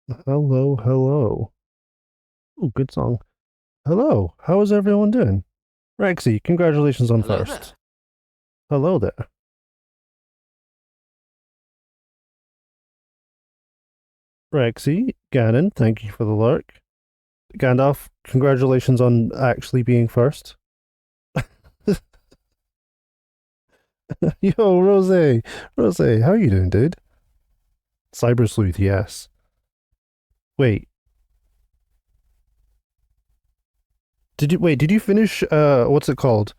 Hello, hello. Ooh, good song. Hello, how is everyone doing? Rexy, congratulations on Hello first. there. Hello there. Rexy, Ganon, thank you for the lurk. Gandalf, congratulations on actually being first. Yo, Rose. Rose, how are you doing, dude? Cyber Sleuth, yes. Wait, did you finish what's it called?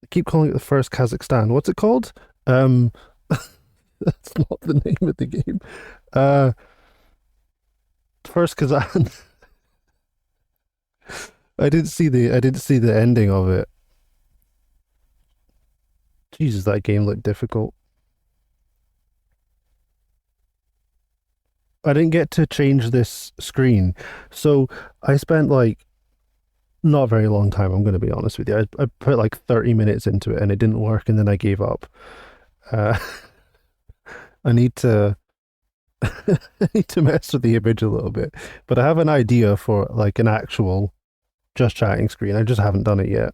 I keep calling it the first Kazakhstan. What's it called? Um that's not the name of the game. Uh First Kazan. I didn't see the ending of it. Jesus, that game looked difficult. I didn't get to change this screen. So I spent like not a very long time, I'm going to be honest with you. I put like 30 minutes into it and it didn't work and then I gave up. Uh, I need to I need to mess with the image a little bit. But I have an idea for like an actual just chatting screen. I just haven't done it yet.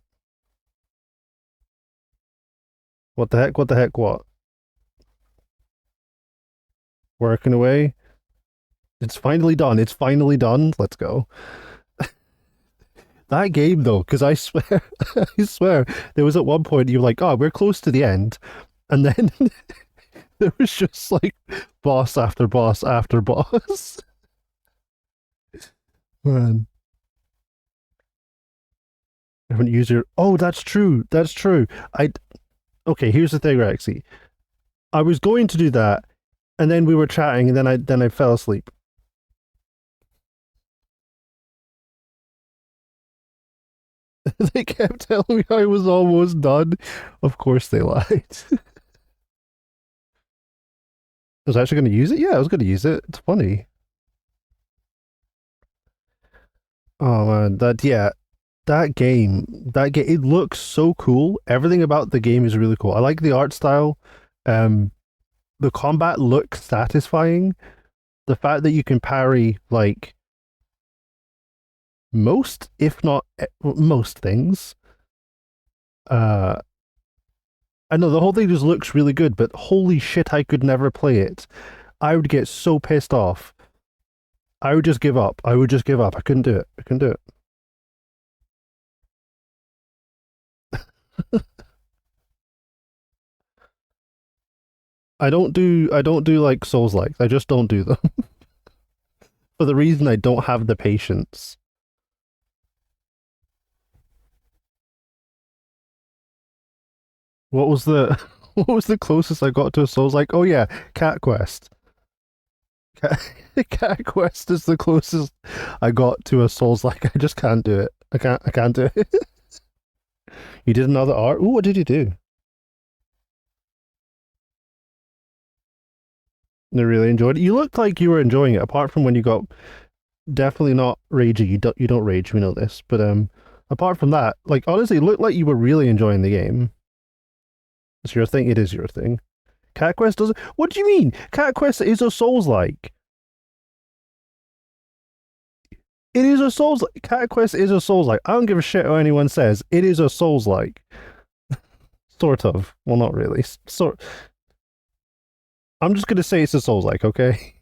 What the heck? What the heck? What? Working away? It's finally done. It's finally done. Let's go. That game though, because I swear, I swear, there was at one point you were like, "Oh, we're close to the end," and then there was just like boss after boss after boss. Man, I haven't used your. Oh, that's true. That's true. I okay. Here's the thing, Rexy. I was going to do that, and then we were chatting, and then I fell asleep. They kept telling me I was almost done. Of course, they lied. I was actually going to use it. Yeah, I was going to use it. It's funny. Oh man, that game, it looks so cool. Everything about the game is really cool. I like the art style. Um, the combat looks satisfying. The fact that you can parry like most, if not most things. Uh, I know the whole thing just looks really good, but holy shit, I could never play it. I would get so pissed off. I would just give up. I would just give up. I couldn't do it. I couldn't do it. I don't do like Souls likes. I just don't do them for the reason I don't have the patience. What was the what was the closest I got to a Souls like? Oh yeah, Cat Quest. Cat, Cat Quest is the closest I got to a Souls like. I just can't do it. I can't do it. You did another art. Ooh, what did you do? I really enjoyed it. You looked like you were enjoying it, apart from when you got definitely not ragey. You don't rage. We know this, but apart from that, like honestly, it looked like you were really enjoying the game. It's your thing. It is your thing. Cat Quest doesn't. What do you mean? Cat Quest is a Souls like. It is a Souls. Cat Quest is a Souls like. I don't give a shit what anyone says. It is a Souls like. Sort of. Well, not really. Sort. I'm just gonna say it's a Souls like. Okay.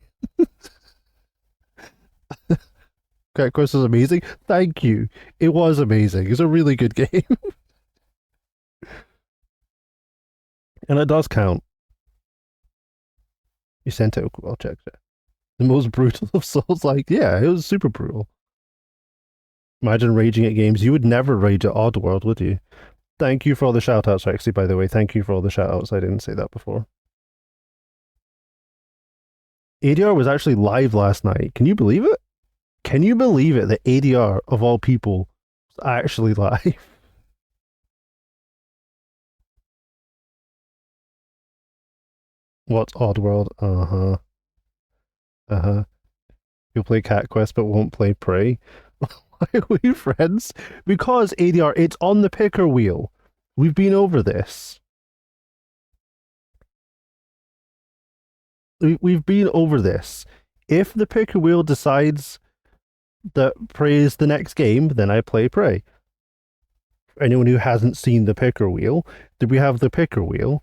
Cat Quest is amazing. Thank you. It was amazing. It's a really good game, and it does count. You sent it. I'll check it. The most brutal of Souls like. Yeah, it was super brutal. Imagine raging at games. You would never rage at Oddworld, would you? Thank you for all the shout outs, Rexy, by the way. Thank you for all the shout outs. I didn't say that before. ADR was actually live last night. Can you believe it? Can you believe it that ADR, of all people, was actually live? What's Oddworld? Uh huh. Uh huh. You'll play Cat Quest but won't play Prey. Why are we friends? Because ADR, it's on the picker wheel. We've been over this. We've been over this. If the picker wheel decides that Prey is the next game, then I play Prey. For anyone who hasn't seen the picker wheel, we have the picker wheel,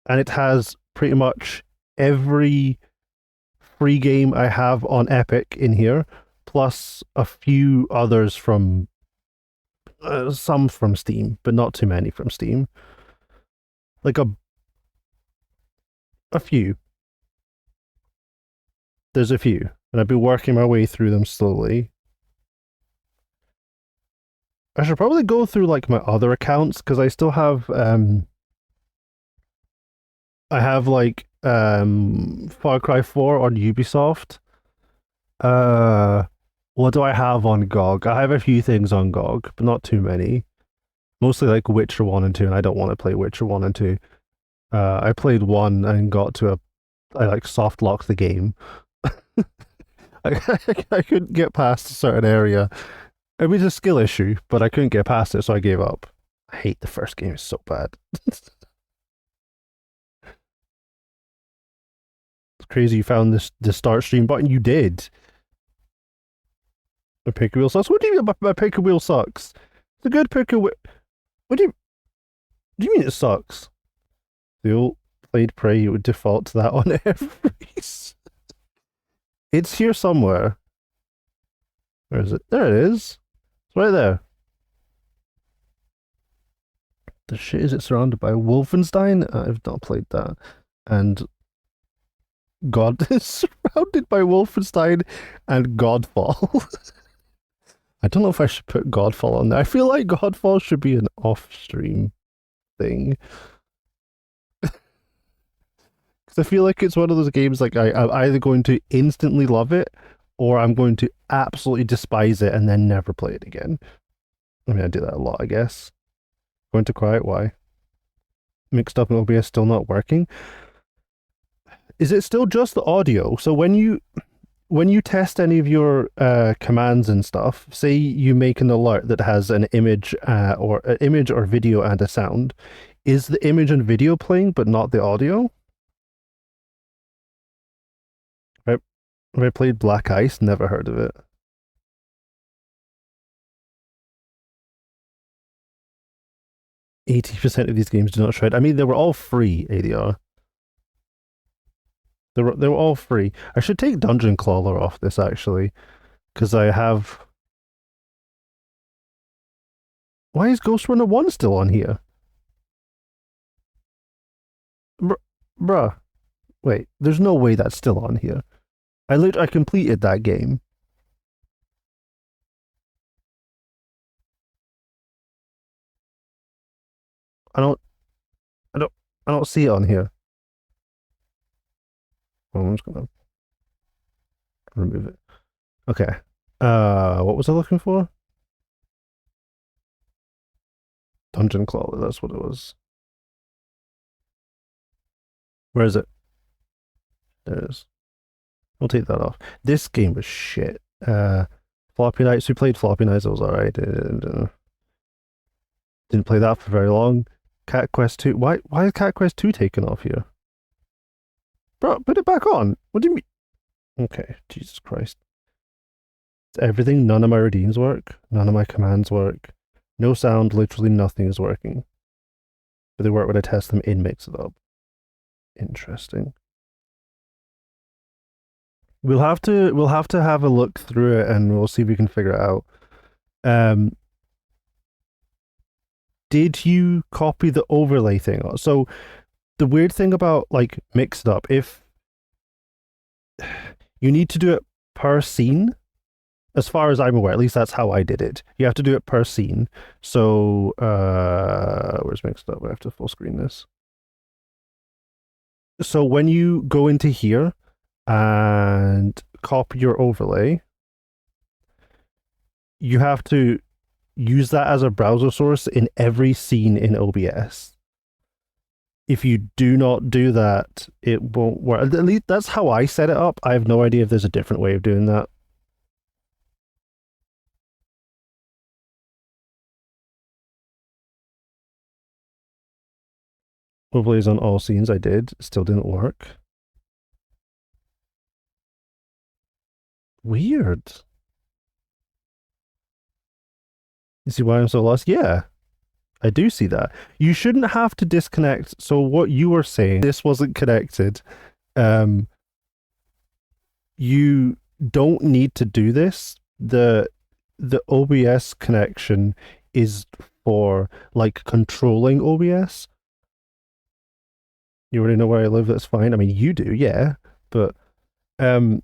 and it has pretty much every free game I have on Epic in here, plus a few others from some from Steam, but not too many from Steam. Like a few. There's a few, and I've been working my way through them slowly. I should probably go through like my other accounts because I still have I have like Far Cry 4 on Ubisoft. Uh what do I have on GOG? I have a few things on GOG, but not too many. Mostly like Witcher 1 and 2, and I don't want to play Witcher 1 and 2. I played 1 and got to a I like soft locked the game. I couldn't get past a certain area. It was a skill issue, but I couldn't get past it, so I gave up. I hate the first game, it's so bad. It's crazy you found this start stream button. You did. My picker wheel sucks. What do you mean my picker wheel sucks? It's a good picker wheel. What do you mean it sucks? The old played Prey, you would default to that on every. It's here somewhere. Where is it? There it is. It's right there. The shit is it surrounded by? Wolfenstein? I've not played that. And God is surrounded by Wolfenstein and Godfall. I don't know if I should put Godfall on there. I feel like Godfall should be an off-stream thing. Because I feel like it's one of those games like I'm either going to instantly love it or I'm going to absolutely despise it and then never play it again. I mean, I do that a lot, I guess. Going to quiet, why? Mixed up and OBS still not working. Is it still just the audio? So when you test any of your commands and stuff, say you make an alert that has an image or an image or video and a sound, is the image and video playing but not the audio? Have I played Black Ice? Never heard of it. 80% of these games do not shred. I mean, they were all free, ADR. They were all free. I should take Dungeon Crawler off this actually, because I have. Why is Ghost Runner 1 still on here? Bruh. Wait, there's no way that's still on here. I completed that game. I don't I don't I don't see it on here. Well, I'm just gonna remove it. Okay. What was I looking for? Dungeon Crawler, that's what it was. Where is it? There it is. We'll take that off. This game was shit. Floppy Nights, we played Floppy Nights, it was alright. Didn't play that for very long. Cat Quest 2. Why is Cat Quest 2 taken off here? Bro, put it back on. What do you mean? Okay, Jesus Christ. It's everything, none of my redeems work. None of my commands work. No sound, literally nothing is working. But they work when I test them in Mix It Up. Interesting. We'll have to have a look through it and we'll see if we can figure it out. Did you copy the overlay thing? So the weird thing about like Mixed Up, if you need to do it per scene, as far as I'm aware, at least that's how I did it. You have to do it per scene. So where's Mixed Up? I have to full screen this. So when you go into here and copy your overlay, you have to use that as a browser source in every scene in OBS. If you do not do that, it won't work. At least that's how I set it up. I have no idea if there's a different way of doing that. Overlays on all scenes I did. Still didn't work. Weird. You see why I'm so lost? Yeah, I do see that. You shouldn't have to disconnect. So what you were saying, this wasn't connected. Um, you don't need to do this. The OBS connection is for like controlling OBS. You already know where I live, that's fine. I mean you do, yeah. But um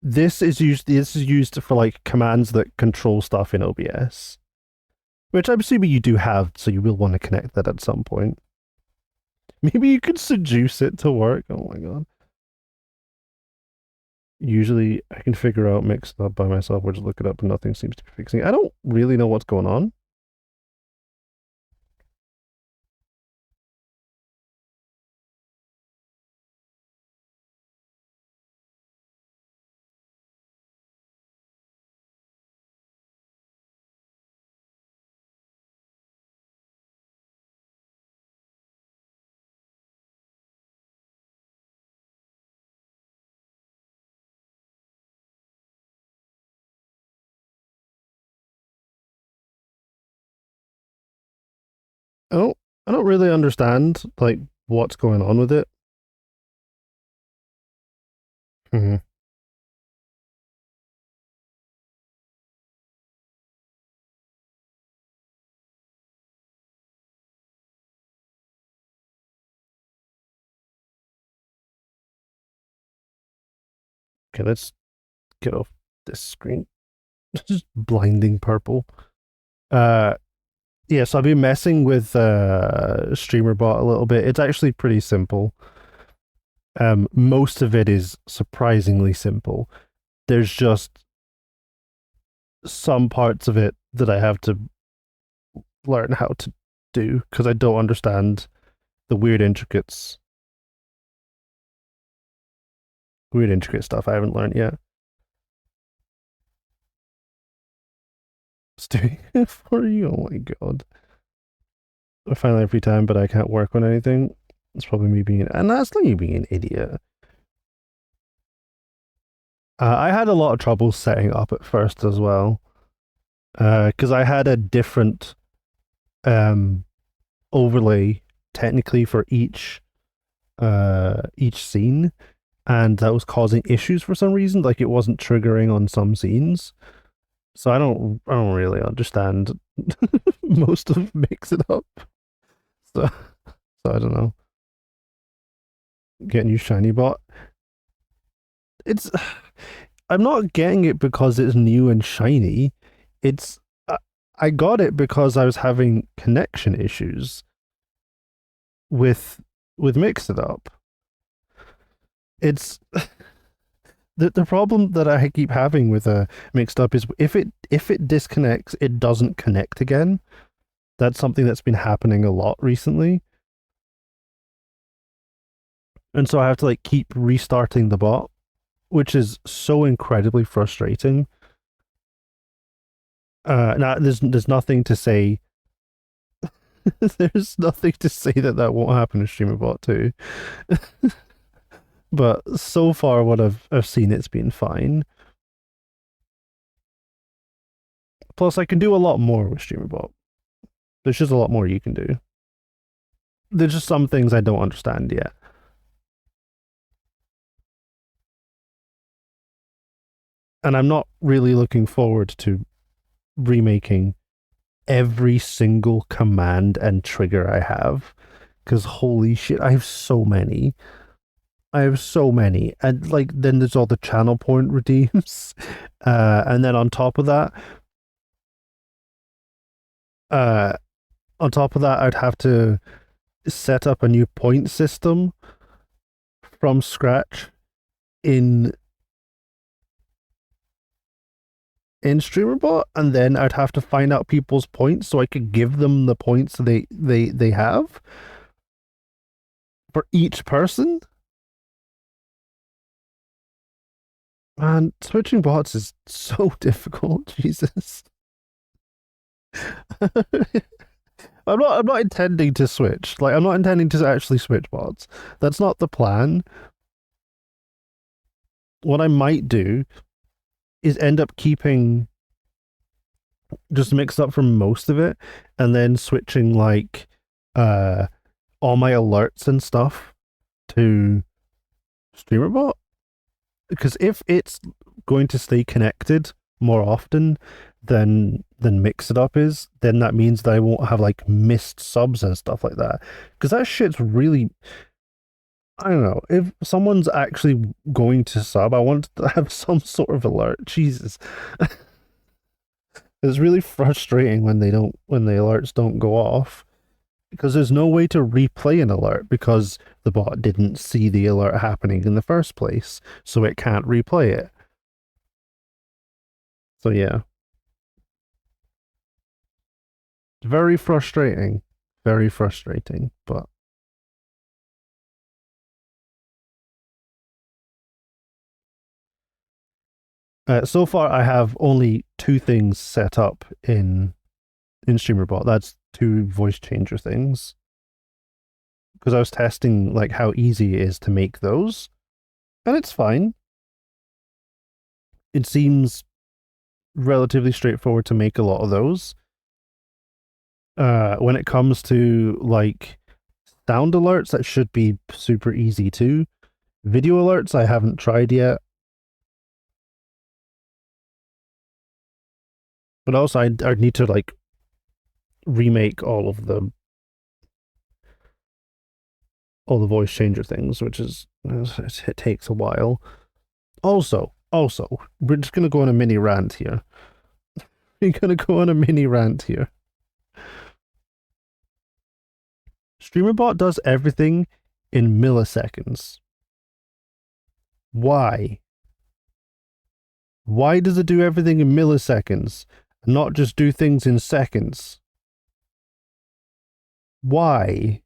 this is used for like commands that control stuff in OBS. Which I'm assuming you do have, so you will want to connect that at some point. Maybe you could seduce it to work. Oh my god. Usually I can figure out mix it up by myself or just look it up and nothing seems to be fixing it. I don't really know what's going on. Oh, I don't really understand like what's going on with it. Mm-hmm. Okay, let's get off this screen. Just blinding purple. Uh yeah, so I've been messing with StreamerBot a little bit. It's actually pretty simple. Most of it is surprisingly simple. There's just some parts of it that I have to learn how to do because I don't understand the weird intricate stuff I haven't learned yet. It's doing it for you. Oh my god. I finally have free time, but I can't work on anything. It's probably me being, and that's not you being an idiot. I had a lot of trouble setting up at first as well, because I had a different um, overlay technically for each scene, and that was causing issues for some reason. Like it wasn't triggering on some scenes, so I don't really understand most of Mix It Up. So, so I don't know. Get new shiny bot. It's I'm not getting it because it's new and shiny. It's I got it because I was having connection issues with Mix It Up. It's the problem that I keep having with Mixed Up is if it disconnects, it doesn't connect again. That's something that's been happening a lot recently. And so I have to like keep restarting the bot, which is so incredibly frustrating. Now there's nothing to say. There's nothing to say that that won't happen in StreamerBot too. But so far, what I've seen, it's been fine. Plus, I can do a lot more with StreamerBot. There's just a lot more you can do. There's just some things I don't understand yet. And I'm not really looking forward to remaking every single command and trigger I have. Because holy shit, I have so many. I have so many. And like then there's all the channel point redeems. And then uh on top of that I'd have to set up a new point system from scratch in StreamerBot, and then I'd have to find out people's points so I could give them the points they have for each person. Man, switching bots is so difficult. Jesus. I'm not intending to switch. Like I'm not intending to actually switch bots. That's not the plan. what I might do is end up keeping just mixed up for most of it and then switching like uh all my alerts and stuff to StreamerBot. Because if it's going to stay connected more often than Mix It Up is, then that means that I won't have like missed subs and stuff like that. Because that shit's really, I don't know. If someone's actually going to sub, I want to have some sort of alert. Jesus, it's really frustrating when when the alerts don't go off because there's no way to replay an alert because the bot didn't see the alert happening in the first place, so it can't replay it. So yeah, very frustrating, very frustrating. But so far, I have only two things set up in StreamerBot. That's two voice changer things because I was testing like how easy it is to make those, and it's fine. It seems relatively straightforward to make a lot of those. When it comes to like sound alerts, that should be super easy too. Video alerts, I haven't tried yet. But also, I'd need to like remake all the voice changer things, which is it takes a while. Also, we're just gonna go on a mini rant here. We're gonna go on a mini rant here. StreamerBot does everything in milliseconds. Why? Why does it do everything in milliseconds and not just do things in seconds? Why?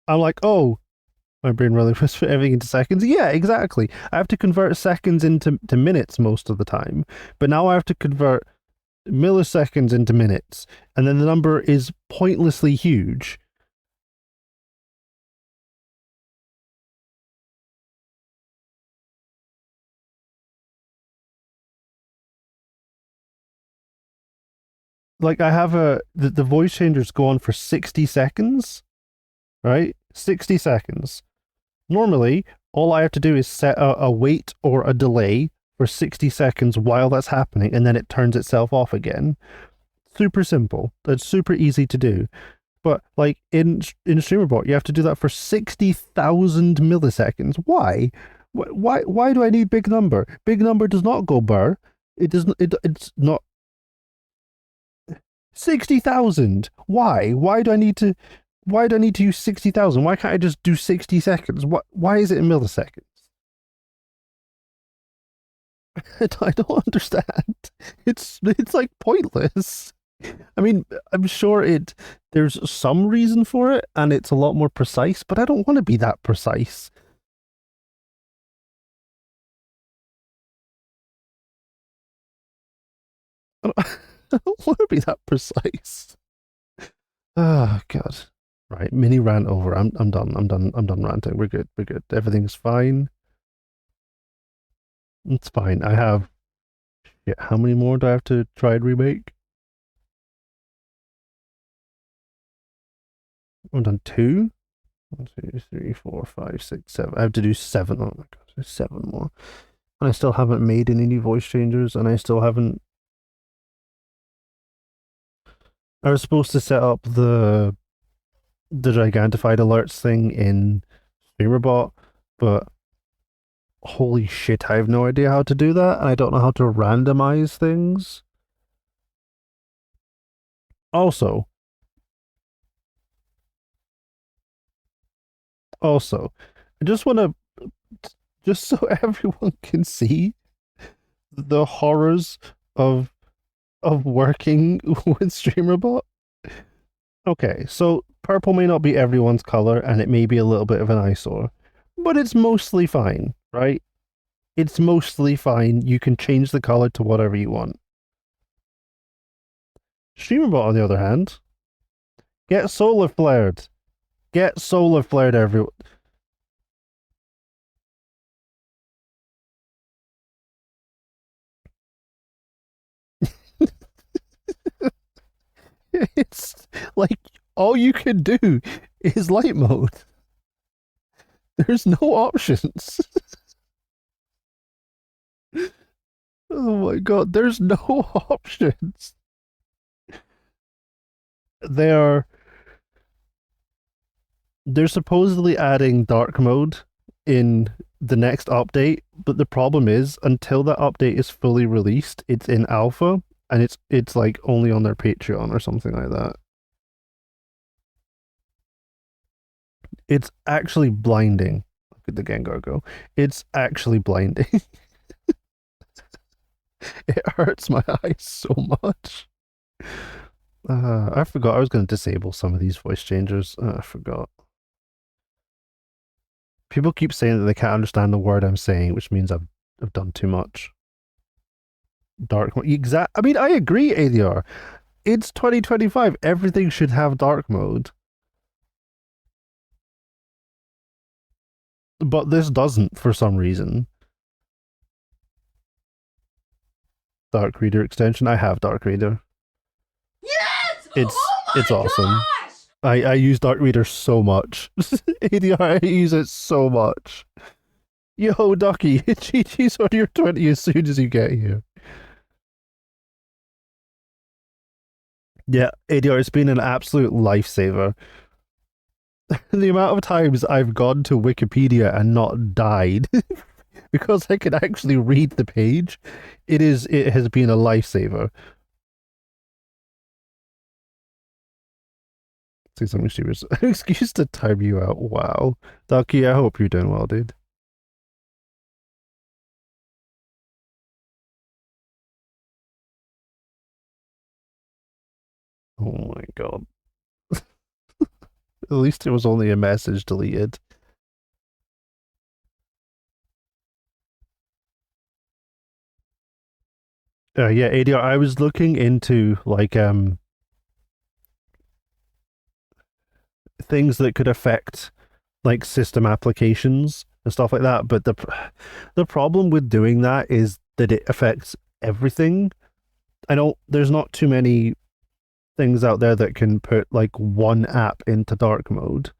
I'm like, oh, my brain really puts everything into seconds. Yeah, exactly. I have to convert seconds into minutes most of the time, but now I have to convert milliseconds into minutes, and then the number is pointlessly huge. Like I have the voice changers go on for 60 seconds, right? 60 seconds. Normally, all I have to do is set a wait or a delay for 60 seconds while that's happening, and then it turns itself off again. Super simple. That's super easy to do. But like in StreamerBot, you have to do that for 60,000 milliseconds. Why? Why do I need big number? Big number does not go burr. It does not. It's not 60,000. Why? Why do I need to use 60,000? Why can't I just do 60 seconds? Why is it in milliseconds? I don't understand. It's like pointless. I mean, I'm sure there's some reason for it and it's a lot more precise, but I don't want to be that precise. I don't, I don't want to be that precise. Oh god. Right, mini rant over. I'm done. I'm done ranting. We're good. We're good. Everything's fine. It's fine. I have, yeah, how many more do I have to try and remake? I've done two. 1, 2, 3, 4, 5, 6, 7. I have to do seven. Oh my god, there's seven more. And I still haven't made any new voice changers, and I still haven't. I was supposed to set up the gigantified alerts thing in StreamerBot, but holy shit, I have no idea how to do that, and I don't know how to randomize things. Also, I just want to, just so everyone can see the horrors of working with StreamerBot. Okay, so purple may not be everyone's color, and it may be a little bit of an eyesore, but it's mostly fine, right? It's mostly fine. You can change the color to whatever you want. StreamerBot, on the other hand, get solar flared. Get solar flared, everyone. It's like all you can do is light mode. There's no options. Oh my god, there's no options. They are they're supposedly adding dark mode in the next update, but the problem is until that update is fully released, it's in alpha and it's like only on their Patreon or something like that. It's actually blinding. Look at the Gengar go. It's actually blinding. It hurts my eyes so much. I forgot I was going to disable some of these voice changers. I forgot. People keep saying that they can't understand the word I'm saying, which means I've done too much. Dark mode. Exact. I mean, I agree, ADR. It's 2025. Everything should have dark mode, but this doesn't for some reason. Dark Reader extension. I have Dark Reader. Yes! It's Oh it's awesome. gosh! I use Dark Reader so much. ADR, I use it so much. Yo, Ducky, GG's on your 20 as soon as you get here. Yeah, ADR, it's been an absolute lifesaver. The amount of times I've gone to Wikipedia and not died because I can actually read the page, it has been a lifesaver. Say something stupid. Excuse to time you out. Wow. Ducky, I hope you're doing well, dude. Oh my god. At least it was only a message deleted. Yeah, ADR, I was looking into like things that could affect like system applications and stuff like that, but the problem with doing that is that it affects everything. I know there's not too many things out there that can put like one app into dark mode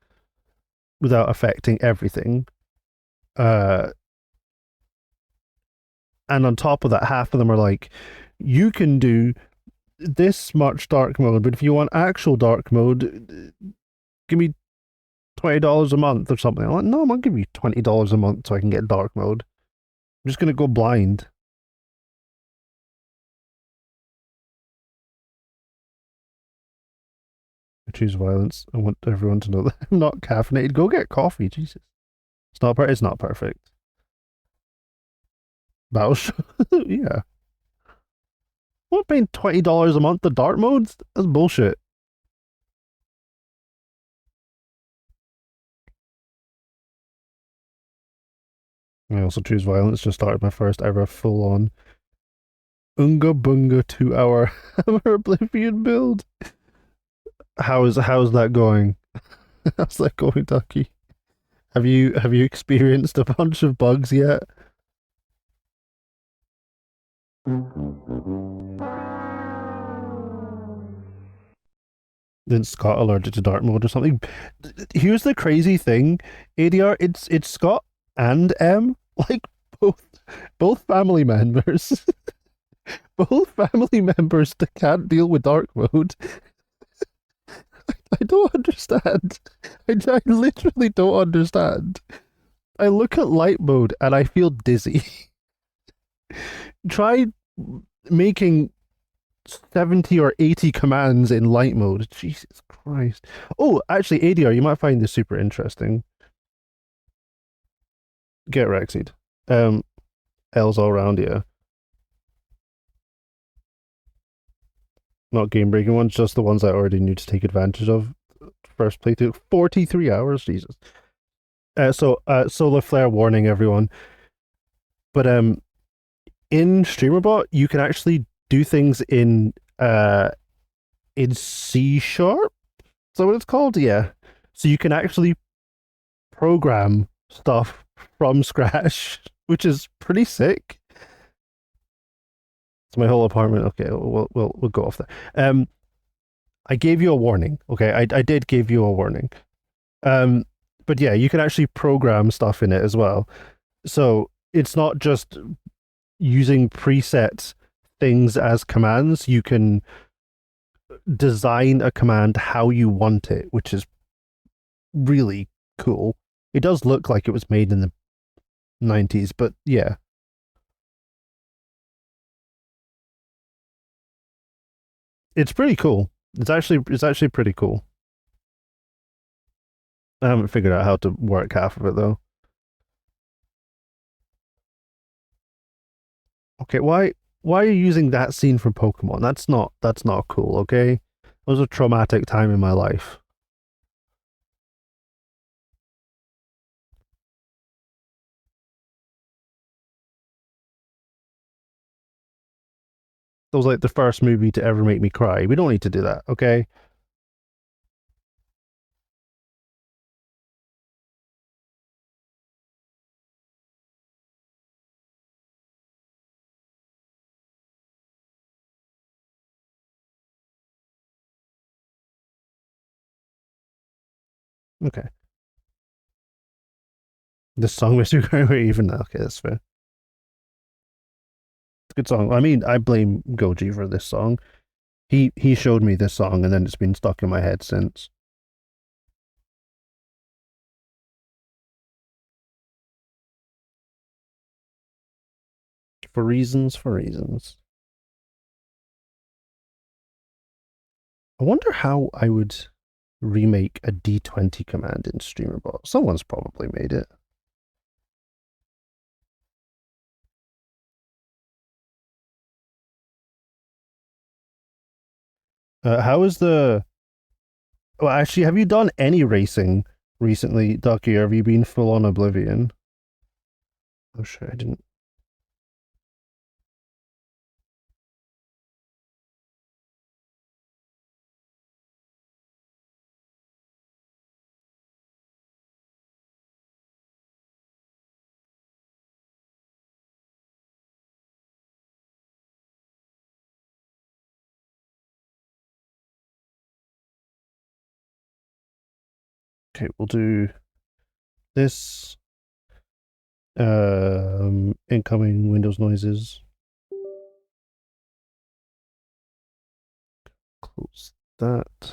without affecting everything. Uh, and on top of that, half of them are like, you can do this much dark mode, but if you want actual dark mode, give me $20 a month or something. I'm like, no, I'm gonna give you $20 a month so I can get dark mode. I'm just gonna go blind. I choose violence. I want everyone to know that I'm not caffeinated. Go get coffee, Jesus. It's not perfect. Battleship, yeah. I'm not paying $20 a month to dark modes. That's bullshit. I also choose violence. Just started my first ever full-on Unga Bunga 2 hour Hammer Oblivion build. How's that going? How's that going, Ducky? Have you experienced a bunch of bugs yet? Then Scott allergic to dark mode or something. Here's the crazy thing, ADR. It's Scott and M, like both both family members, both family members that can't deal with dark mode. I don't understand. I literally don't understand. I look at light mode and I feel dizzy. Try making 70 or 80 commands in light mode. Jesus Christ. Oh, actually, ADR, you might find this super interesting. Get Rexied. L's all around here. Not game breaking ones, just the ones I already knew to take advantage of. First playthrough, 43 hours, Jesus. Solar Flare warning, everyone. But in StreamerBot, you can actually do things in C sharp. Is that what it's called? Yeah. So you can actually program stuff from scratch, which is pretty sick. It's my whole apartment. Okay, we'll go off there. I gave you a warning. Okay, I did give you a warning. Um, but yeah, you can actually program stuff in it as well. So it's not just using preset things as commands. You can design a command how you want it, which is really cool. It does look like it was made in the 90s, but yeah, it's pretty cool. It's actually pretty cool. I haven't figured out how to work half of it though. Okay, why are you using that scene from Pokemon? That's not cool, okay? It was a traumatic time in my life. That was like the first movie to ever make me cry. We don't need to do that, okay? Okay. This song makes me cry even now. Okay, that's fair. It's a good song. I mean, I blame Goji for this song. He showed me this song and then it's been stuck in my head since. For reasons. I wonder how I would remake a D20 command in StreamerBot. Someone's probably made it. How is the? Well, actually, have you done any racing recently, Ducky? Or have you been full on Oblivion? Oh shit, I didn't. Okay, we'll do this. Incoming Windows noises. Close that.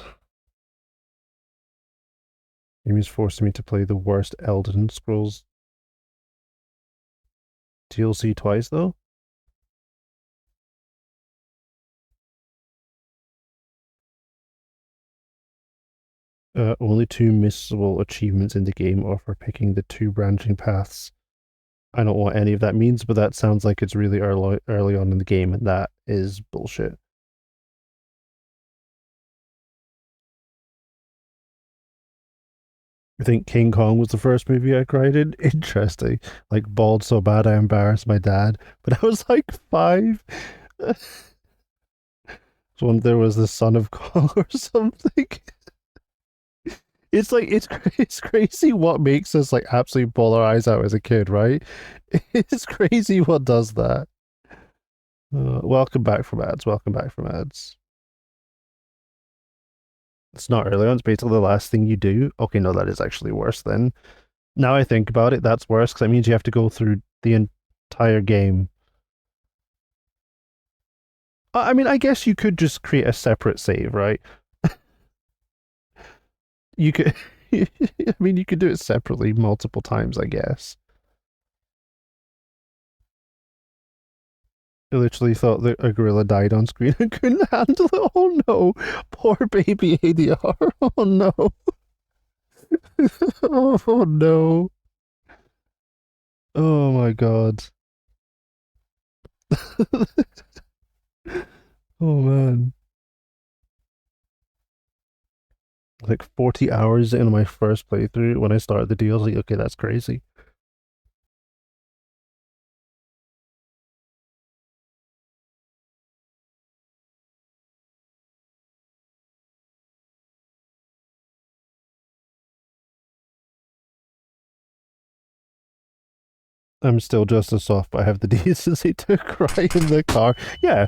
Amy's forcing me to play the worst Elden Scrolls DLC twice, though. Only two missable achievements in the game are for picking the two branching paths. I don't know what any of that means, but that sounds like it's really early on in the game, and that is bullshit. I think King Kong was the first movie I cried in. Interesting. Like bawled so bad I embarrassed my dad, but I was like 5. When there was the Son of Kong or something. It's like it's crazy what makes us like absolutely bawl our eyes out as a kid, right? It's crazy what does that. Welcome back from ads. Welcome back from ads. It's not early on. It's basically the last thing you do. Okay, no, that is actually worse then. Now I think about it, that's worse because that means you have to go through the entire game. I mean, I guess you could just create a separate save, right? You could. I mean, you could do it separately multiple times, I guess. I literally thought that a gorilla died on screen and couldn't handle it. Oh no, poor baby ADR. Oh no. Oh no. Oh my god. Oh man. Like 40 hours in my first playthrough when I started the deal. I was like, okay, that's crazy. I'm still just as soft, but I have the decency to cry in the car. Yeah.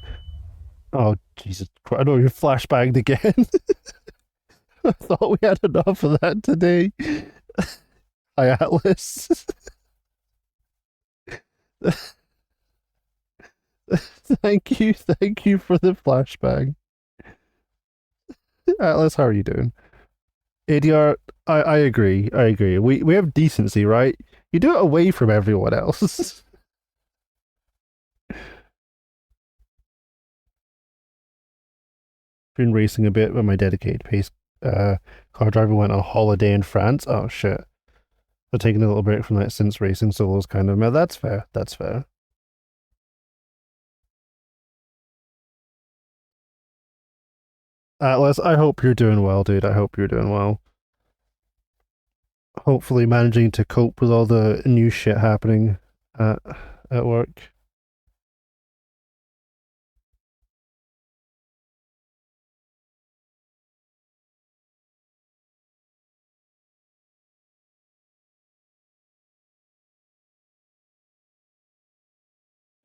Oh, Jesus Christ, I know you're flashbanged again. I thought we had enough of that today. Hi, Atlas. Thank you for the flashbang. Atlas, how are you doing? ADR, I agree. I agree. We have decency, right? You do it away from everyone else. Been racing a bit, but my dedicated pace car driver went on holiday in France. Oh shit! I've taken a little break from that since racing solos kind of. That's fair. That's fair. Atlas, I hope you're doing well, dude. I hope you're doing well. Hopefully, managing to cope with all the new shit happening at at work.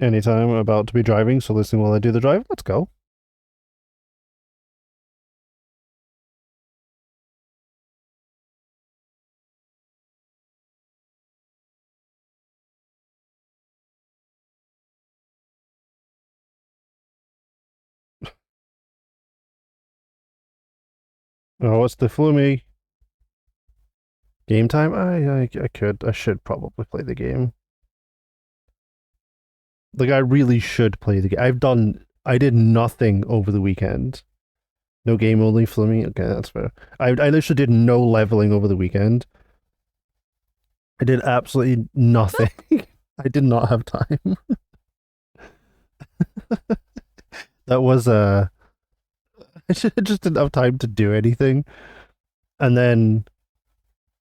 Anytime I'm about to be driving, so listen while I do the drive. Let's go. Oh, what's the Flummy? Game time? I should probably play the game. Like, I really should play the game. I did nothing over the weekend. No game only Flummy? Okay, that's fair. I literally did no leveling over the weekend. I did absolutely nothing. I did not have time. That was, I just didn't have time to do anything. And then,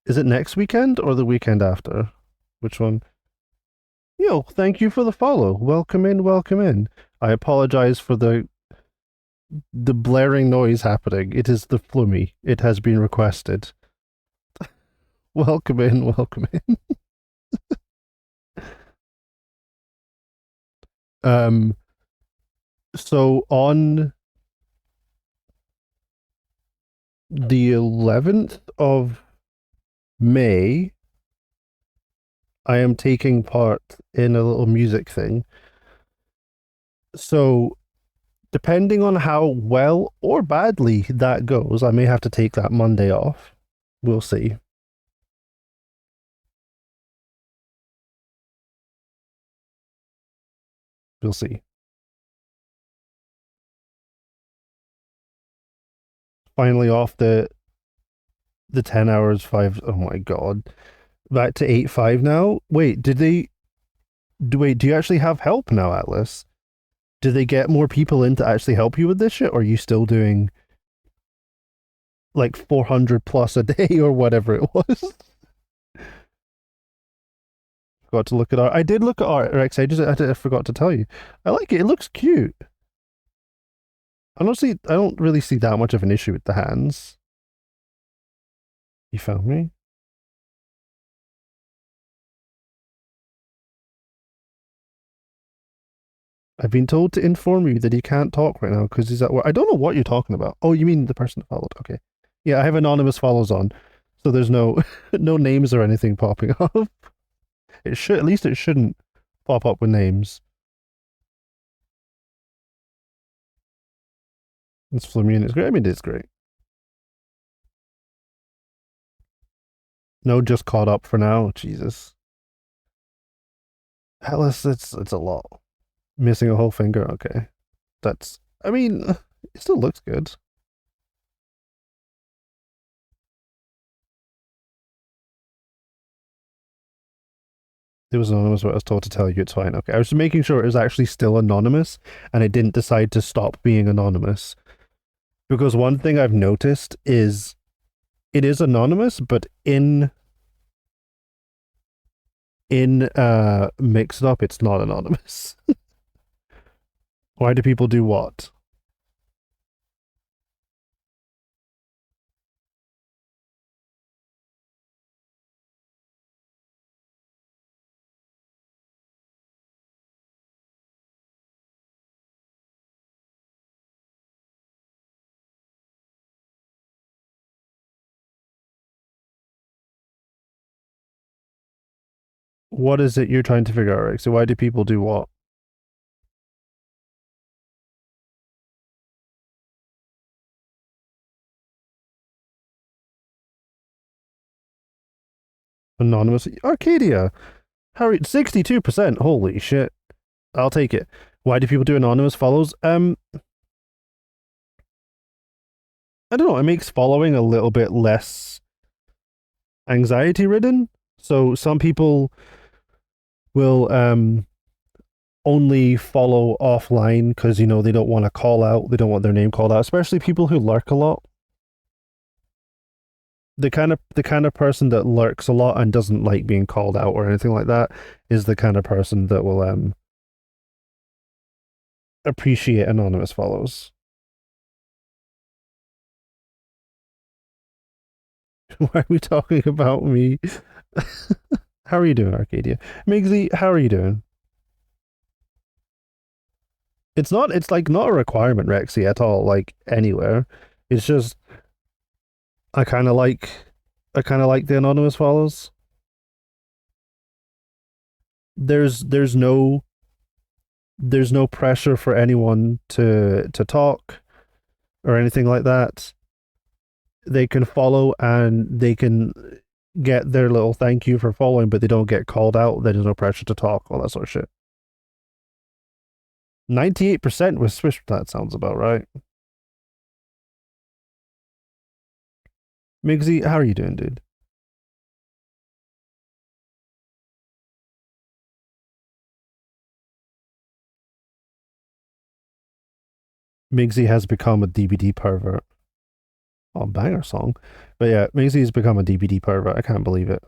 is it next weekend or the weekend after? Which one? Yo, thank you for the follow. Welcome in, welcome in. I apologize for the blaring noise happening. It is the Flummy. It has been requested. Welcome in, welcome in. Um, so on the 11th of May, I am taking part in a little music thing. So depending on how well or badly that goes, I may have to take that Monday off. We'll see. We'll see. Finally off the 10 hours 5. Oh my god. Back to 8-5 now. Wait, do you actually have help now, Atlas? Do they get more people in to actually help you with this shit, or are you still doing like 400 plus a day or whatever it was? Forgot to look at art. I did look at art, Rex. I forgot to tell you. I like it. It looks cute. I don't really see that much of an issue with the hands. You found me? I've been told to inform you that he can't talk right now because he's at work. I don't know what you're talking about. Oh, you mean the person that followed? Okay. Yeah, I have anonymous follows on, so there's no no names or anything popping up. It should at least it shouldn't pop up with names. It's Flamian. It's great. I mean, it's great. No, just caught up for now. Jesus, Atlas, it's a lot. Missing a whole finger. Okay, that's. I mean, it still looks good. It was anonymous, but I was told to tell you it's fine. Okay, I was making sure it was actually still anonymous, and it didn't decide to stop being anonymous. Because one thing I've noticed is it is anonymous, but in mixed up, it's not anonymous. Why do people do what? What is it you're trying to figure out, Rick? So why do people do what? Anonymous Arcadia. Harry 62%. Holy shit. I'll take it. Why do people do anonymous follows? I don't know, it makes following a little bit less anxiety ridden. So some people will only follow offline because they don't want to call out, they don't want their name called out, especially people who lurk a lot. The kind of person that lurks a lot and doesn't like being called out or anything like that is the kind of person that will appreciate anonymous follows. Why are we talking about me? How are you doing, Arcadia? Migsy, how are you doing? It's like not a requirement, Rexy, at all, like anywhere. It's just I kinda like I kinda like the anonymous follows. There's no pressure for anyone to talk or anything like that. They can follow and they can get their little thank you for following, but they don't get called out. There's no pressure to talk, all that sort of shit. 98% was Swish. That sounds about right. Migsy, how are you doing, dude? Migsy has become a DBD pervert. Oh, banger song. But yeah, Migsy has become a DBD pervert. I can't believe it.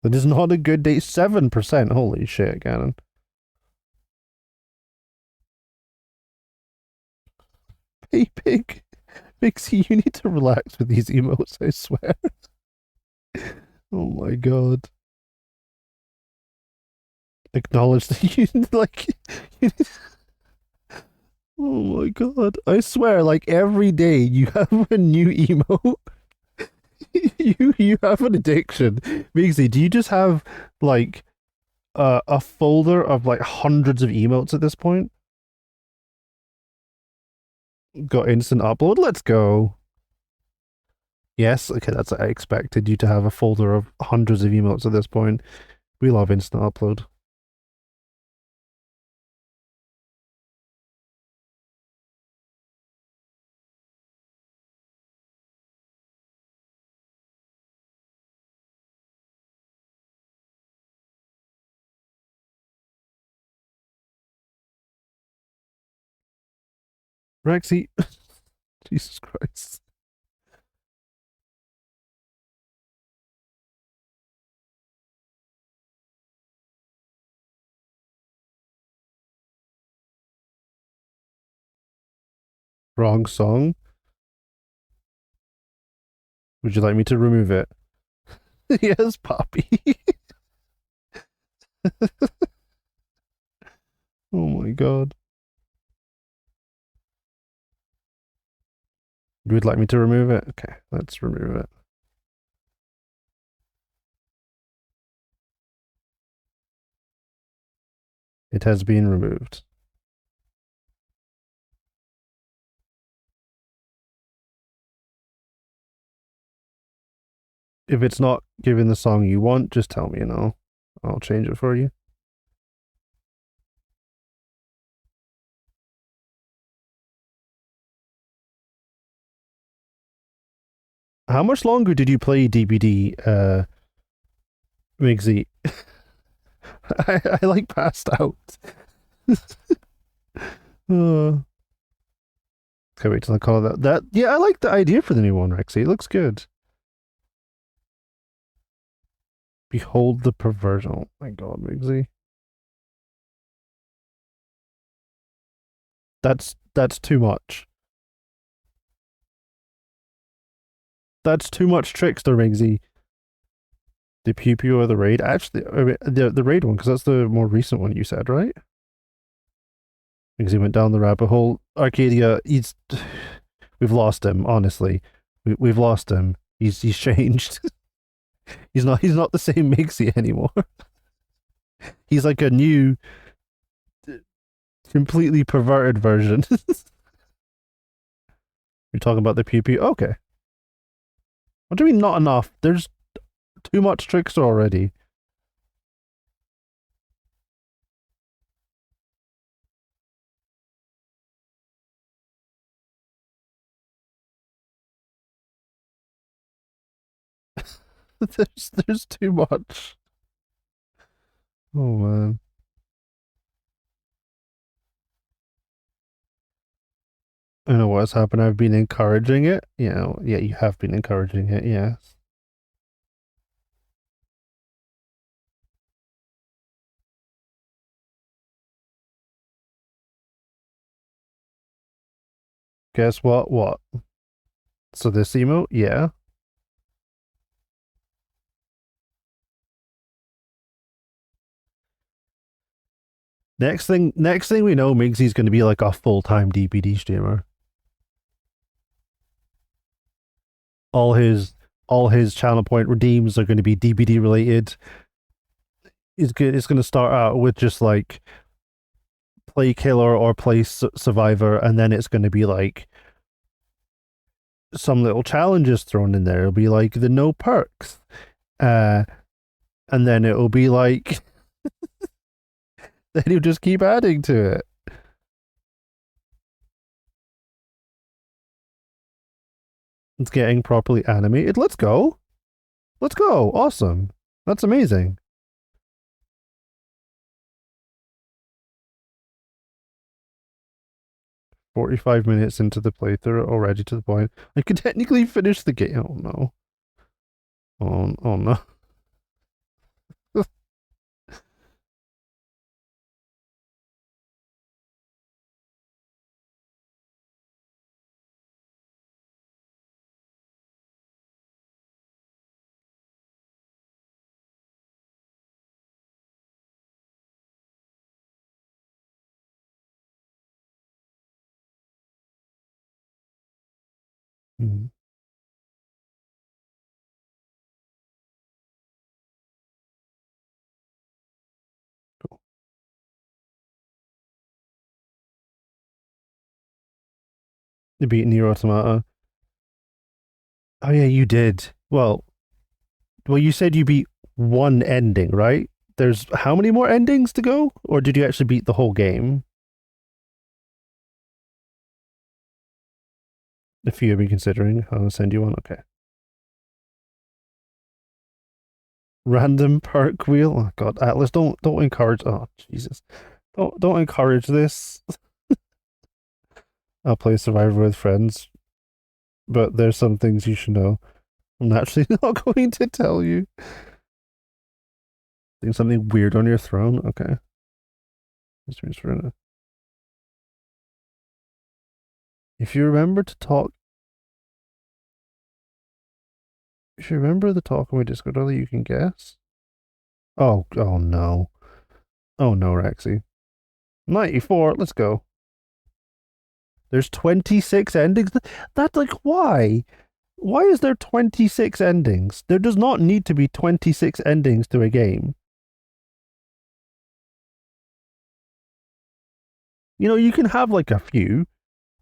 That is not a good day. 7%. Holy shit, Gannon. Hey, pig. Migsy, you need to relax with these emotes, I swear. Oh my god. Acknowledge that you like. You, oh my god. I swear, like every day you have a new emote. You have an addiction. Migsy, do you just have like a folder of like hundreds of emotes at this point? Got instant upload? Let's go. Yes, okay, that's I expected you to have a folder of hundreds of emotes at this point. We love instant upload. Rexy, Jesus Christ. Wrong song. Would you like me to remove it? Yes, Poppy. Oh my god. You would like me to remove it? Okay, let's remove it. It has been removed. If it's not giving the song you want, just tell me and I'll change it for you. How much longer did you play DBD, Migsy? I like passed out. uh, okay, wait till I call it that. Yeah, I like the idea for the new one, Rexy. It looks good. Behold the perversion. Oh my god, Migsy. That's too much. That's too much trickster, Migsy. The Pew Pew or the Raid? Actually, I mean, the Raid one, because that's the more recent one you said, right? Because he went down the rabbit hole. Arcadia, he's. we've lost him. Honestly, we've lost him. He's changed. He's not the same Mixie anymore. He's like a new, completely perverted version. You're talking about the pew pew. Okay. What do you mean not enough? There's too much trickster already. There's too much. Oh man. I know what's happened. I've been encouraging it. Yeah, you have been encouraging it, yes. Guess what? What? So this emote? Yeah. Next thing we know, Migsy's gonna be like a full-time DPD streamer. All his all his channel point redeems are gonna be DPD related. It's gonna start out with just like play killer or play survivor, and then it's gonna be like some little challenges thrown in there. It'll be like the no perks. Uh and then it'll be like then he'll just keep adding to it. It's getting properly animated. Let's go. Let's go. Awesome. That's amazing. 45 minutes into the playthrough already to the point. I could technically finish the game. Oh no. Oh no. Hmm. Cool. You beat Nier Automata. Oh yeah, you did. Well, you said you beat one ending, right? There's how many more endings to go? Or did you actually beat the whole game? If you have been considering, I'll send you one. Okay. Random perk wheel. Oh god, Atlas, don't encourage. Oh Jesus, don't encourage this. I'll play Survivor with friends, but there's some things you should know. I'm actually not going to tell you. Doing something weird on your throne. Okay. If you remember to talk, if you remember the talk on my Discord earlier, you can guess. Oh no. Oh no, Rexy. 94. Let's go. There's 26 endings. That's like why? Why is there 26 endings? There does not need to be 26 endings to a game. You can have like a few,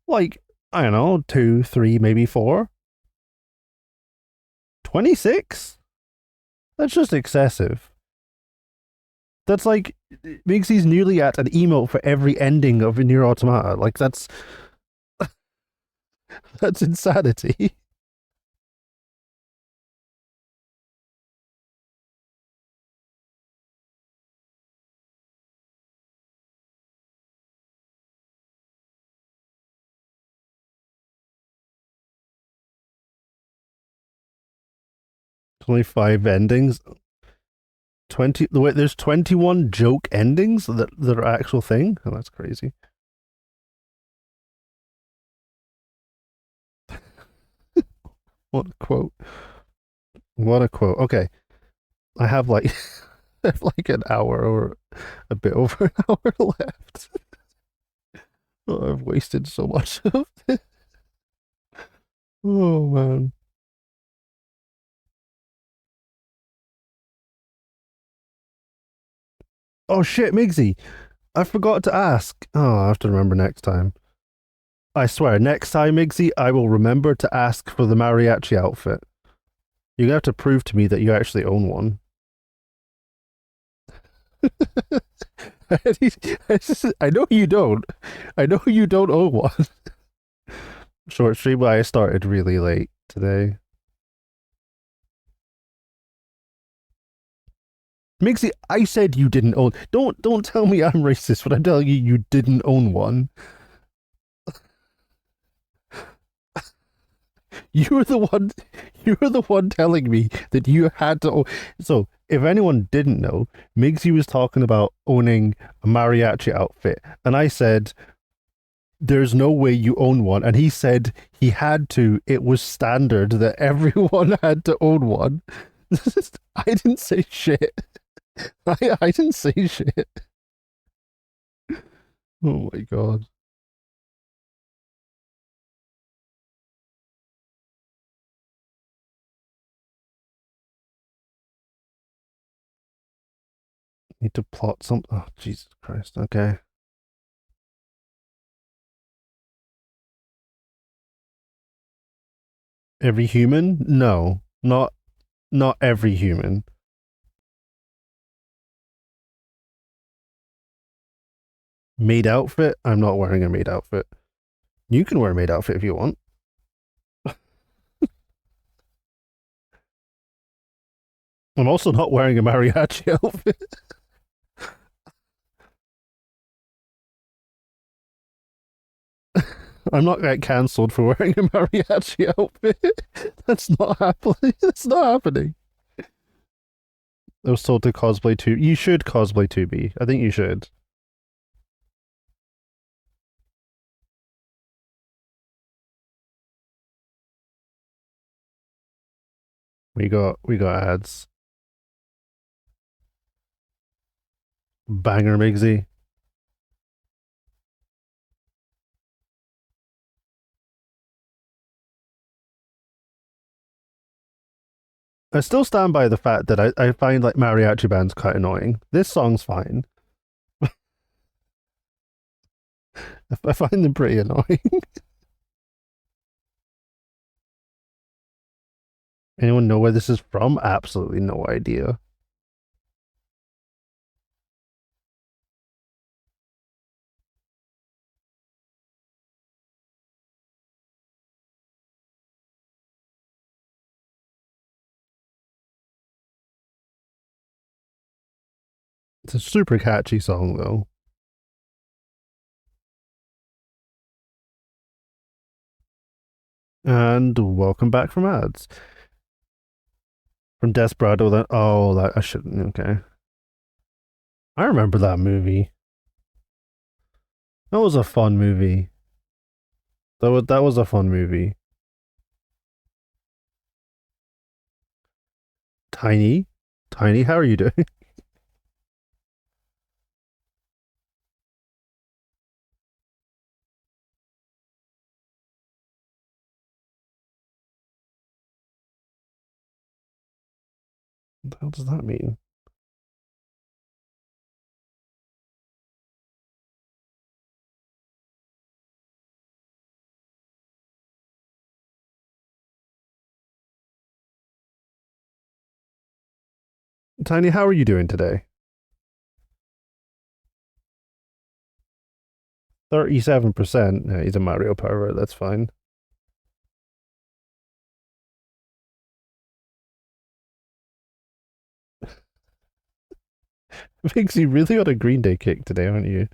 like, I don't know, two, three, maybe four. 26? That's just excessive. That's like Migsy's nearly at an emote for every ending of Nier Automata. Like that's insanity. 25 endings. 20 wait, there's 21 joke endings that are actual thing. Oh, that's crazy. What a quote. What a quote. Okay. I have like I have like an hour or a bit over an hour left. Oh, I've wasted so much of it. Oh man. Oh shit, Migsy. I forgot to ask. Oh, I have to remember next time. I swear, next time, Migsy, I will remember to ask for the mariachi outfit. You're gonna have to prove to me that you actually own one. I know you don't. I know you don't own one. Short stream, but I started really late today. Mixie, I said you didn't own. Don't tell me I'm racist when I'm telling you you didn't own one. You were the one. You were the one telling me that you had to own. So, if anyone didn't know, Migsy was talking about owning a mariachi outfit, and I said there's no way you own one, and he said he had to. It was standard that everyone had to own one. I didn't say shit. I didn't say shit. Oh my god. Need to plot some. Oh, Jesus Christ. Okay. Every human? No. Not every human. Maid outfit? I'm not wearing a maid outfit. You can wear a maid outfit if you want. I'm also not wearing a mariachi outfit. I'm not get cancelled for wearing a mariachi outfit. That's not happening. That's not happening. I was told to cosplay too. You should cosplay 2B. I think you should. We got ads. Banger Migsy. I still stand by the fact that I find like mariachi bands quite annoying. This song's fine. I find them pretty annoying. Anyone know where this is from? Absolutely no idea. It's a super catchy song though. And welcome back from ads. From Desperado, that oh that I shouldn't okay. I remember that movie. That was a fun movie. That was a fun movie. Tiny? Tiny, how are you doing? What the hell does that mean? Tiny, how are you doing today? 37%. Yeah, he's a Mario pervert, that's fine. Makes you really on a Green Day kick today, aren't you?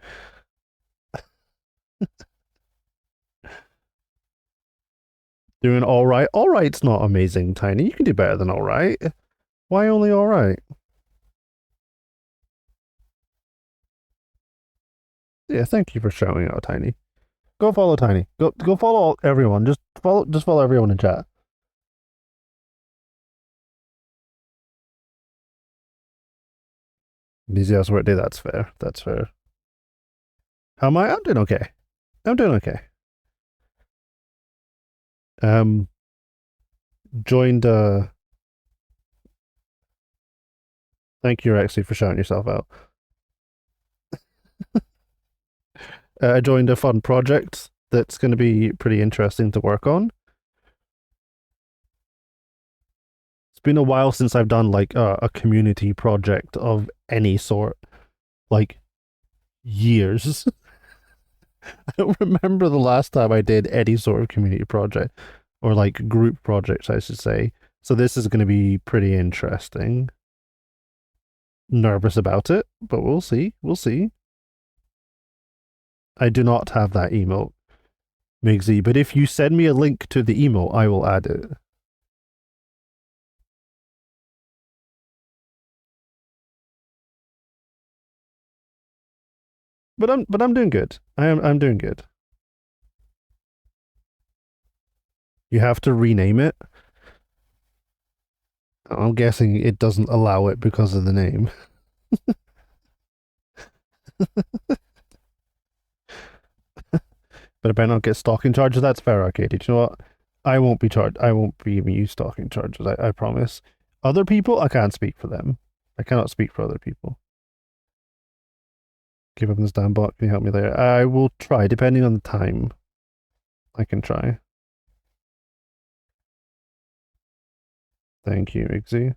Doing all right. All right's not amazing, Tiny. You can do better than all right. Why only all right? Yeah, thank you for shouting out, Tiny. Go follow Tiny. Go follow everyone. Just follow everyone in chat. Busy hours work day. That's fair. That's fair. How am I? I'm doing okay. I'm doing okay. joined thank you actually for shouting yourself out. I joined a fun project that's going to be pretty interesting to work on. It's been a while since I've done like a community project of any sort, like years. I don't remember the last time I did any sort of community project or like group projects, I should say. So this is going to be pretty interesting. Nervous about it, but we'll see. We'll see. I do not have that emote, Migsy, but if you send me a link to the emote, I will add it. But I'm doing good. I'm doing good. You have to rename it. I'm guessing it doesn't allow it because of the name. But I better not get stalking charges. That's fair, Arcady. Do you know what? I won't be charged. I won't be giving you stalking charges. I promise. Other people, I can't speak for them. I cannot speak for other people. Give up this damn bot. Can you help me there? I will try, depending on the time. I can try. Thank you, Ixie.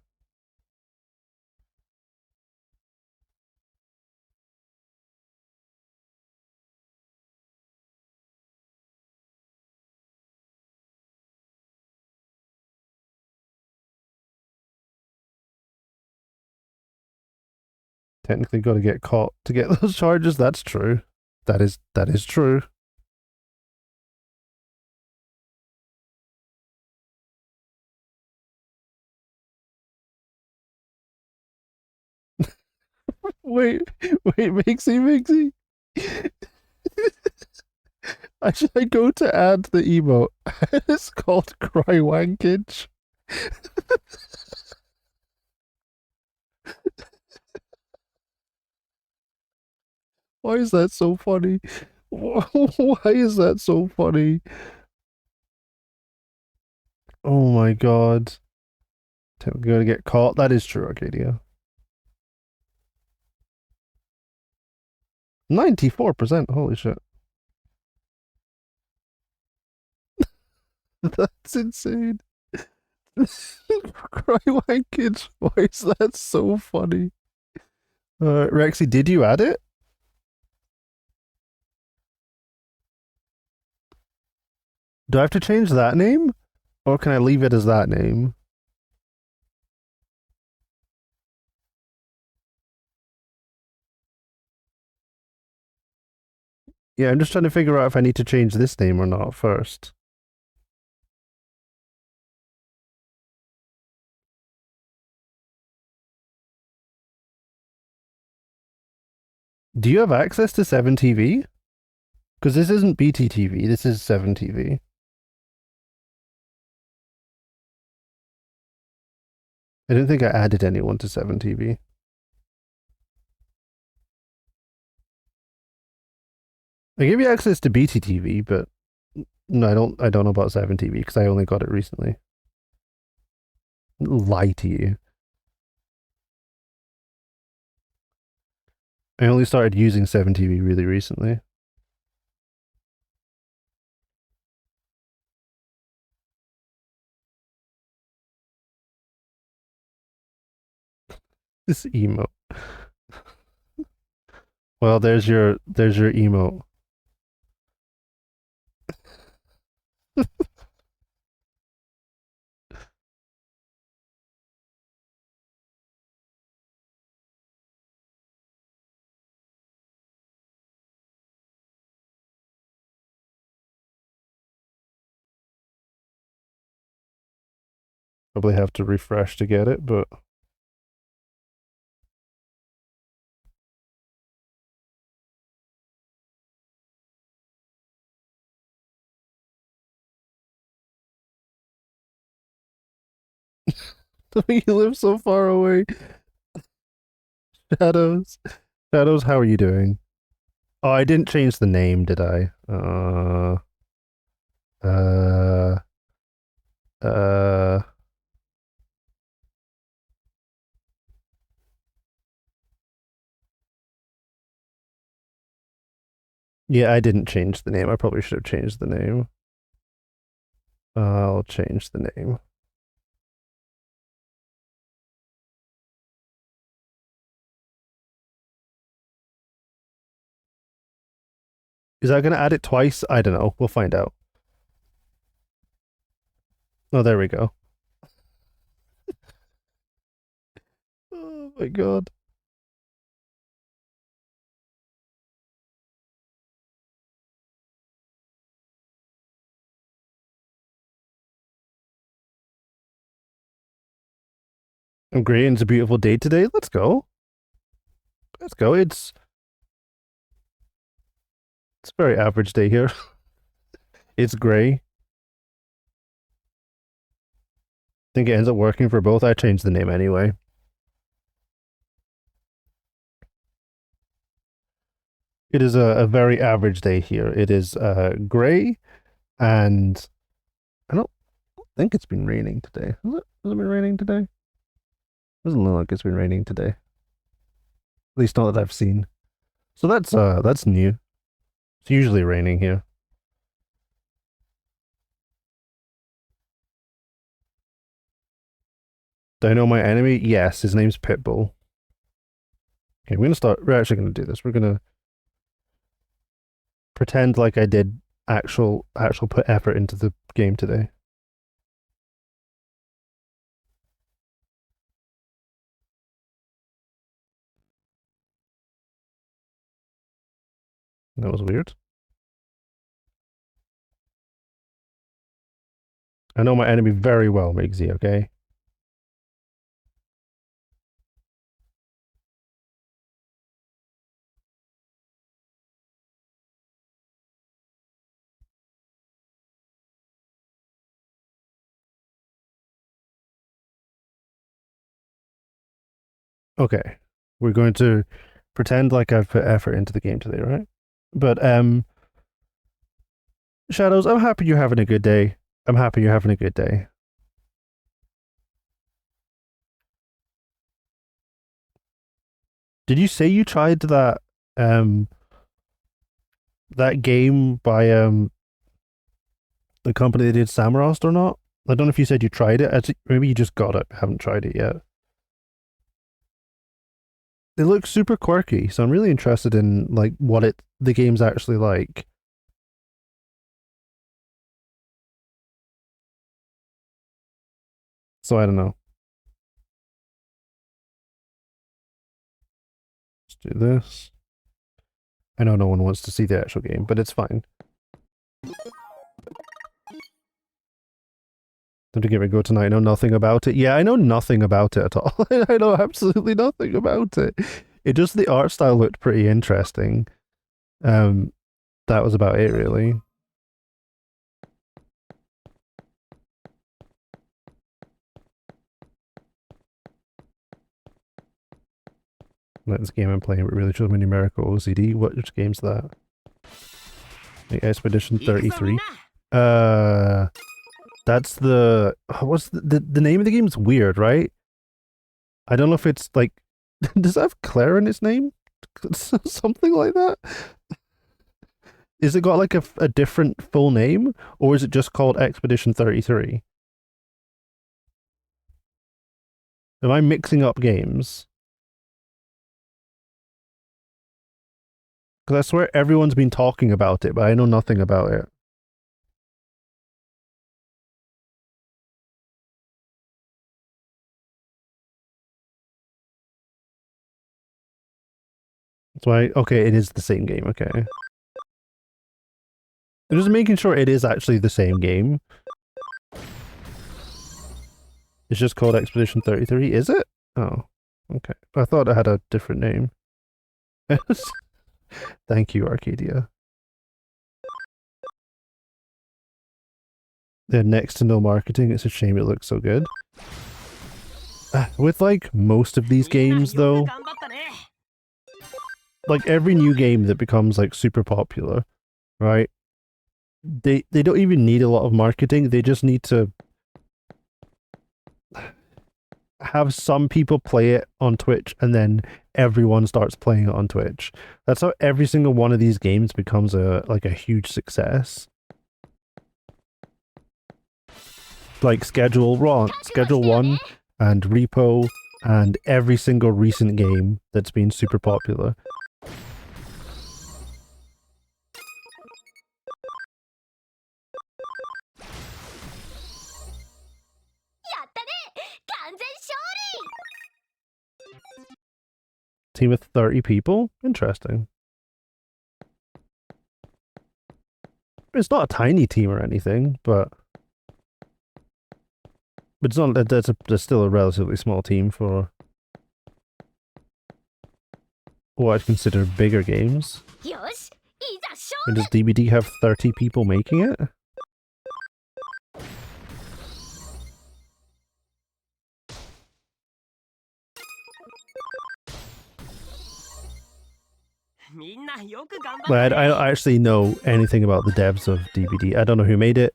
Technically got to get caught to get those charges. That's true. That is true. Wait, wait, Mixie. I should I go to add the emote. It's called cry wankage. Why is that so funny? Why is that so funny? Oh my god. I'm gonna get caught. That is true, Arcadia. 94%. Holy shit. That's insane. Cry wankage. Why is that so funny? Rexy, did you add it? Do I have to change that name? Or can I leave it as that name? Yeah, I'm just trying to figure out if I need to change this name or not first. Do you have access to 7TV? Because this isn't BTTV, this is 7TV. I didn't think I added anyone to 7TV. I gave you access to BTTV, but no, I don't know about 7TV because I only got it recently. Lie to you. I only started using 7TV really recently. This emote. Well, there's your emote. Probably have to refresh to get it, but you live so far away. Shadows. Shadows, how are you doing? Oh, I didn't change the name, did I? Uh Uh, yeah, I didn't change the name. I probably should have changed the name. I'll change the name. Is that going to add it twice? I don't know. We'll find out. Oh, there we go. Oh my god. I'm great. And it's a beautiful day today. Let's go. Let's go. It's a very average day here. It's gray. I think it ends up working for both. I changed the name anyway. It is a very average day here. It is gray, and I don't think it's been raining today. Has it been raining today? Doesn't look like it's been raining today. At least not that I've seen. So that's new. It's usually raining here. Do I know my enemy? Yes, his name's Pitbull. Okay, we're actually gonna do this. We're gonna pretend like I did actual put effort into the game today. That was weird. I know my enemy very well, Migsy, okay? Okay. We're going to pretend like I've put effort into the game today, right? But Shadows, I'm happy you're having a good day. I'm happy you're having a good day. Did you say you tried um that game by the company that did Samorost or not? I don't know if you said you tried it. Maybe you just got it. Haven't tried it yet. It looks super quirky, so I'm really interested in like what the game's actually like. So I don't know. Let's do this. I know no one wants to see the actual game, but it's fine. Don't give it a go tonight. I know nothing about it. Yeah, I know nothing about it at all. I know absolutely nothing about it. It just the art style looked pretty interesting. Um, that was about it really. This game I'm playing, but really shows me numerical OCD. Which game's that? The Expedition 33. That's what's the name of the game is weird, right? I don't know if it's like does that have Claire in its name? Something like that? Is it got like a different full name, or is it just called Expedition 33? Am I mixing up games? Because I swear everyone's been talking about it, but I know nothing about it. That's why, okay, it is the same game, okay. I'm just making sure it is actually the same game. It's just called Expedition 33, is it? Oh, okay. I thought it had a different name. Thank you, Arcadia. They had next to no marketing. It's a shame it looks so good. With like most of these games though, like every new game that becomes like super popular, right? They don't even need a lot of marketing. They just need to have some people play it on Twitch and then everyone starts playing it on Twitch. That's how every single one of these games becomes a huge success. Like Schedule 1 and Repo and every single recent game that's been super popular. Team of 30 people? Interesting. It's not a tiny team or anything, but it's not. That's still a relatively small team for what I'd consider bigger games. And does DBD have 30 people making it? But I don't actually know anything about the devs of DBD. I don't know who made it.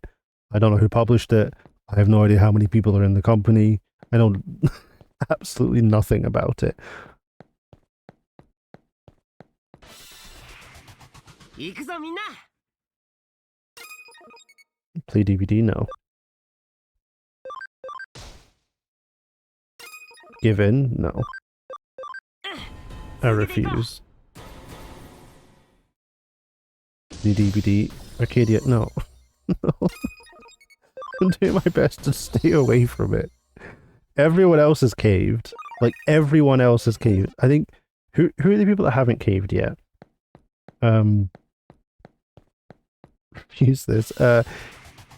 I don't know who published it. I have no idea how many people are in the company. I know absolutely nothing about it. Play DVD? No. Give in? No. I refuse. The DVD? Arcadia? No. No. I'm doing my best to stay away from it. Everyone else is caved. Like, everyone else is caved. I think... Who are the people that haven't caved yet? Use this.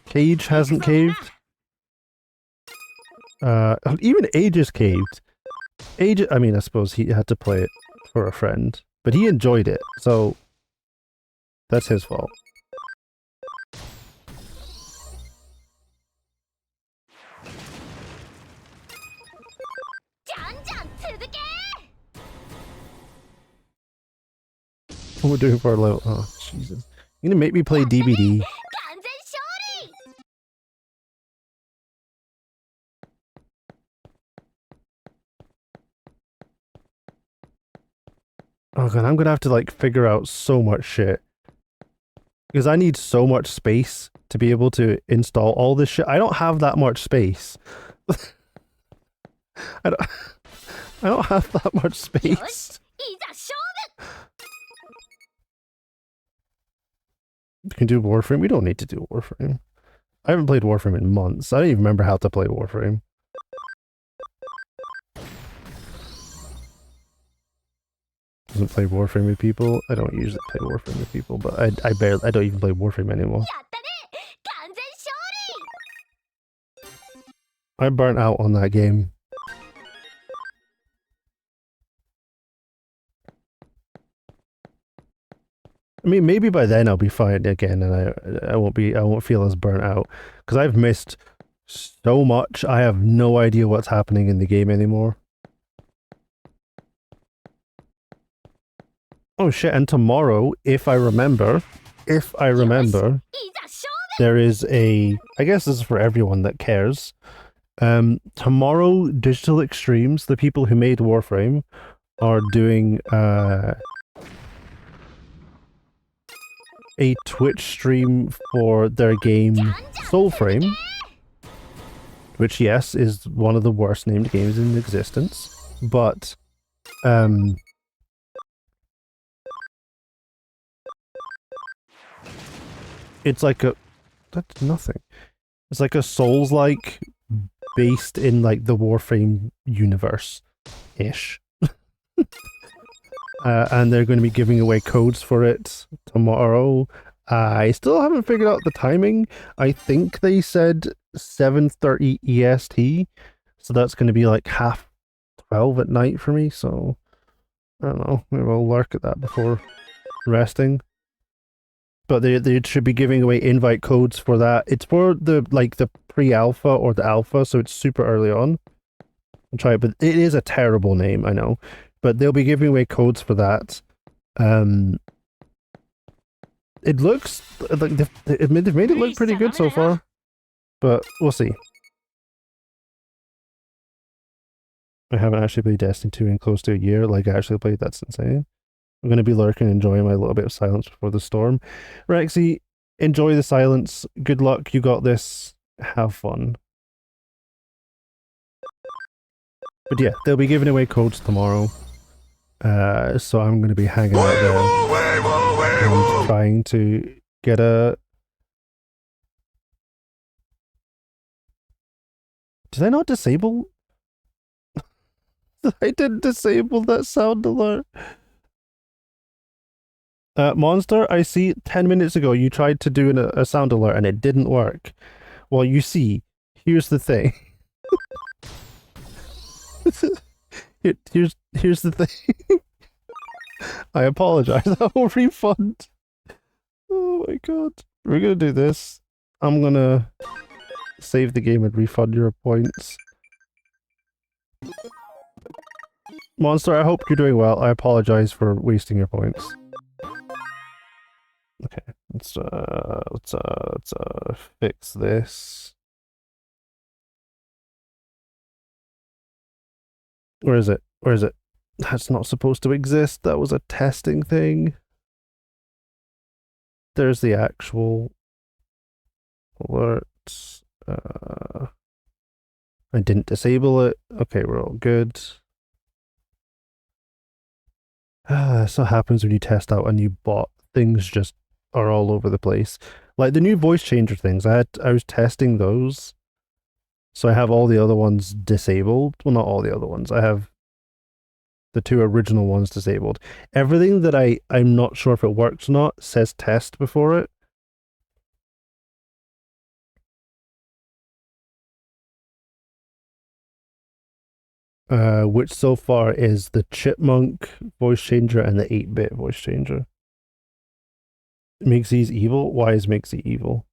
Cage hasn't caved. Even Aegis caved. Aegis... I mean, I suppose he had to play it for a friend. But he enjoyed it, so... That's his fault. What we're doing for our level. Oh, Jesus. You're gonna make me play DBD. Oh god, I'm gonna have to like figure out so much shit. Because I need so much space to be able to install all this shit. I don't have that much space. I don't have that much space. You can do Warframe? We don't need to do Warframe. I haven't played Warframe in months. I don't even remember how to play Warframe. Doesn't play Warframe with people. I don't usually play Warframe with people, but I don't even play Warframe anymore. I burnt out on that game. I mean, maybe by then I'll be fine again, and I won't feel as burnt out because I've missed so much. I have no idea what's happening in the game anymore. Oh shit! And tomorrow, if I remember, there is a. I guess this is for everyone that cares. Tomorrow, Digital Extremes, the people who made Warframe, are doing a Twitch stream for their game Soulframe, which, yes, is one of the worst named games in existence, but it's like a... That's nothing. It's like a Souls-like based in like the Warframe universe-ish. And they're going to be giving away codes for it tomorrow. I still haven't figured out the timing. I think they said 7:30 EST, so that's going to be like 12:30 at night for me, so I don't know, maybe I'll lurk at that before resting. But they should be giving away invite codes for that. It's for the pre-alpha or the alpha, so it's super early on. I'll try it, but it is a terrible name, I know. But they'll be giving away codes for that. It looks like they've made it look pretty good so far, but we'll see. I haven't actually played Destiny 2 in close to a year. Like, I actually played, that's insane. I'm going to be lurking, enjoying my little bit of silence before the storm. Rexy, enjoy the silence. Good luck. You got this. Have fun. But yeah, they'll be giving away codes tomorrow. So I'm going to be hanging out there and trying to get a. Did I not disable? I didn't disable that sound alert. Monster, I see 10 minutes ago you tried to do a sound alert and it didn't work. Well, you see, here's the thing. Here's the thing. I apologize. I will refund. Oh my god. We're gonna do this. I'm gonna save the game and refund your points. Monster, I hope you're doing well. I apologize for wasting your points. Okay, let's fix this. Where is it? Where is it? That's not supposed to exist. That was a testing thing. There's the actual alert. I didn't disable it. Okay, we're all good. So happens when you test out a new bot. Things just are all over the place. Like the new voice changer things, I was testing those. So I have all the other ones disabled. Well, not all the other ones. I have the two original ones disabled. Everything that I'm not sure if it works or not says test before it. Which so far is the chipmunk voice changer and the 8-bit voice changer. Mixie's evil? Why is Mixie evil?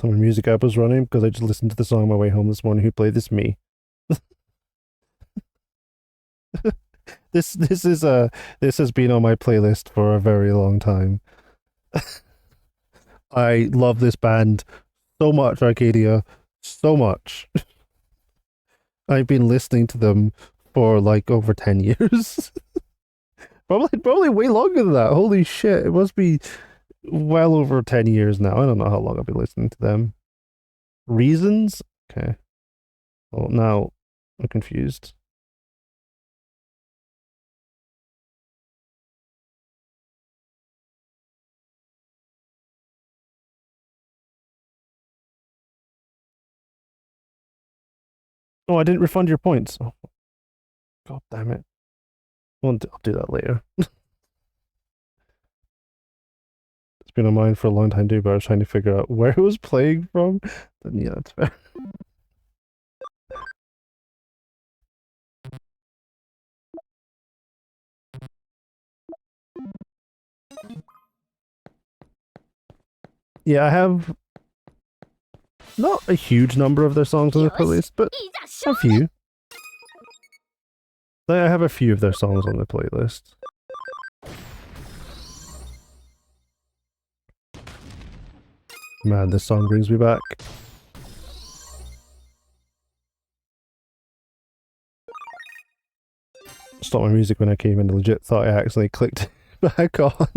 So my music app was running because I just listened to the song on my way home this morning. Who played this? Me. This has been on my playlist for a very long time. I love this band so much, Arcadia, so much. I've been listening to them for like over 10 years. probably way longer than that. Holy shit, it must be well over 10 years now. I don't know how long I've been listening to them. Reasons? Okay. Well, now I'm confused. Oh, I didn't refund your points. Oh, god damn it. Well, I'll do that later. It's been on mine for a long time too, but I was trying to figure out where it was playing from. Then yeah, that's fair. Yeah, I have not a huge number of their songs on the playlist, but a few. I have a few of their songs on the playlist. Man, this song brings me back. Stopped my music when I came in. Legit thought I accidentally clicked back on.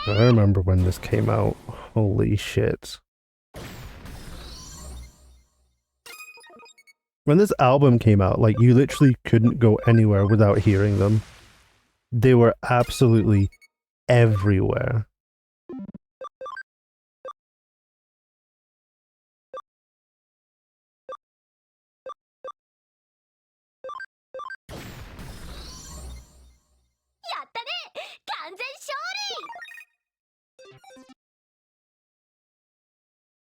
I remember when this came out. Holy shit. When this album came out, like, you literally couldn't go anywhere without hearing them. They were absolutely everywhere.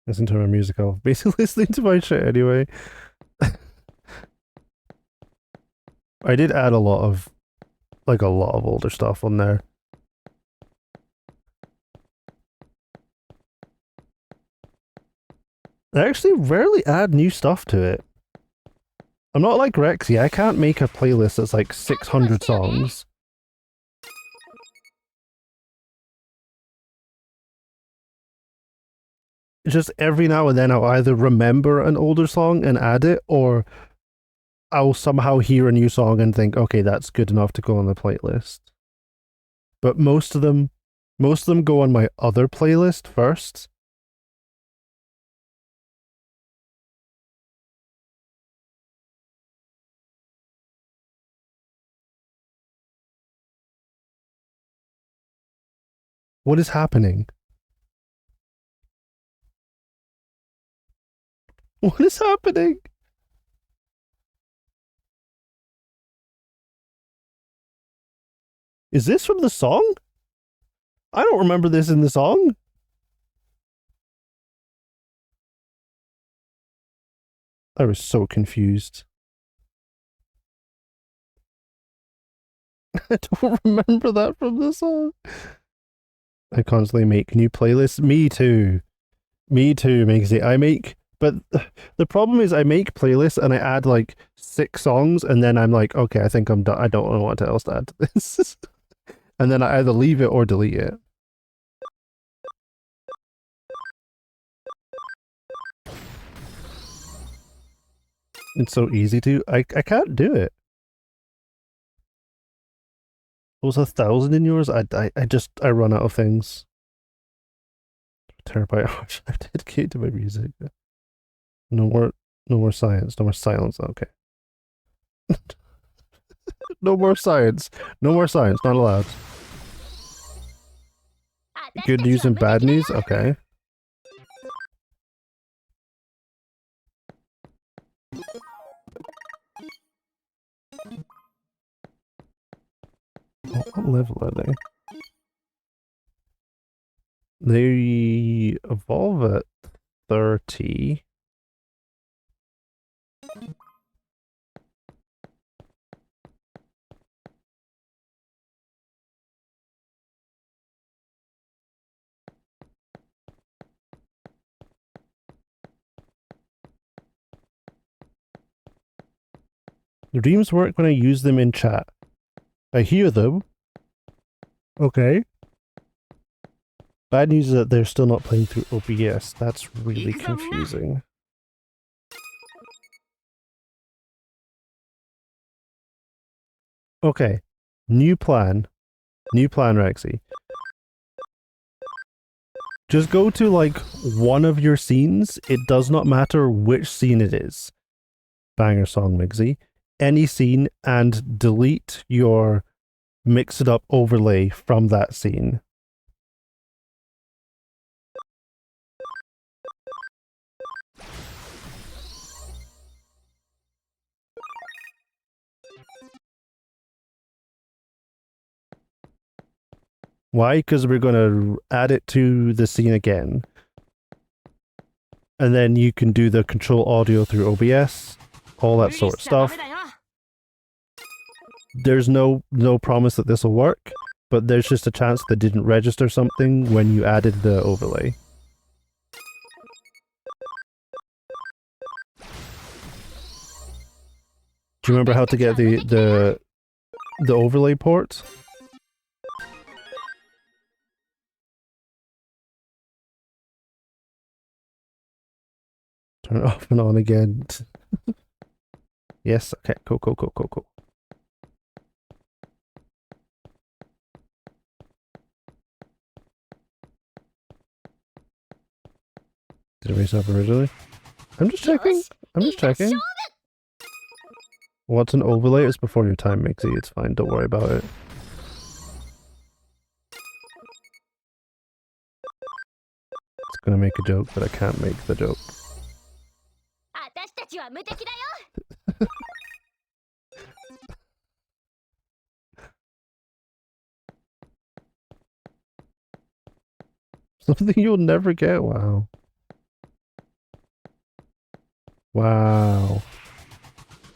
Listen to my music off. Basically listening to my shit anyway. I did add a lot of older stuff on there. I actually rarely add new stuff to it. I'm not like Rexy, I can't make a playlist that's like 600 songs. Just every now and then I'll either remember an older song and add it, or I'll somehow hear a new song and think, okay, that's good enough to go on the playlist. But most of them go on my other playlist first. What is happening? What is happening? Is this from the song? I don't remember this in the song. I was so confused. I don't remember that from the song. I constantly make new playlists. Me too. Me too, Migsy. But the problem is I make playlists and I add like 6 songs and then I'm like, okay, I think I'm done. I don't know what else to add to this. And then I either leave it or delete it. It's so easy to. I can't do it. Was 1,000 in yours? I run out of things. Terabyte hours I've dedicated to my music. No more science. No more silence. Okay. No more science. No more science. Not allowed. Good news and bad news? Okay. What level are they? They evolve at 30. The dreams work when I use them in chat. I hear them. Okay. Bad news is that they're still not playing through OBS. That's really confusing. Okay. New plan. New plan, Rexy. Just go to like one of your scenes. It does not matter which scene it is. Banger song, Migsy. Any scene, and delete your mix it up overlay from that scene. Why? Because we're going to add it to the scene again. And then you can do the control audio through OBS, all that sort of stuff. There's no promise that this will work, but there's just a chance that didn't register something when you added the overlay. Do you remember how to get the overlay port? Turn it off and on again. Yes, okay, cool. Did it raise up originally? I'm just checking. What's an overlay? It's before your time, Mixie. It's fine, don't worry about it. It's gonna make a joke, but I can't make the joke. Something you'll never get, wow. Wow.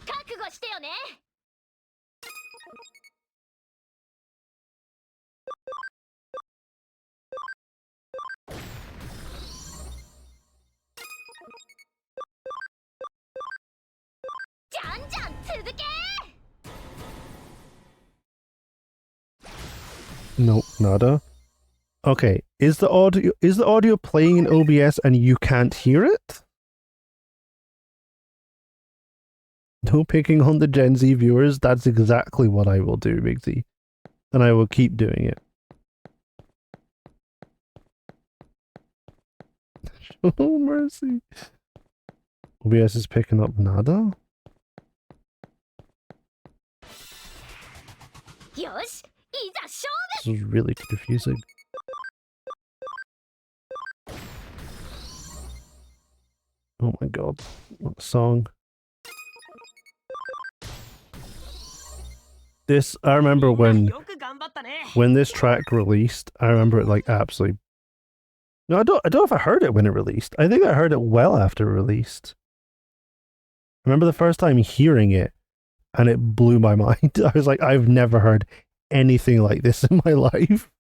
覚悟してよね。じゃんじゃん続け。 Nope, nada. Okay, is the audio playing in OBS and you can't hear it? No picking on the Gen Z viewers. That's exactly what I will do, Big Z. And I will keep doing it. Oh, mercy. OBS is picking up nada? よし、いざ勝 This is really confusing. Oh my god. What song? This, I remember 負。みんな when よく頑張ったね。 when this track released, I remember it like absolutely. No, I don't know if I heard it when it released. I think I heard it well after it released. I remember the first time hearing it and it blew my mind. I was like, I've never heard anything like this in my life.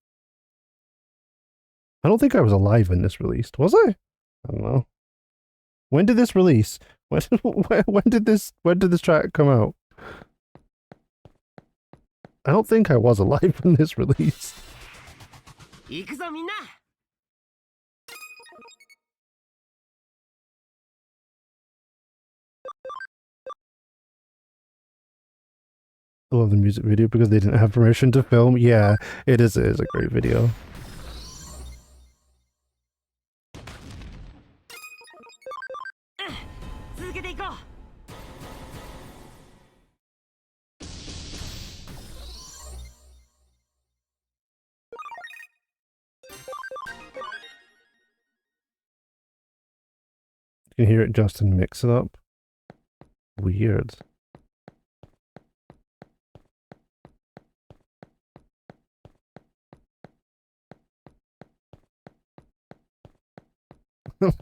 I don't think I was alive when this released, was I? I don't know. When did this release? When did this track come out? I don't think I was alive when this released. 行くぞみんな。 I love the music video because they didn't have permission to film. Yeah, it is a great video. You can hear it Justin mix it up. Weird.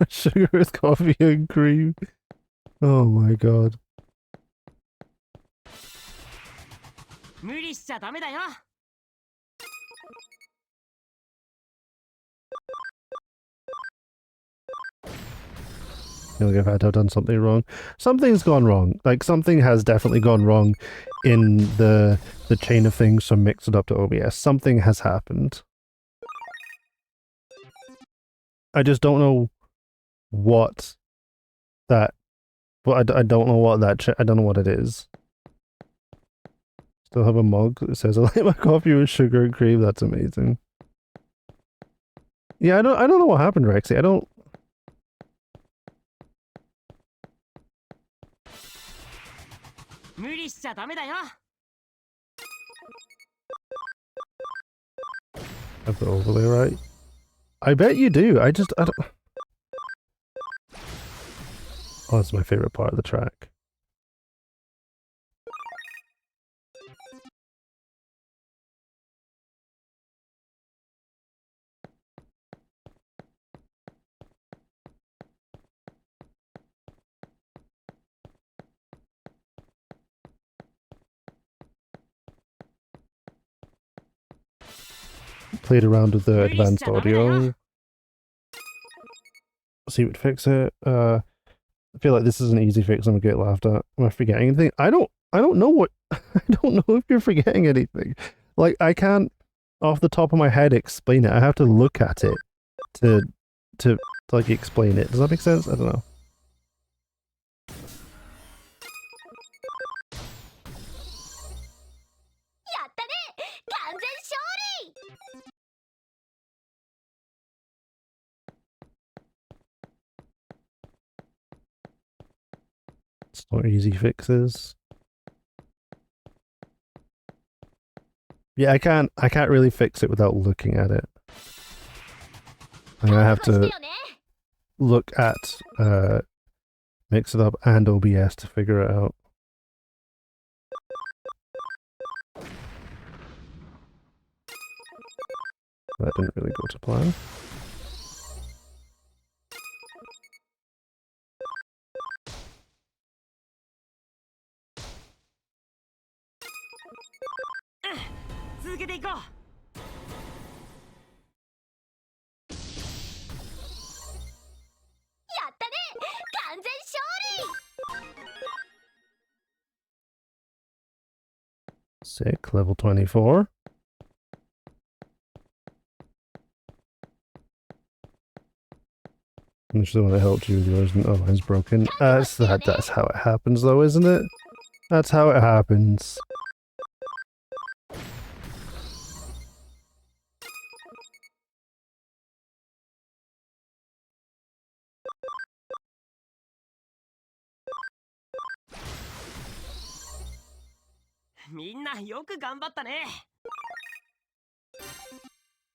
Sugar with coffee and cream. Oh my god. 無理しちゃダメだよ。 I feel like I've had to have done something wrong. Something's gone wrong. Like something has definitely gone wrong in the chain of things from Mix It Up to OBS. Something has happened. I just don't know what that. Well, I don't know what that. I don't know what it is. Still have a mug that says I like my coffee with sugar and cream. That's amazing. Yeah, I don't know what happened, Rexy. I don't. Have the overlay right. I bet you do. I don't. Oh, that's my favorite part of the track. Played around with the advanced audio. See what fix it. I feel like this is an easy fix. I'm gonna get laughed at. Am I forgetting anything? I don't know what. I don't know if you're forgetting anything. Like I can't, off the top of my head, explain it. I have to look at it to like explain it. Does that make sense? I don't know. It's not easy fixes. Yeah, I can't really fix it without looking at it. I have to look at Mix It Up and OBS to figure it out. That didn't really go to plan. 続けていこう。やったね、完全勝利。 Sick, level 24. I'm just the one that helped you with yours and oh, mine's broken. That's how it happens though, isn't it? That's how it happens. みんなよく頑張ったね。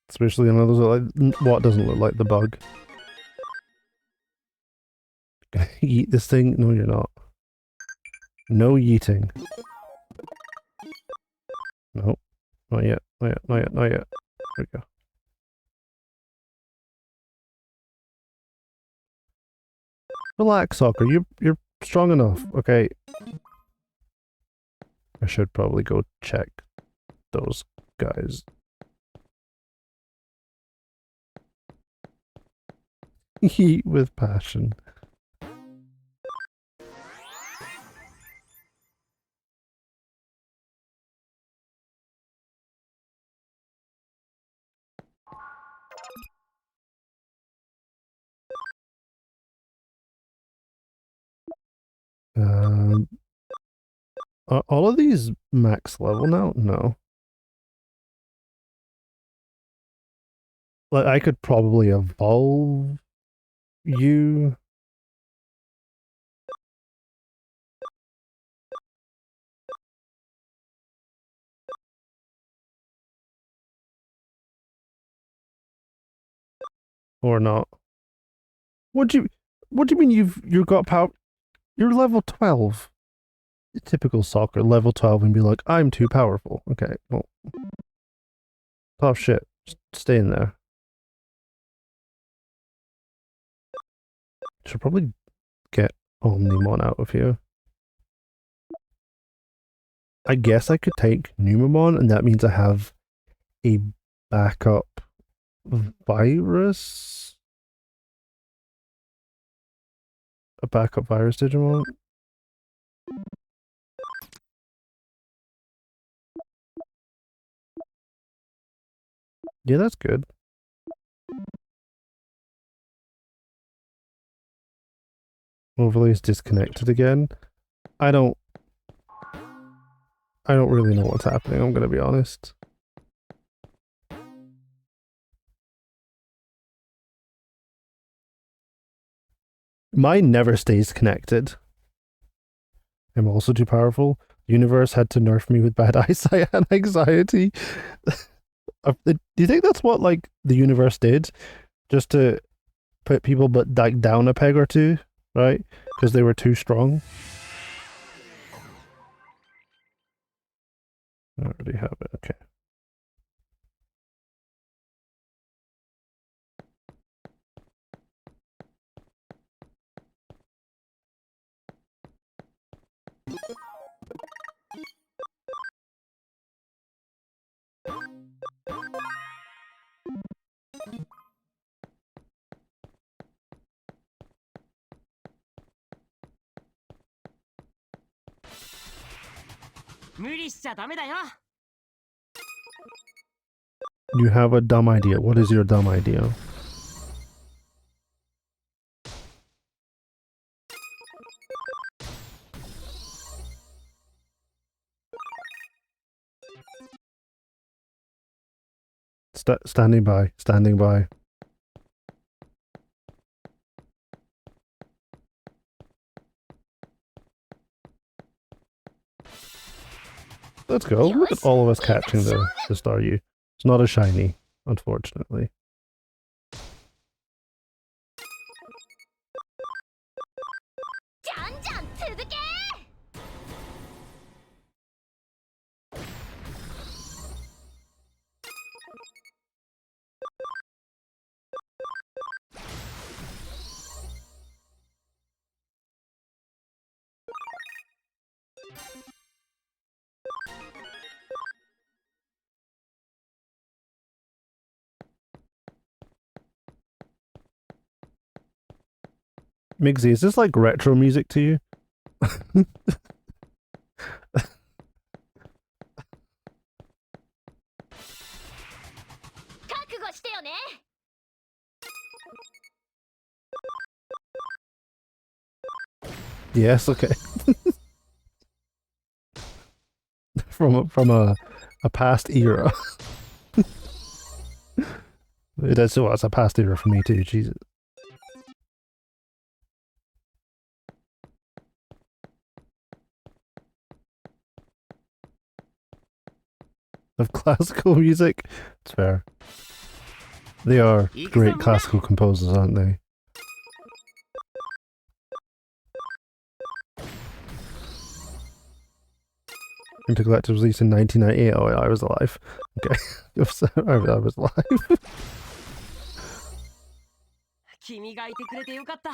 Especially on others like what doesn't look like the bug. Eat this thing? No, you're not. No yeeting. Nope. Not yet. Not yet. Not yet. Not yet. There we go. Relax, soccer. You're strong enough. Okay. I should probably go check those guys. Eat with passion. Um, are all of these max level now? No. Like I could probably evolve you. Or not. What do you what do you mean you got power? You're level 12. Typical soccer, level 12 and be like, I'm too powerful. Okay, well, tough shit. Just stay in there. Should probably get Omnimon out of here. I guess I could take Numemon, and that means I have a backup virus? A backup virus Digimon? Yeah, that's good. Overlay is disconnected again. I don't I don't really know what's happening, I'm gonna be honest. Mine never stays connected. I'm also too powerful. The universe had to nerf me with bad eyesight and anxiety. Do you think that's what like the universe did? Just to put people but like down a peg or two, right? Because they were too strong. I already have it. Okay. You have a dumb idea. What is your dumb idea? Standing by. Standing by. Let's go. Look at all of us catching the Staryu. It's not a shiny, unfortunately. Migsy, is this like retro music to you? 覚悟してよね。 Yes, okay. from a past era. It is, well, it's a past era for me too, Jesus. Of classical music? It's fair. They are great classical composers, aren't they? Intergalactic was released in 1998. Oh, I was alive. Okay. I was alive. 君がいてくれてよかった。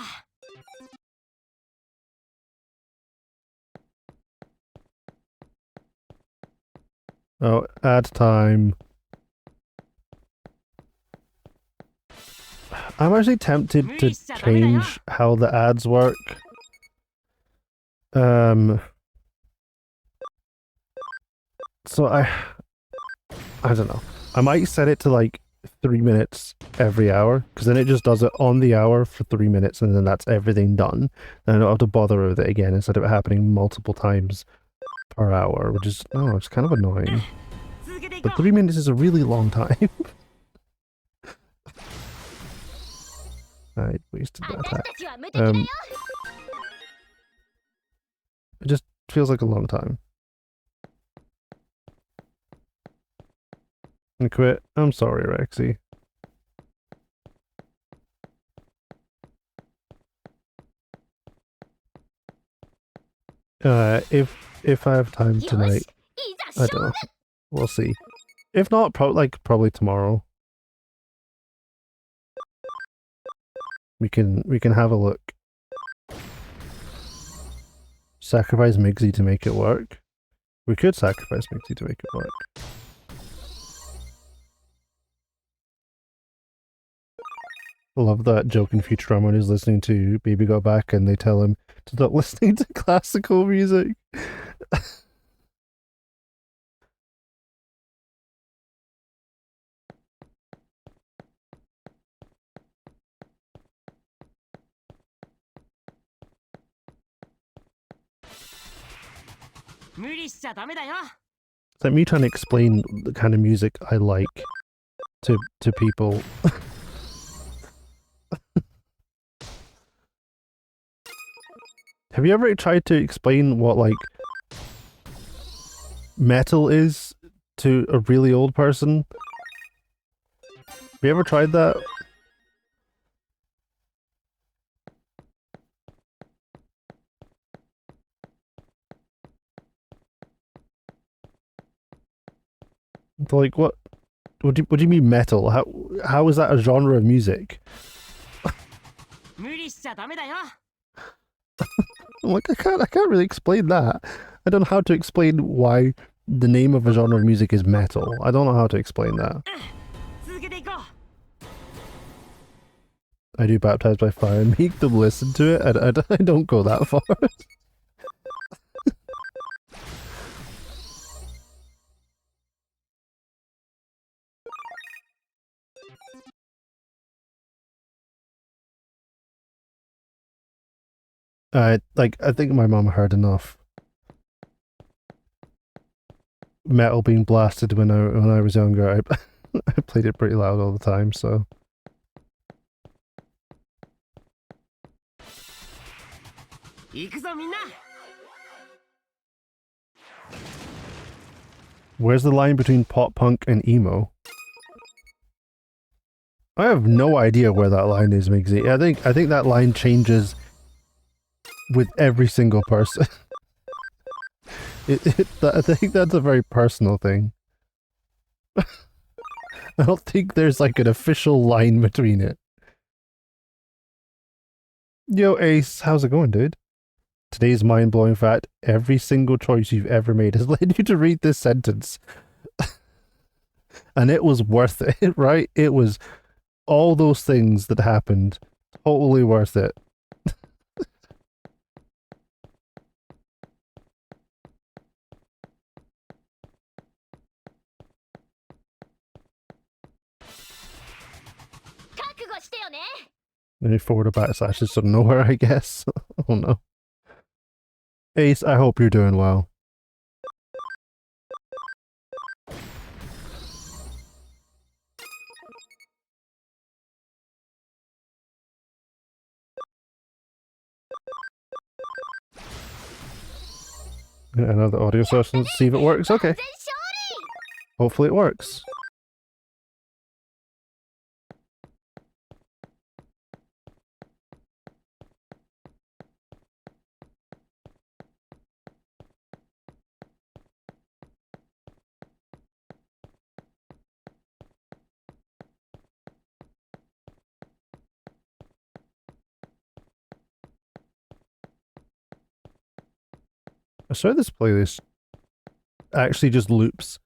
Oh, ad time. I'm actually tempted to change how the ads work. So I don't know. I might set it to like 3 minutes every hour, because then it just does it on the hour for 3 minutes, and then that's everything done. And I don't have to bother with it again instead of it happening multiple times per hour, which is, oh, it's kind of annoying. But 3 minutes is a really long time. I wasted that time. It just feels like a long time. I quit. I'm sorry, Rexy. If I have time tonight, I don't know. We'll see. If not, probably tomorrow. We can have a look. Sacrifice Migsy to make it work. We could sacrifice Migsy to make it work. I love that joke in Futurama when he's listening to Baby Got Back and they tell him to stop listening to classical music. It's like me trying to explain the kind of music I like to people. Have you ever tried to explain what, like, metal is to a really old person? Have you ever tried that? Like, what do you mean metal? How is that a genre of music? I'm like, I can't really explain that. I don't know how to explain why the name of a genre of music is metal. I don't know how to explain that. I do Baptized by Fire and make them listen to it. I don't go that far. I think my mom heard enough metal being blasted when I was younger. I played it pretty loud all the time, so. Where's the line between pop punk and emo? I have no idea where that line is, Migsy. I think that line changes with every single person. I think that's a very personal thing. I don't think there's like an official line between it. Yo, Ace, how's it going, dude? Today's mind-blowing fact, every single choice you've ever made has led you to read this sentence. And it was worth it, right? It was all those things that happened. Totally worth it. ね。Maybe forward or backslash is sort of nowhere, I guess. Oh no. Ace, I hope you're doing well. Another audio source. Let's see if it works. Okay. 完全勝 Hopefully it works. I swear this playlist actually just loops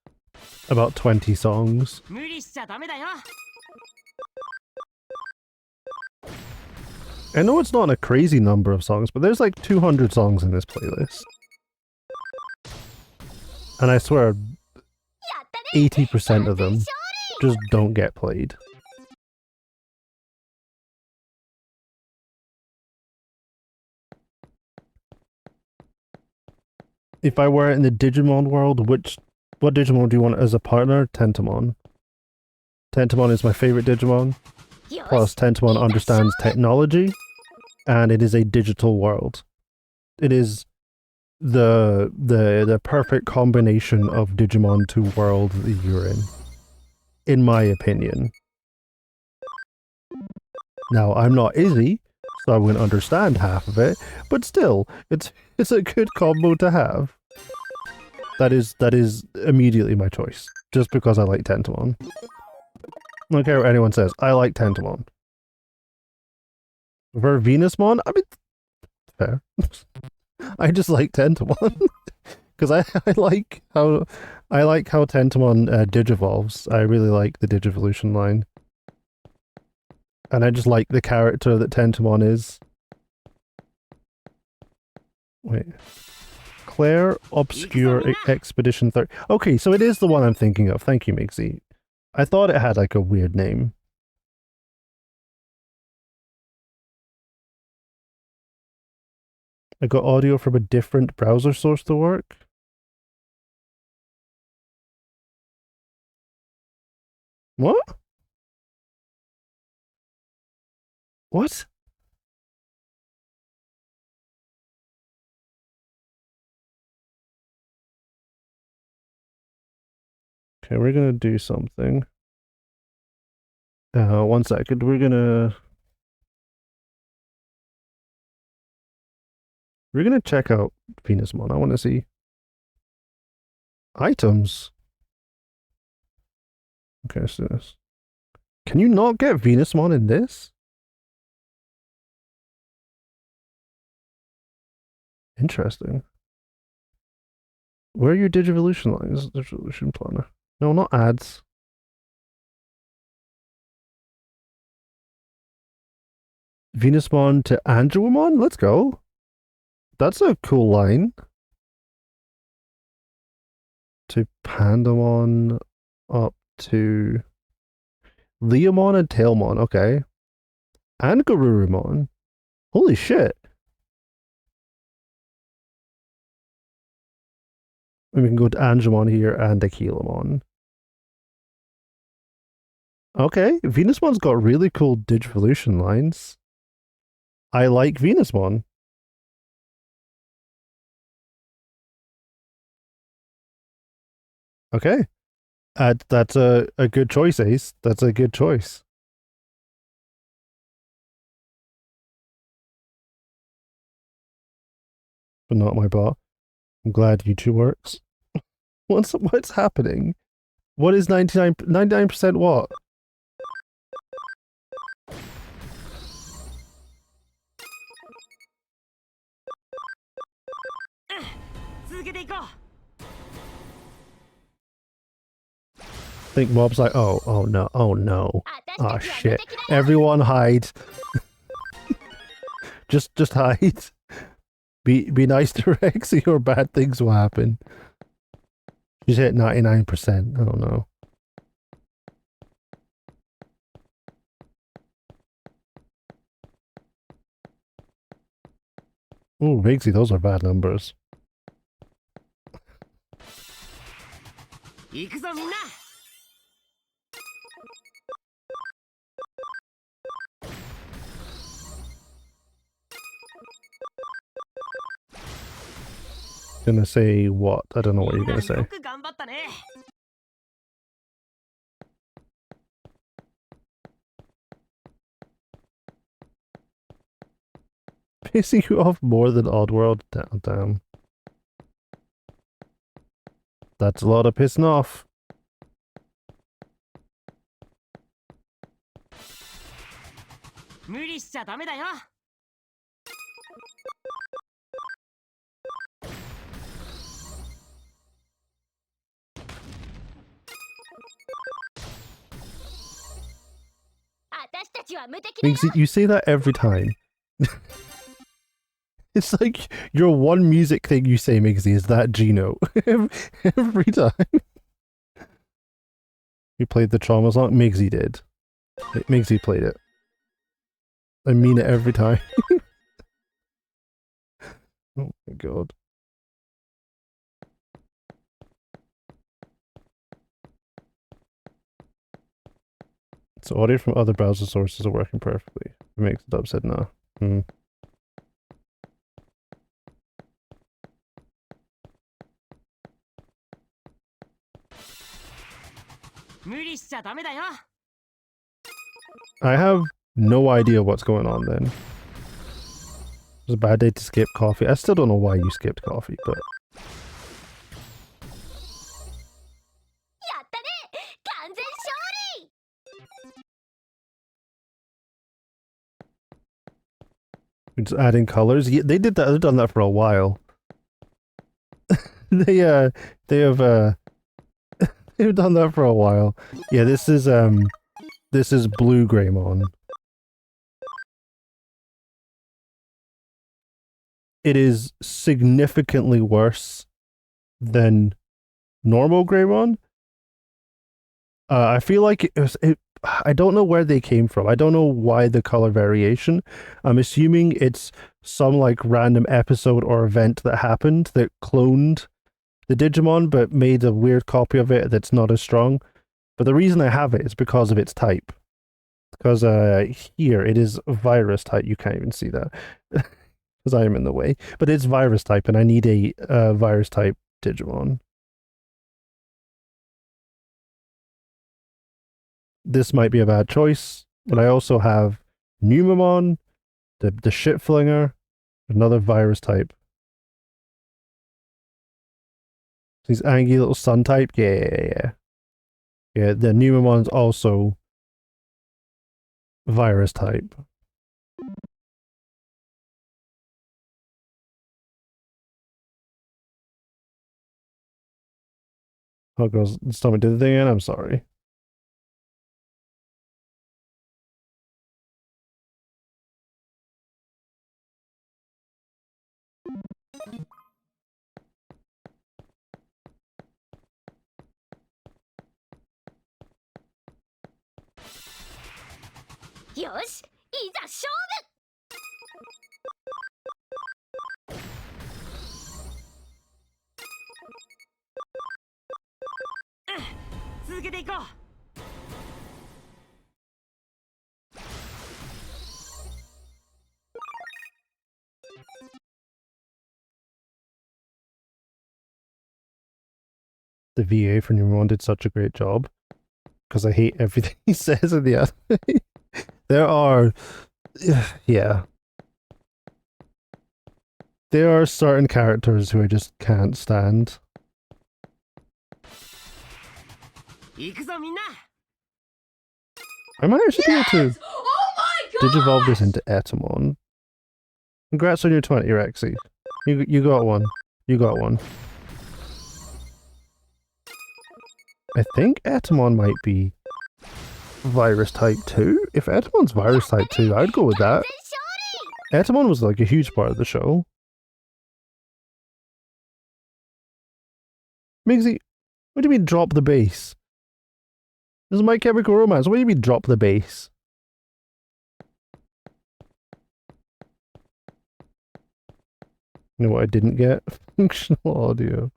about 20 songs. 無理しちゃダメだよ。 I know it's not a crazy number of songs, but there's like 200 songs in this playlist. And I swear 利。やったね。 80% of them just don't get played. If I were in the Digimon world, what Digimon do you want as a partner? Tentamon. Tentamon is my favorite Digimon. よし Plus, Tentamon understands technology, and it is a digital world. It is the perfect combination of Digimon to world that you're in my opinion. Now, I'm not Izzy, so I wouldn't understand half of it, but still, it's a good combo to have. That is immediately my choice, just because I like Tentamon. I don't care what anyone says, I like Tentamon. For Venusmon, I mean, fair. I just like Tentamon. Because I like how Tentamon digivolves. I really like the Digivolution line. And I just like the character that Tentamon is. Wait. Claire Obscure Expedition 30. Okay, so it is the one I'm thinking of. Thank you, Mixie. I thought it had like a weird name. I got audio from a different browser source to work. What? What? Okay, we're gonna do something. 1 second. We're gonna check out Venusmon. I want to see items. Okay, let's do this. Can you not get Venusmon in this? Interesting. Where are your Digivolution lines? Digivolution planner. No, not ads. Venusmon to Angelmon? Let's go. That's a cool line. To Pandamon up to Leomon and Tailmon, okay. And Garurumon. Holy shit. And we can go to Angemon here and Aquilamon. Okay, Venusmon's got really cool Digivolution lines. I like Venusmon. Okay. That's a good choice, Ace. That's a good choice. But not my bot. I'm glad YouTube works. What's happening? What is 99% what? I think Mob's like, oh no, oh no. 私 Oh たちは無 shit. 敵だよ。 Everyone hide. just hide. Be nice to Rexy or bad things will happen. She's hit 99%. Oh no. Oh, Migsy, those are bad numbers. 行くぞみんな Gonna say what? I don't know what み you're んな gonna よ say. く頑張ったね Pissing you off more than Oddworld? Damn. That's a lot of pissing off. 無理しちゃダメだよ 私たちは無敵だよ Migsy, you say that every time. It's like your one music thing you say, Migsy, is that Gino. Every time. You played the Trauma song? Migsy did. Migsy played it. I mean it every time. Oh my god. So audio from other browser sources are working perfectly. It makes the dub said no. Hmm. 無理しちゃダメだよ I have no idea what's going on then. It was a bad day to skip coffee. I still don't know why you skipped coffee, but やったね完全勝利 we're just adding colors. Yeah, they did that. They've done that for a while. they have they've done that for a while. Yeah, this is blue Greymon. It is significantly worse than normal Greymon. I feel like I don't know where they came from. I don't know why the color variation. I'm assuming it's some like random episode or event that happened that cloned the Digimon but made a weird copy of it that's not as strong. But the reason I have it is because of its type. Because here it is virus type. You can't even see that because I am in the way. But it's virus type, and I need a virus type Digimon. This might be a bad choice, but I also have Numemon, the shit flinger, another virus type. These angry little sun type, yeah. The Numemon's also virus type. Oh, girls, stomach did the thing, and I'm sorry.よしいざ勝続けていこう The VA for Numemon did such a great job because I hate everything he says in the anime. There are, yeah, there are certain characters who I just can't stand. 行くぞみんな I might actually be able to Oh my digivolve this into Etamon. Congrats on your 20, Rexy. You got one. You got one. I think Etamon might be virus type 2. If Etamon's virus type 2, I'd go with that. 完全勝利 Etamon was like a huge part of the show. Migsy, what do you mean drop the bass? This is My Chemical Romance. What do you mean drop the bass? You know what I didn't get? Functional audio.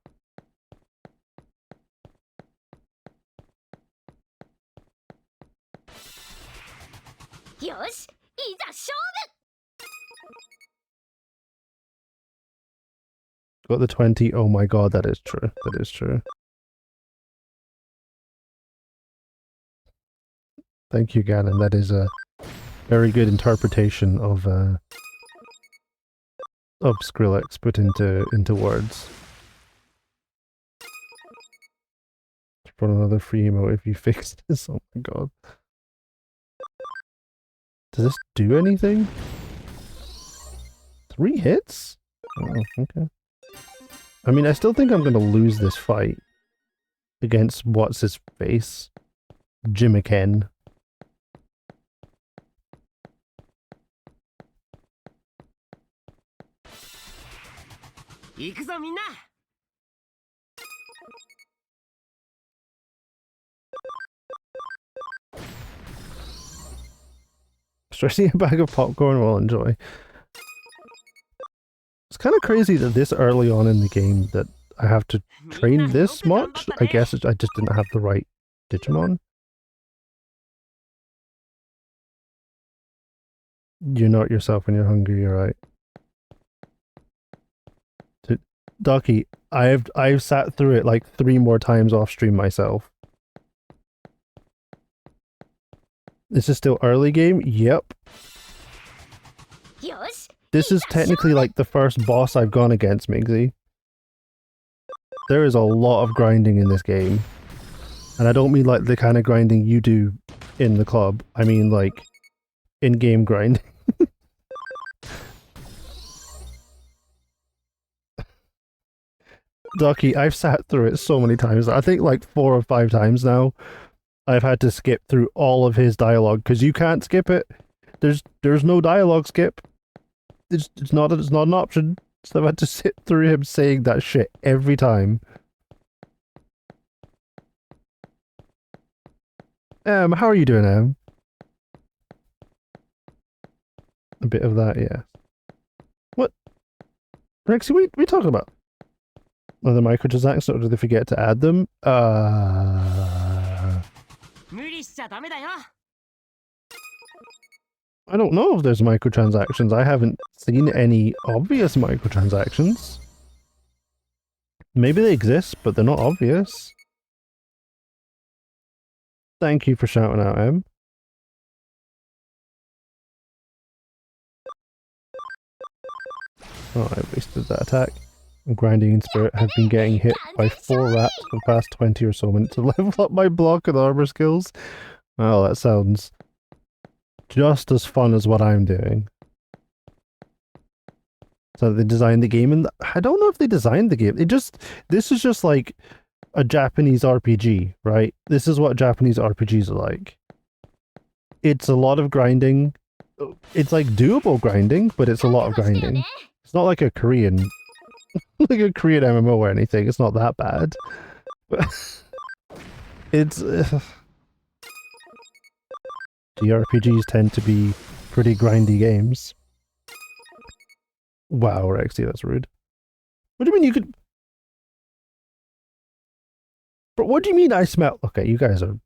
よしいざ勝 Got the 20. Oh my god, that is true. That is true. Thank you, Ganon. That is a very good interpretation of Skrillex put into words. For another free emote if you fixed this. Oh my god. Does this do anything? 3 hits? Oh, okay. I mean, I still think I'm gonna lose this fight against what's his face, Jimiken. 行くぞみんな。 Stretching a bag of popcorn will enjoy. It's kind of crazy that this early on in the game that I have to train this much. I guess I just didn't have the right Digimon. You're not yourself when you're hungry, you're right. Ducky, I've sat through it like 3 more times off stream myself. This is still early game? Yep. よし This is technically like the first boss I've gone against, Migsy. There is a lot of grinding in this game. And I don't mean like the kind of grinding you do in the club. I mean like in-game grind. Ducky, I've sat through it so many times. I think like 4 or 5 times now. I've had to skip through all of his dialogue because you can't skip it. There's no dialogue skip. It's not an option. So I've had to sit through him saying that shit every time. How are you doing, Em? A bit of that, yeah. What? Rexy, we talking about? Are the microtransactions, or do they forget to add them? 無理しちゃダメだよ。 I don't know if there's microtransactions. I haven't seen any obvious microtransactions. Maybe they exist, but they're not obvious. Thank you for shouting out, Em. Oh, I wasted that attack. Grinding in spirit have been getting hit by 4 rats for the past 20 or so minutes to level up my block and armor skills. Well, that sounds just as fun as what I'm doing. So they designed the game, and I don't know if they designed the game. This is just like a Japanese RPG, right? This is what Japanese RPGs are like. It's a lot of grinding. It's like doable grinding, but it's a lot of grinding. It's not like a Korean like a Korean MMO or anything. It's not that bad. But it's JRPGs tend to be pretty grindy games. Wow, Rexy, that's rude. What do you mean you could? But what do you mean I smell? Okay, you guys are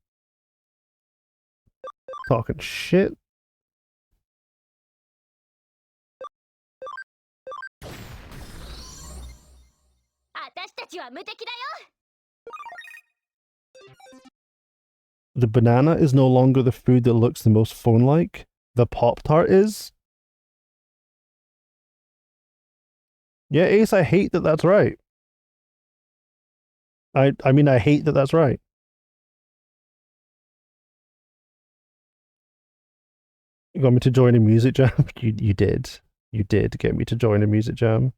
talking shit. The banana is no longer the food that looks the most phone-like. The Pop-Tart is. Yeah, Ace, I hate that that's right. I mean, I hate that that's right. You got me to join a music jam? You did. You did get me to join a music jam.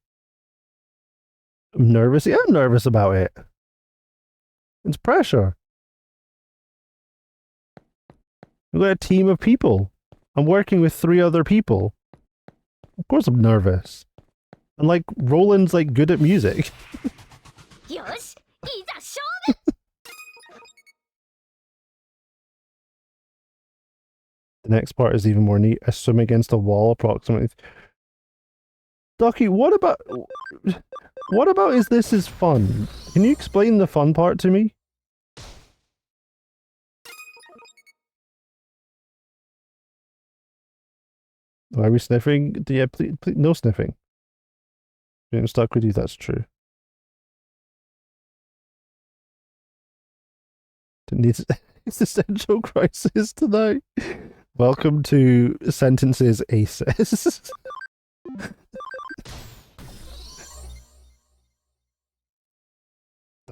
I'm nervous. Yeah, I'm nervous about it. It's pressure. I've got a team of people. I'm working with 3 other people. Of course I'm nervous. And like, Roland's like good at music. The next part is even more neat. I swim against a wall approximately Ducky, what about is this is fun? Can you explain the fun part to me? Why are we sniffing? Yeah, please, no sniffing. Being stuck with you, that's true. Didn't need existential crisis tonight. Welcome to Sentences Aces.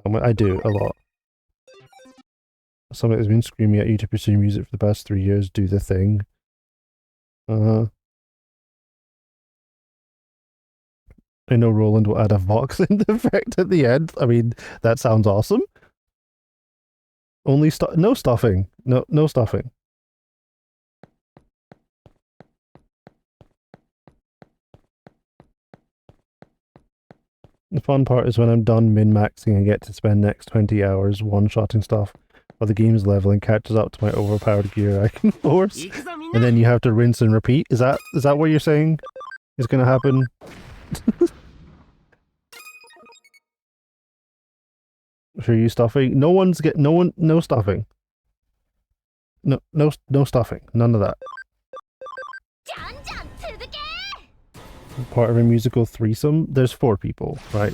I do a lot. Somebody has been screaming at you to pursue music for the past 3 years. Do the thing. I know Roland will add a Vox in effect at the end. I mean, that sounds awesome. Only no stuffing. No stuffing. The fun part is when I'm done min-maxing and get to spend next 20 hours one-shotting stuff while the game's leveling catches up to my overpowered gear I can force. And then you have to rinse and repeat. Is that what you're saying is gonna happen? Sure, you stuffing? No stuffing. No stuffing. None of that. Part of a musical threesome? There's 4 people, right?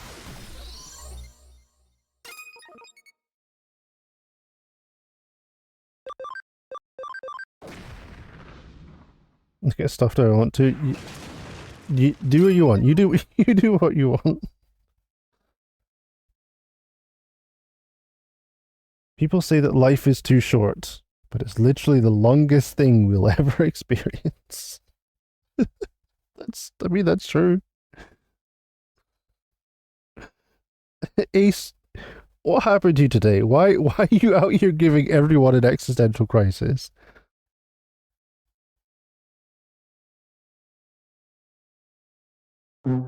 Let's get stuffed I want to. You do what you want. You do what you want. People say that life is too short, but it's literally the longest thing we'll ever experience. That's true. Ace, what happened to you today? Why are you out here giving everyone an existential crisis? One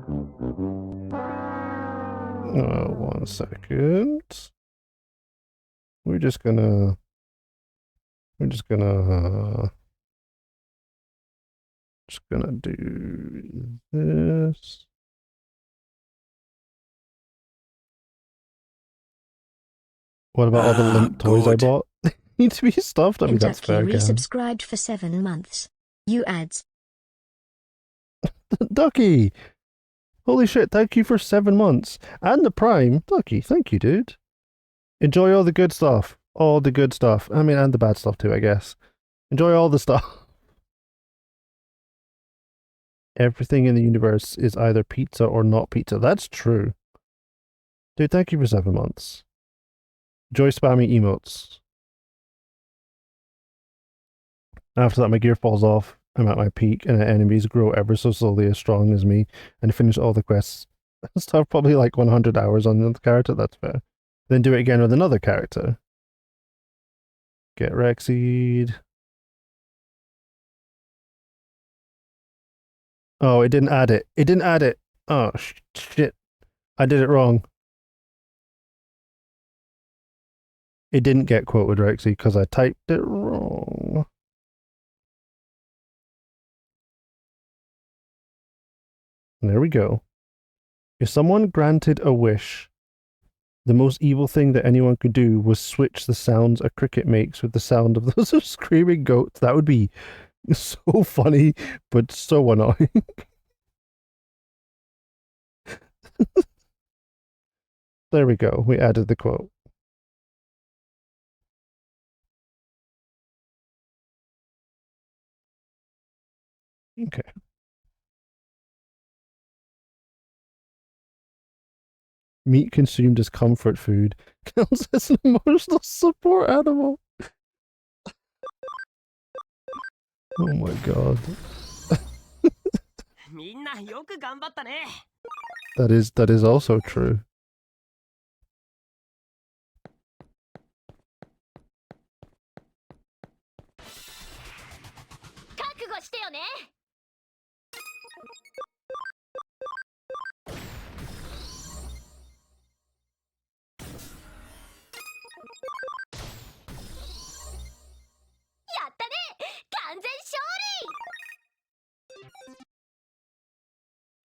second. We're just gonna do this. What about all the limp toys I bought? Need to be stuffed? I mean, that's fair, Gavin. Resubscribed for 7 months. You ads. Ducky! Holy shit, thank you for 7 months. And the Prime. Ducky, thank you, dude. Enjoy all the good stuff. All the good stuff. I mean, and the bad stuff too, I guess. Enjoy all the stuff. Everything in the universe is either pizza or not pizza. That's true. Dude, thank you for 7 months. Enjoy spammy emotes. After that, my gear falls off. I'm at my peak, and enemies grow ever so slowly as strong as me, and finish all the quests. Stuff probably like 100 hours on the character, that's fair. Then do it again with another character. Get Rexseed. Oh, it didn't add it. It didn't add it. Oh, shit. I did it wrong. It didn't get quoted, Rexy, because I typed it wrong. There we go. If someone granted a wish, the most evil thing that anyone could do was switch the sounds a cricket makes with the sound of those screaming goats. That would be so funny, but so annoying. There we go. We added the quote. Okay. Meat consumed as comfort food counts as an emotional support animal. Oh my god. That is also true.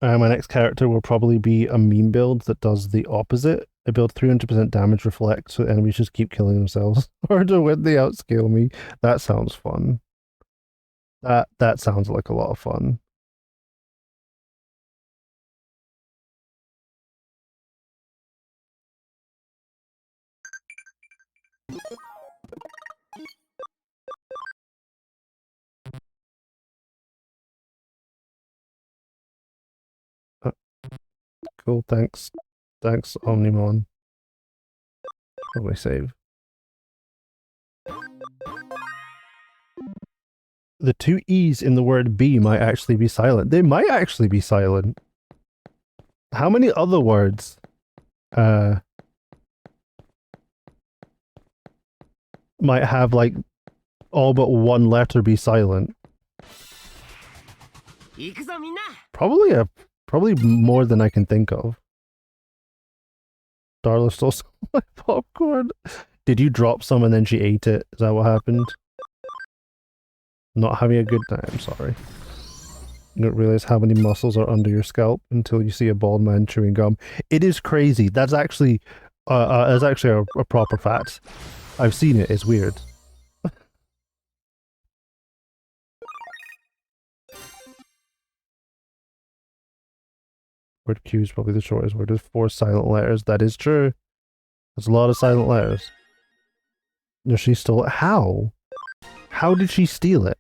My next character will probably be a meme build that does the opposite. I build 300% damage reflect, so enemies just keep killing themselves. Or to when they outscale me. That sounds fun. That sounds like a lot of fun. Cool, thanks. Thanks, Omnimon. Oh, I save. The two E's in the word be might actually be silent. They might actually be silent. How many other words might have like all but one letter be silent? 行くぞみんな。 Probably more than I can think of. Darla stole some of my popcorn. Did you drop some and then she ate it? Is that what happened? Not having a good time, sorry. You don't realize how many muscles are under your scalp until you see a bald man chewing gum. It is crazy. That's actually a proper fact. I've seen it. It's weird. Word Q is probably the shortest word. There's 4 silent letters. That is true. That's a lot of silent letters. No, she stole it. How? How did she steal it?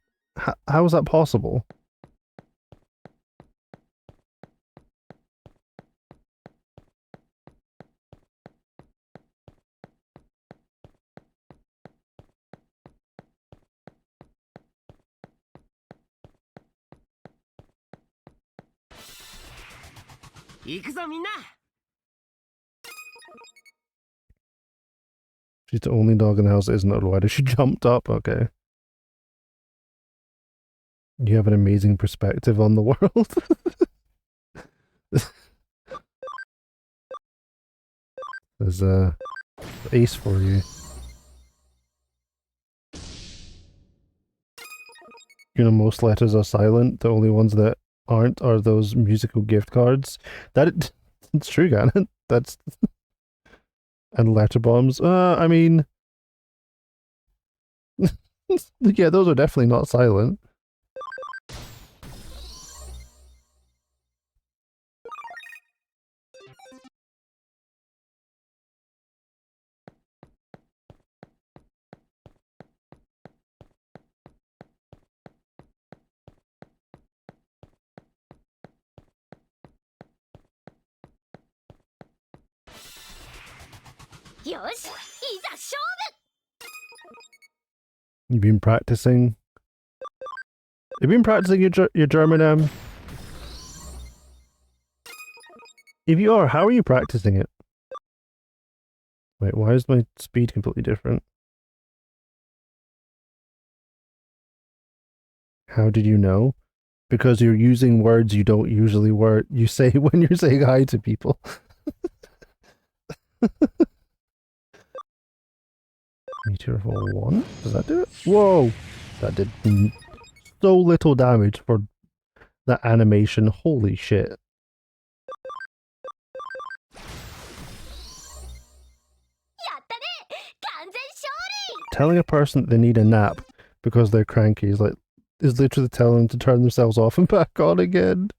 How is that possible? She's the only dog in the house that isn't out. Why did she jumped up? Okay. You have an amazing perspective on the world. There's a ace for you. You know, most letters are silent. The only ones that aren't are those musical gift cards. It's true, Gannon. That's and letter bombs. I mean, yeah, those are definitely not silent. You've been practicing. You've been practicing your German, If you are, how are you practicing it? Wait, why is my speed completely different? How did you know? Because you're using words you don't usually you say when you're saying hi to people. Meteor of 1? Does that do it? Whoa! That did so little damage for that animation. Holy shit. Telling a person that they need a nap because they're cranky is literally telling them to turn themselves off and back on again.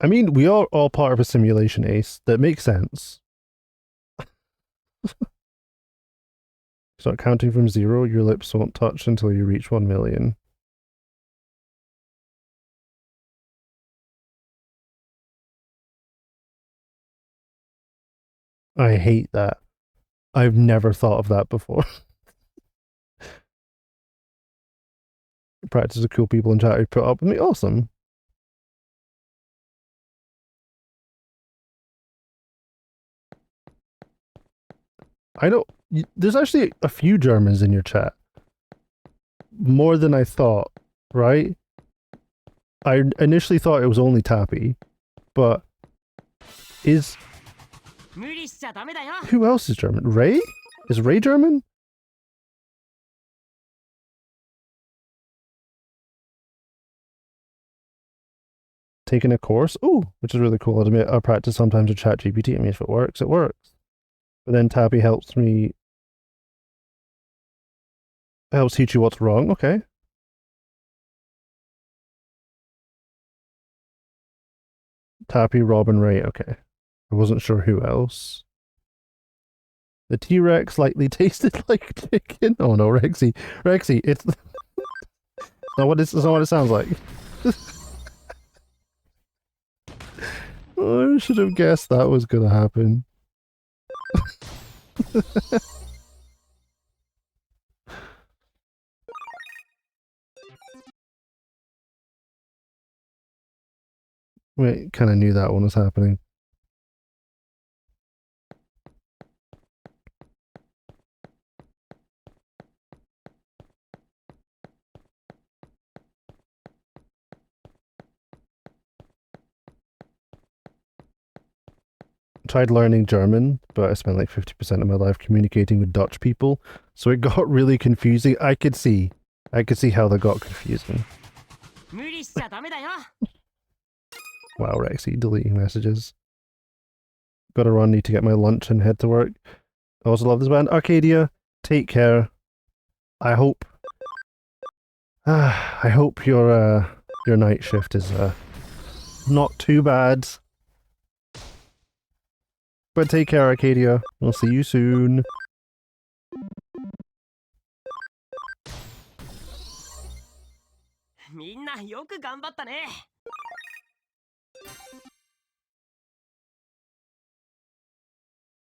I mean, we are all part of a simulation, Ace. That makes sense. Start counting from 0, your lips won't touch until you reach 1 million. I hate that. I've never thought of that before. Practice the cool people in chat who put up with me. Awesome. I know there's actually a few Germans in your chat. More than I thought, right? I initially thought it was only Tappy, but who else is German? Ray? Is Ray German? taking a course. Oh, which is really cool. I'll admit I practice sometimes with ChatGPT. I mean, if it works, it works. But then Tabby helps teach you what's wrong. Okay. Tappy, Robin, Ray. Okay. I wasn't sure who else. The T-Rex likely tasted like chicken. Oh no, Rexy. Rexy, it's it's not what it sounds like. Oh, I should have guessed that was gonna happen. Wait, kinda knew that one was happening. Tried learning German, but I spent like 50% of my life communicating with Dutch people, so it got really confusing. I could see how that got confusing. 無理しちゃダメだよ。 Wow, Rexy, deleting messages. Gotta run, need to get my lunch and head to work. I also love this band. Arcadia, take care. I hope your night shift is not too bad. But take care, Arcadia. We'll see you soon.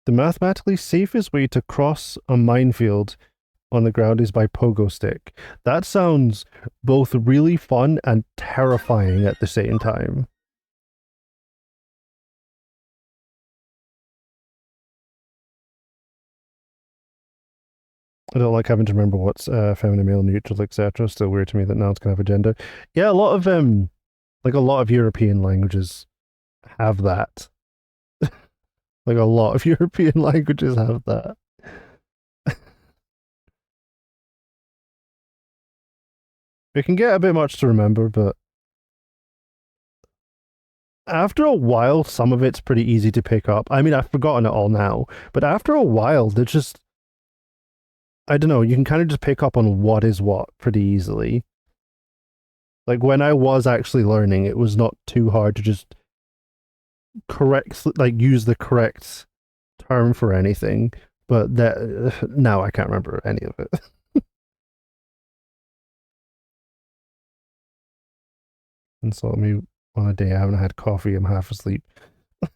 The mathematically safest way to cross a minefield on the ground is by pogo stick. That sounds both really fun and terrifying at the same time. I don't like having to remember what's feminine, male, neutral, etc. Still weird to me that nouns can have a gender. Yeah, a lot of European languages have that. Like a lot of European languages have that. It can get a bit much to remember, but after a while, some of it's pretty easy to pick up. I mean, I've forgotten it all now, but after a while, they're just, I don't know, you can kind of just pick up on what is what pretty easily. Like when I was actually learning, it was not too hard to just use the correct term for anything, but that now I can't remember any of it. Insult me on a day I haven't had coffee, I'm half asleep. At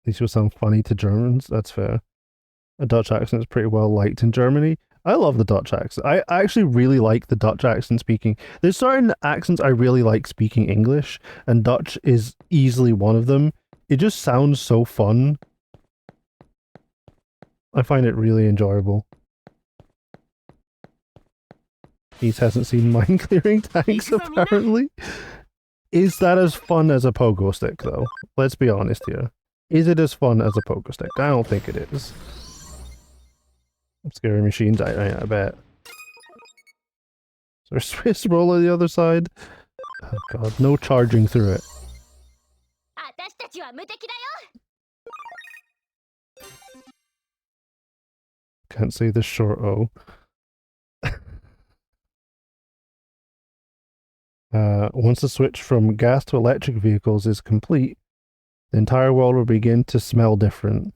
least you'll sound funny to Germans, that's fair. A Dutch accent is pretty well liked in Germany. I love the Dutch accent. I actually really like the Dutch accent speaking. There's certain accents I really like speaking English, and Dutch is easily one of them. It just sounds so fun. I find it really enjoyable. He hasn't seen mine clearing tanks, apparently. Is that as fun as a pogo stick, though? Let's be honest here. Is it as fun as a pogo stick? I don't think it is. Scary machines, I bet. Is there a Swiss roll on the other side? Oh god, no charging through it. Can't say the short O. Once the switch from gas to electric vehicles is complete, the entire world will begin to smell different.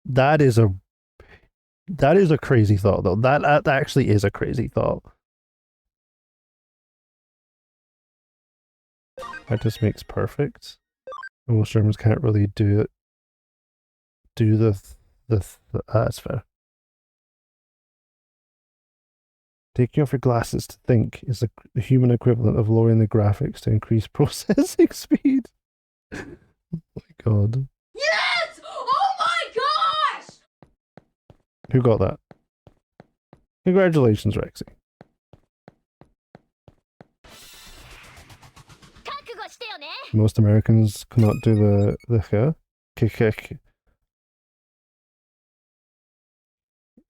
That is a crazy thought, though. That actually is a crazy thought. That just makes perfect. Most Germans can't really do it. That's fair. Taking off your glasses to think is the human equivalent of lowering the graphics to increase processing speed. Oh my god. Yes! Oh my gosh! Who got that? Congratulations, Rexy. Most Americans cannot do the kick.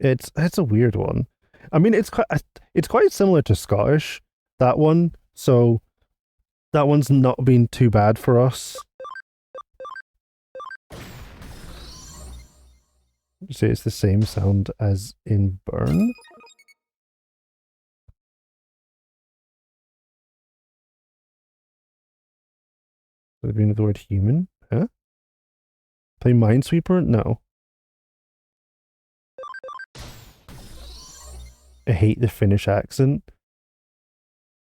It's a weird one. I mean, it's quite similar to Scottish, that one. So That one's not been too bad for us. You say it's the same sound as in burn? Would it be the word human? Huh? Play Minesweeper? No. I hate the Finnish accent.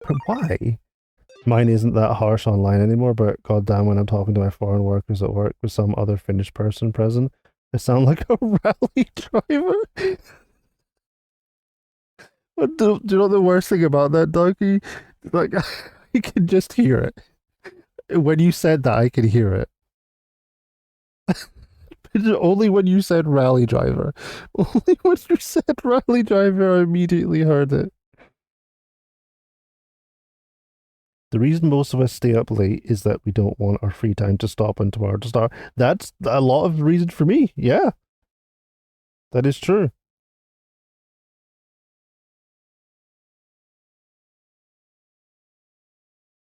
But why? Mine isn't that harsh online anymore, but goddamn, when I'm talking to my foreign workers at work with some other Finnish person present, I sound like a rally driver. But do you know the worst thing about that, Donkey? Like, I can just hear it. When you said that, I could hear it. Only when you said rally driver. Only when you said rally driver, I immediately heard it. The reason most of us stay up late is that we don't want our free time to stop and tomorrow to start. That's a lot of the reason for me. Yeah, that is true.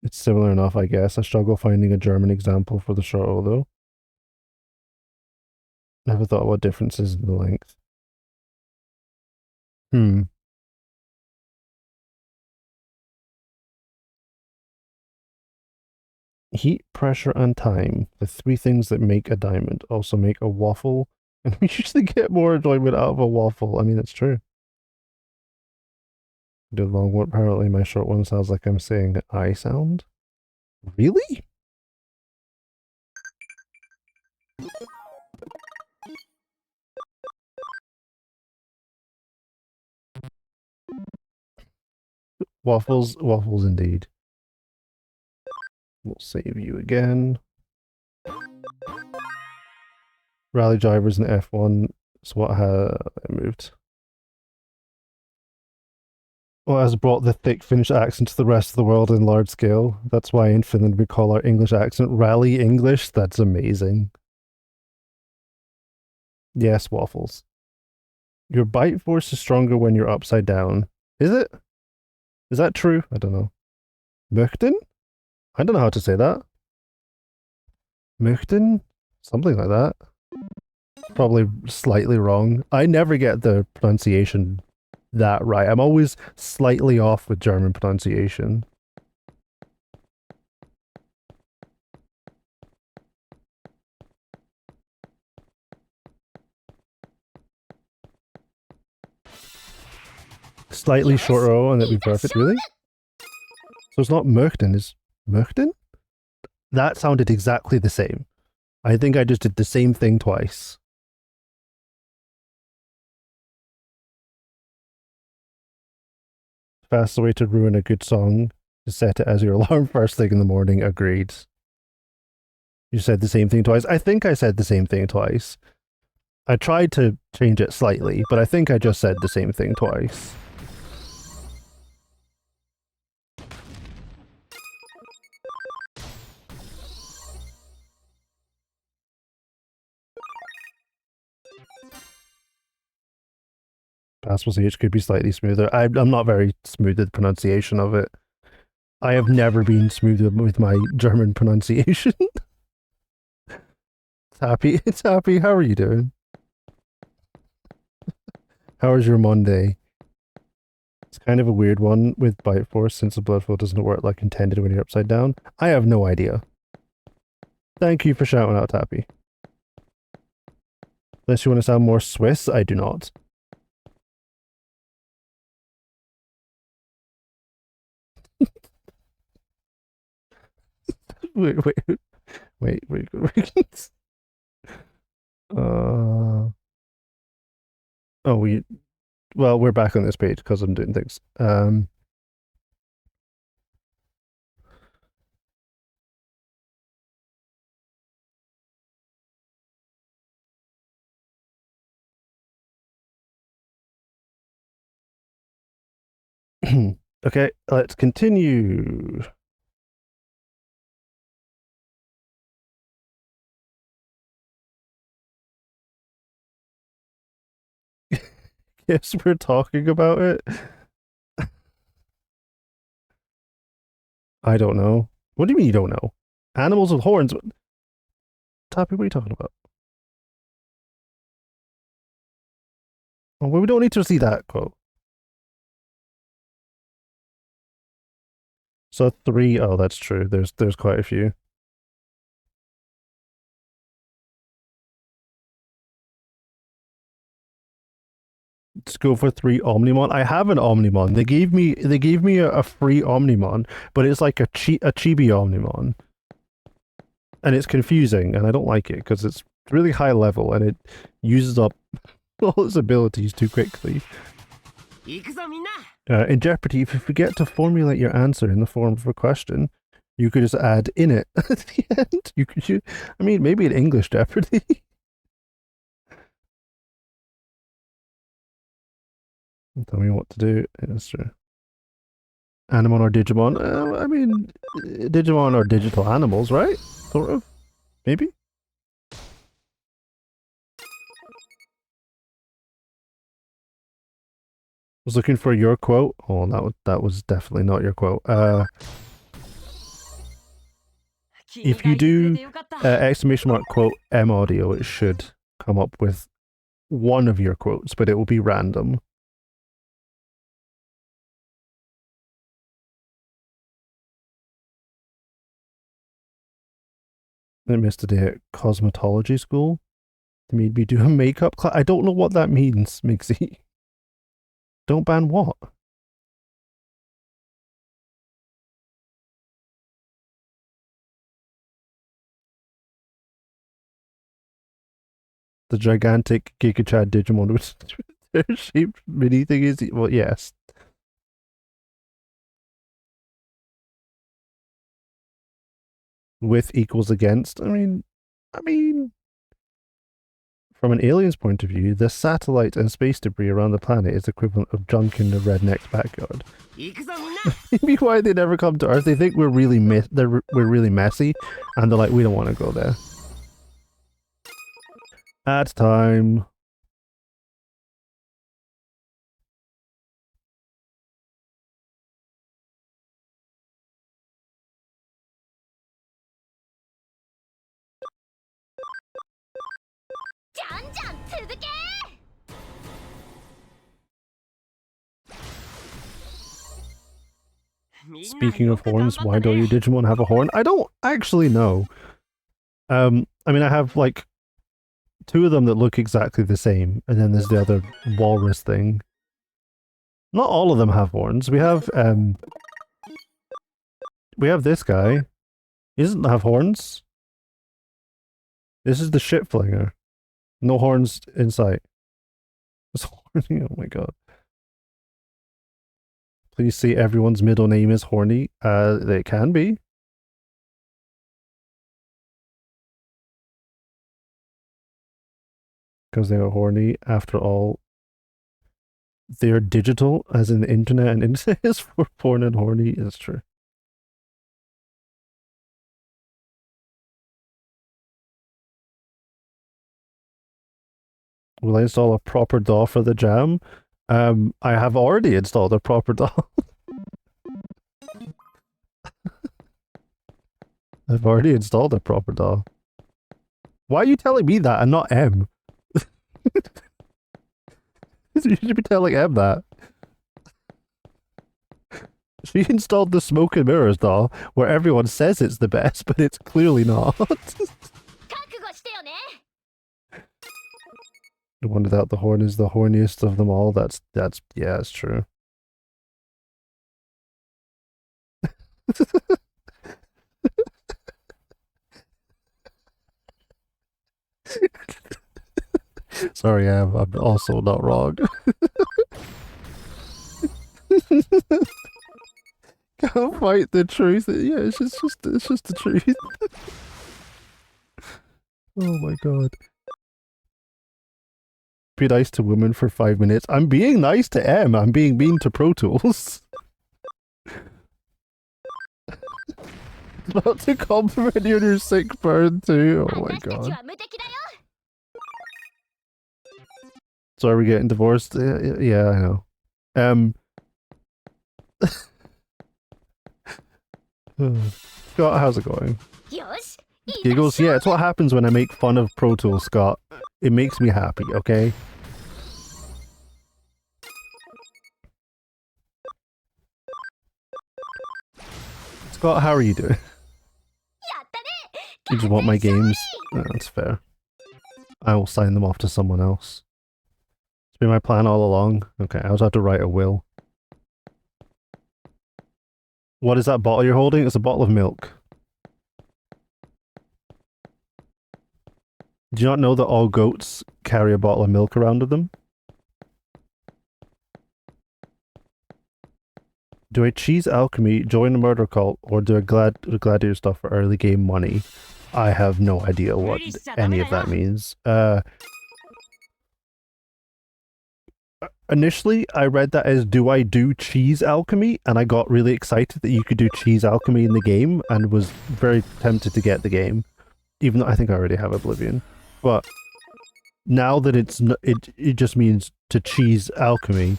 It's similar enough, I guess. I struggle finding a German example for the short O, though. Never thought what differences in the length. Hmm. Heat, pressure, and time. The three things that make a diamond also make a waffle. And we usually get more enjoyment out of a waffle. I mean, it's true. The long one, apparently my short one sounds like I'm saying an I sound. Really? Waffles, waffles indeed. We'll save you again. Rally drivers in F1 is what I moved. What has brought the thick Finnish accent to the rest of the world in large scale. That's why in Finland we call our English accent Rally English. That's amazing. Yes, waffles. Your bite force is stronger when you're upside down. Is it? Is that true? I don't know. Möchten? I don't know how to say that. Möchten? Something like that. Probably slightly wrong. I never get the pronunciation that right. I'm always slightly off with German pronunciation. Slightly shorter O and it'd be perfect, really? So it's not Möchten, it's Möchten? That sounded exactly the same. I think I just did the same thing twice. Fastest way to ruin a good song is set it as your alarm first thing in the morning. Agreed. You said the same thing twice. I think I said the same thing twice. I tried to change it slightly, but I think I just said the same thing twice. Passable CH could be slightly smoother. I'm not very smooth with the pronunciation of it. I have never been smooth with my German pronunciation. It's happy. It's happy. How are you doing? How was your Monday? It's kind of a weird one with Bite Force since the blood flow doesn't work like intended when you're upside down. I have no idea. Thank you for shouting out, Tappy. Unless you want to sound more Swiss, I do not. wait, wait, wait. Oh, well, we're back on this page because I'm doing things. Okay, let's continue. Yes, we're talking about it. I don't know. What do you mean you don't know? Animals with horns? Tappy, what are you talking about? Oh, well, we don't need to see that quote. So 3, oh, that's true. There's quite a few. Let's go for 3 Omnimon. I have an Omnimon. They gave me a free Omnimon, but it's like a chibi Omnimon. And it's confusing, and I don't like it because it's really high level and it uses up all its abilities too quickly. 行くぞみんな。 In Jeopardy, if you forget to formulate your answer in the form of a question, you could just add in it at the end. I mean, maybe in English Jeopardy. Tell me what to do. That's true. Animon or Digimon? I mean, Digimon are digital animals, right? Sort of. Maybe? Was looking for your quote. Oh, that was definitely not your quote. If you do exclamation mark quote M audio, it should come up with one of your quotes, but it will be random. I missed a day at cosmetology school. They made me do a makeup class. I don't know what that means, Mixie. Don't ban what? The gigantic Giga Chad Digimon with their shaped mini thing is, well, yes. With equals against. I mean, from an alien's point of view, the satellite and space debris around the planet is equivalent of junk in the redneck's backyard. 行くぞみんな。 Maybe why they never come to Earth. They think we're really we're really messy, and they're like, we don't want to go there. Ad time. Speaking of horns, why don't you Digimon have a horn? I don't actually know. I mean, I have like 2 of them that look exactly the same, and then there's the other walrus thing. Not all of them have horns. We have this guy. He doesn't have horns. This is the shit flinger. No horns in sight. It's horny. Oh my god. Please say everyone's middle name is horny. They can be. Because they are horny. After all, they're digital, as in the internet, and internet is for porn and horny. It's true. Will I install a proper DAW for the jam? I have already installed a proper DAW. I've already installed a proper DAW. Why are you telling me that and not M? You should be telling M that. She installed the Smoke and Mirrors DAW, where everyone says it's the best, but it's clearly not. The one without the horn is the horniest of them all. Yeah, that's true. Sorry, I'm also not wrong. Can't fight the truth. Yeah, it's just the truth. Oh my god. Be nice to women for 5 minutes. I'm being nice to M. I'm being mean to Pro Tools. Not to compliment you on your sick burn too. Oh my god. So are we getting divorced? Yeah, I know. Scott, how's it going? よし、いた Giggles, しょ yeah, it's what happens when I make fun of Pro Tools, Scott. It makes me happy, okay? Scott, how are you doing? やったね You just want my games? Oh, that's fair. I will sign them off to someone else. It's been my plan all along. Okay, I also have to write a will. What is that bottle you're holding? It's a bottle of milk. Do you not know that all goats carry a bottle of milk around with them? Do I cheese alchemy, join a murder cult, or do I gladiator stuff for early game money? I have no idea what any of that means. Initially, I read that as do I do cheese alchemy, and I got really excited that you could do cheese alchemy in the game, and was very tempted to get the game, even though I think I already have Oblivion. But now that it just means to cheese alchemy,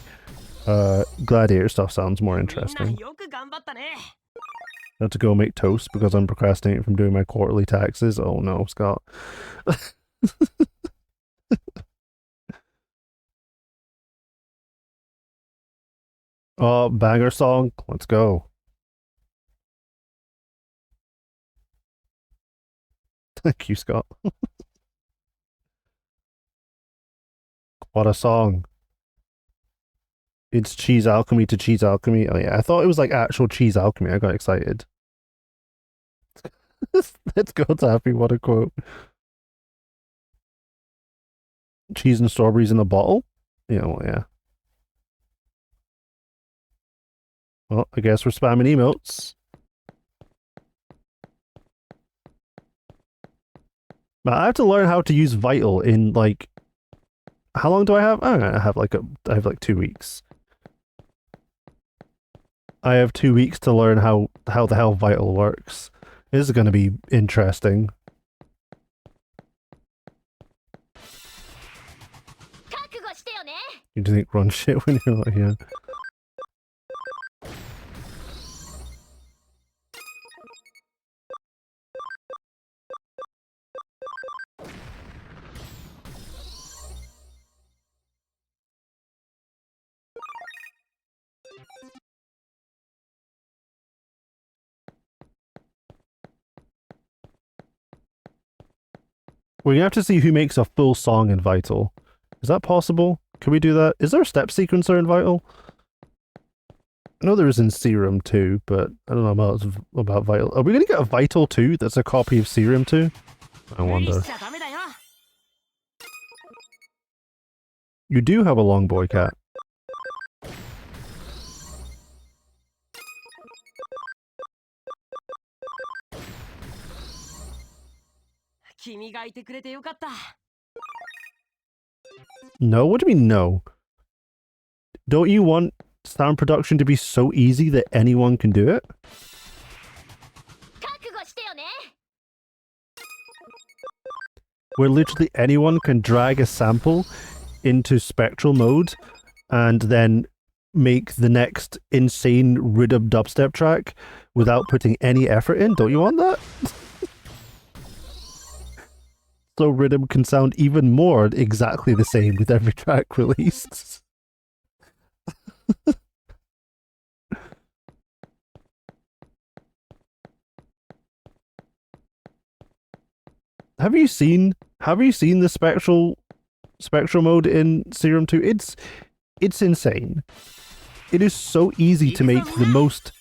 gladiator stuff sounds more みんな interesting. よく頑張ったね I have to go make toast because I'm procrastinating from doing my quarterly taxes. Oh no, Scott. Oh, banger song. Let's go. Thank you, Scott. What a song. It's cheese alchemy to cheese alchemy. Oh yeah, I thought it was like actual cheese alchemy. I got excited. Let's go, Taffy. What a quote. Cheese and strawberries in a bottle? Yeah, well, yeah. Well, I guess we're spamming emotes. But I have to learn how to use Vital in like... How long do I have? I have like 2 weeks. I have 2 weeks to learn how the hell Vital works. This is going to be interesting. 覚悟してよね You think run shit when you're not here. We're gonna have to see who makes a full song in Vital. Is that possible? Can we do that? Is there a step sequencer in Vital? I know there is in Serum 2, but I don't know about Vital. Are we gonna get a Vital 2 that's a copy of Serum 2? I 無理 wonder. しちゃダメだよ You do have a long boy cat. 君がいてくれてよかった No? What do you mean no? Don't you want sound production to be so easy that anyone can do it? 覚悟してよね Where literally anyone can drag a sample into spectral mode and then make the next insane rhythm dubstep track without putting any effort in. Don't you want that? So rhythm can sound even more exactly the same with every track released. Have you seen the spectral mode in Serum 2? It's insane. It is so easy to make the most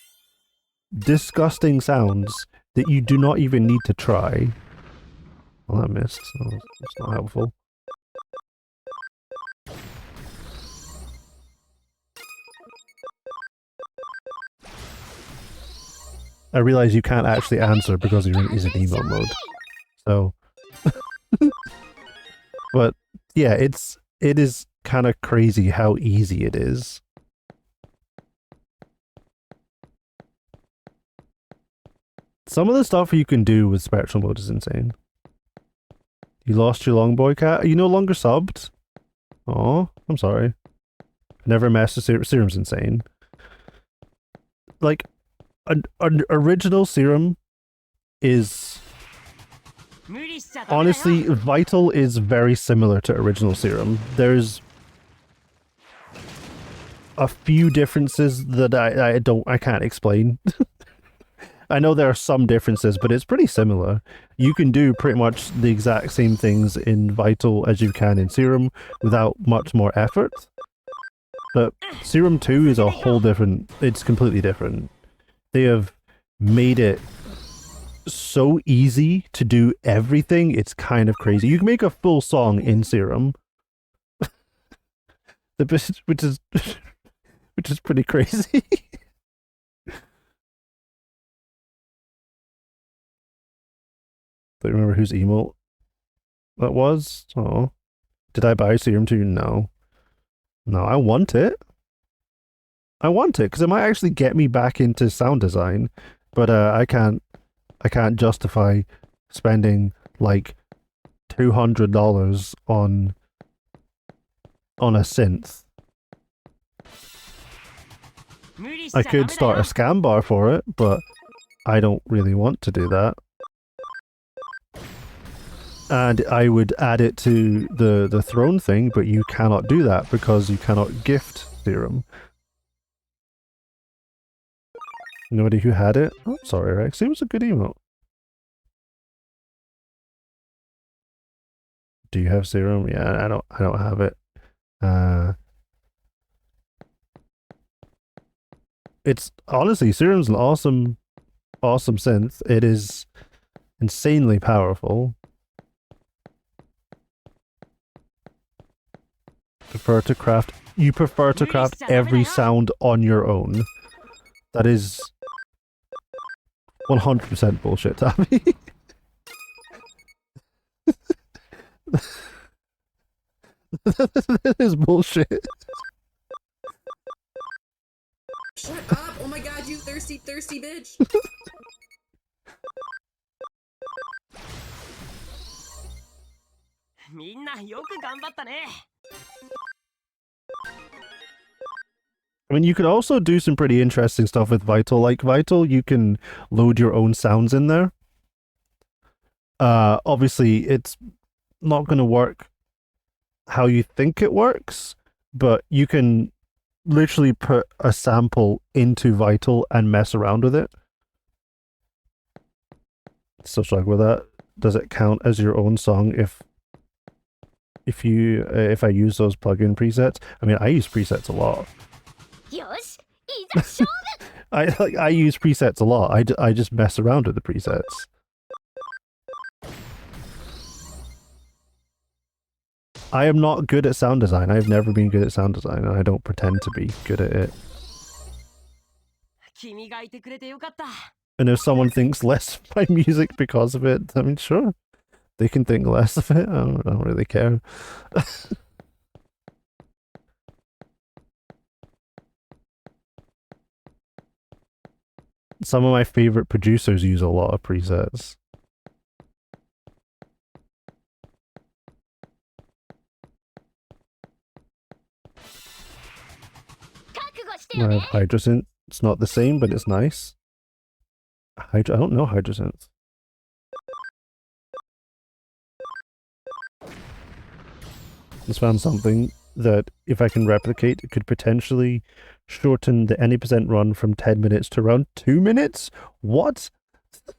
disgusting sounds that you do not even need to try. Well, that missed, so it's not helpful. I realize you can't actually answer because you're in emote mode. So, but yeah, it is kind of crazy how easy it is. Some of the stuff you can do with spectral mode is insane. You lost your long boy cat? Are you no longer subbed? Oh, I'm sorry. Never messed with Serum's insane. Like, an original Serum is 無理しちゃダメだよ honestly Vital is very similar to original Serum. There's a few differences that I can't explain. I know there are some differences, but it's pretty similar. You can do pretty much the exact same things in Vital as you can in Serum without much more effort. But Serum 2 is a whole different... It's completely different. They have made it so easy to do everything, it's kind of crazy. You can make a full song in Serum. which is pretty crazy. Don't remember whose emote that was. Oh, did I buy Serum 2? No. No, I want it. I want it because it might actually get me back into sound design, but I can't justify spending like $200 on a synth. 無理しち I ゃダメ could だ start よ a scan bar for it, but I don't really want to do that. And I would add it to the throne thing, but you cannot do that because you cannot gift Serum. Nobody who had it? Oh, sorry, Rex. It was a good emote. Do you have Serum? Yeah, I don't have it. It's honestly, Serum's an awesome synth. It is insanely powerful. You prefer to craft every sound on your own. That is 100% bullshit, Tabby. That is bullshit. Shut up! Oh my god, you thirsty, thirsty bitch! みんなよく頑張ったね I mean, you could also do some pretty interesting stuff with Vital. Like Vital, you can load your own sounds in there. Obviously, it's not going to work how you think it works, but you can literally put a sample into Vital and mess around with it. Still struggle with that. Does it count as your own song if I use those plugin presets? I mean, I use presets a lot. よしいざ勝負 I use presets a lot. I just mess around with the presets. I am not good at sound design. I've never been good at sound design, and I don't pretend to be good at it. 君がいてくれてよかった And if someone thinks less of my music because of it, I mean, sure, they can think less of it. I don't really care. Some of my favorite producers use a lot of presets. 覚悟してよ I ね have Hydrosynth. It's not the same, but it's nice. I don't know Hydrosynth. Just found something that, if I can replicate, it could potentially shorten the any percent run from 10 minutes to around 2 minutes? What?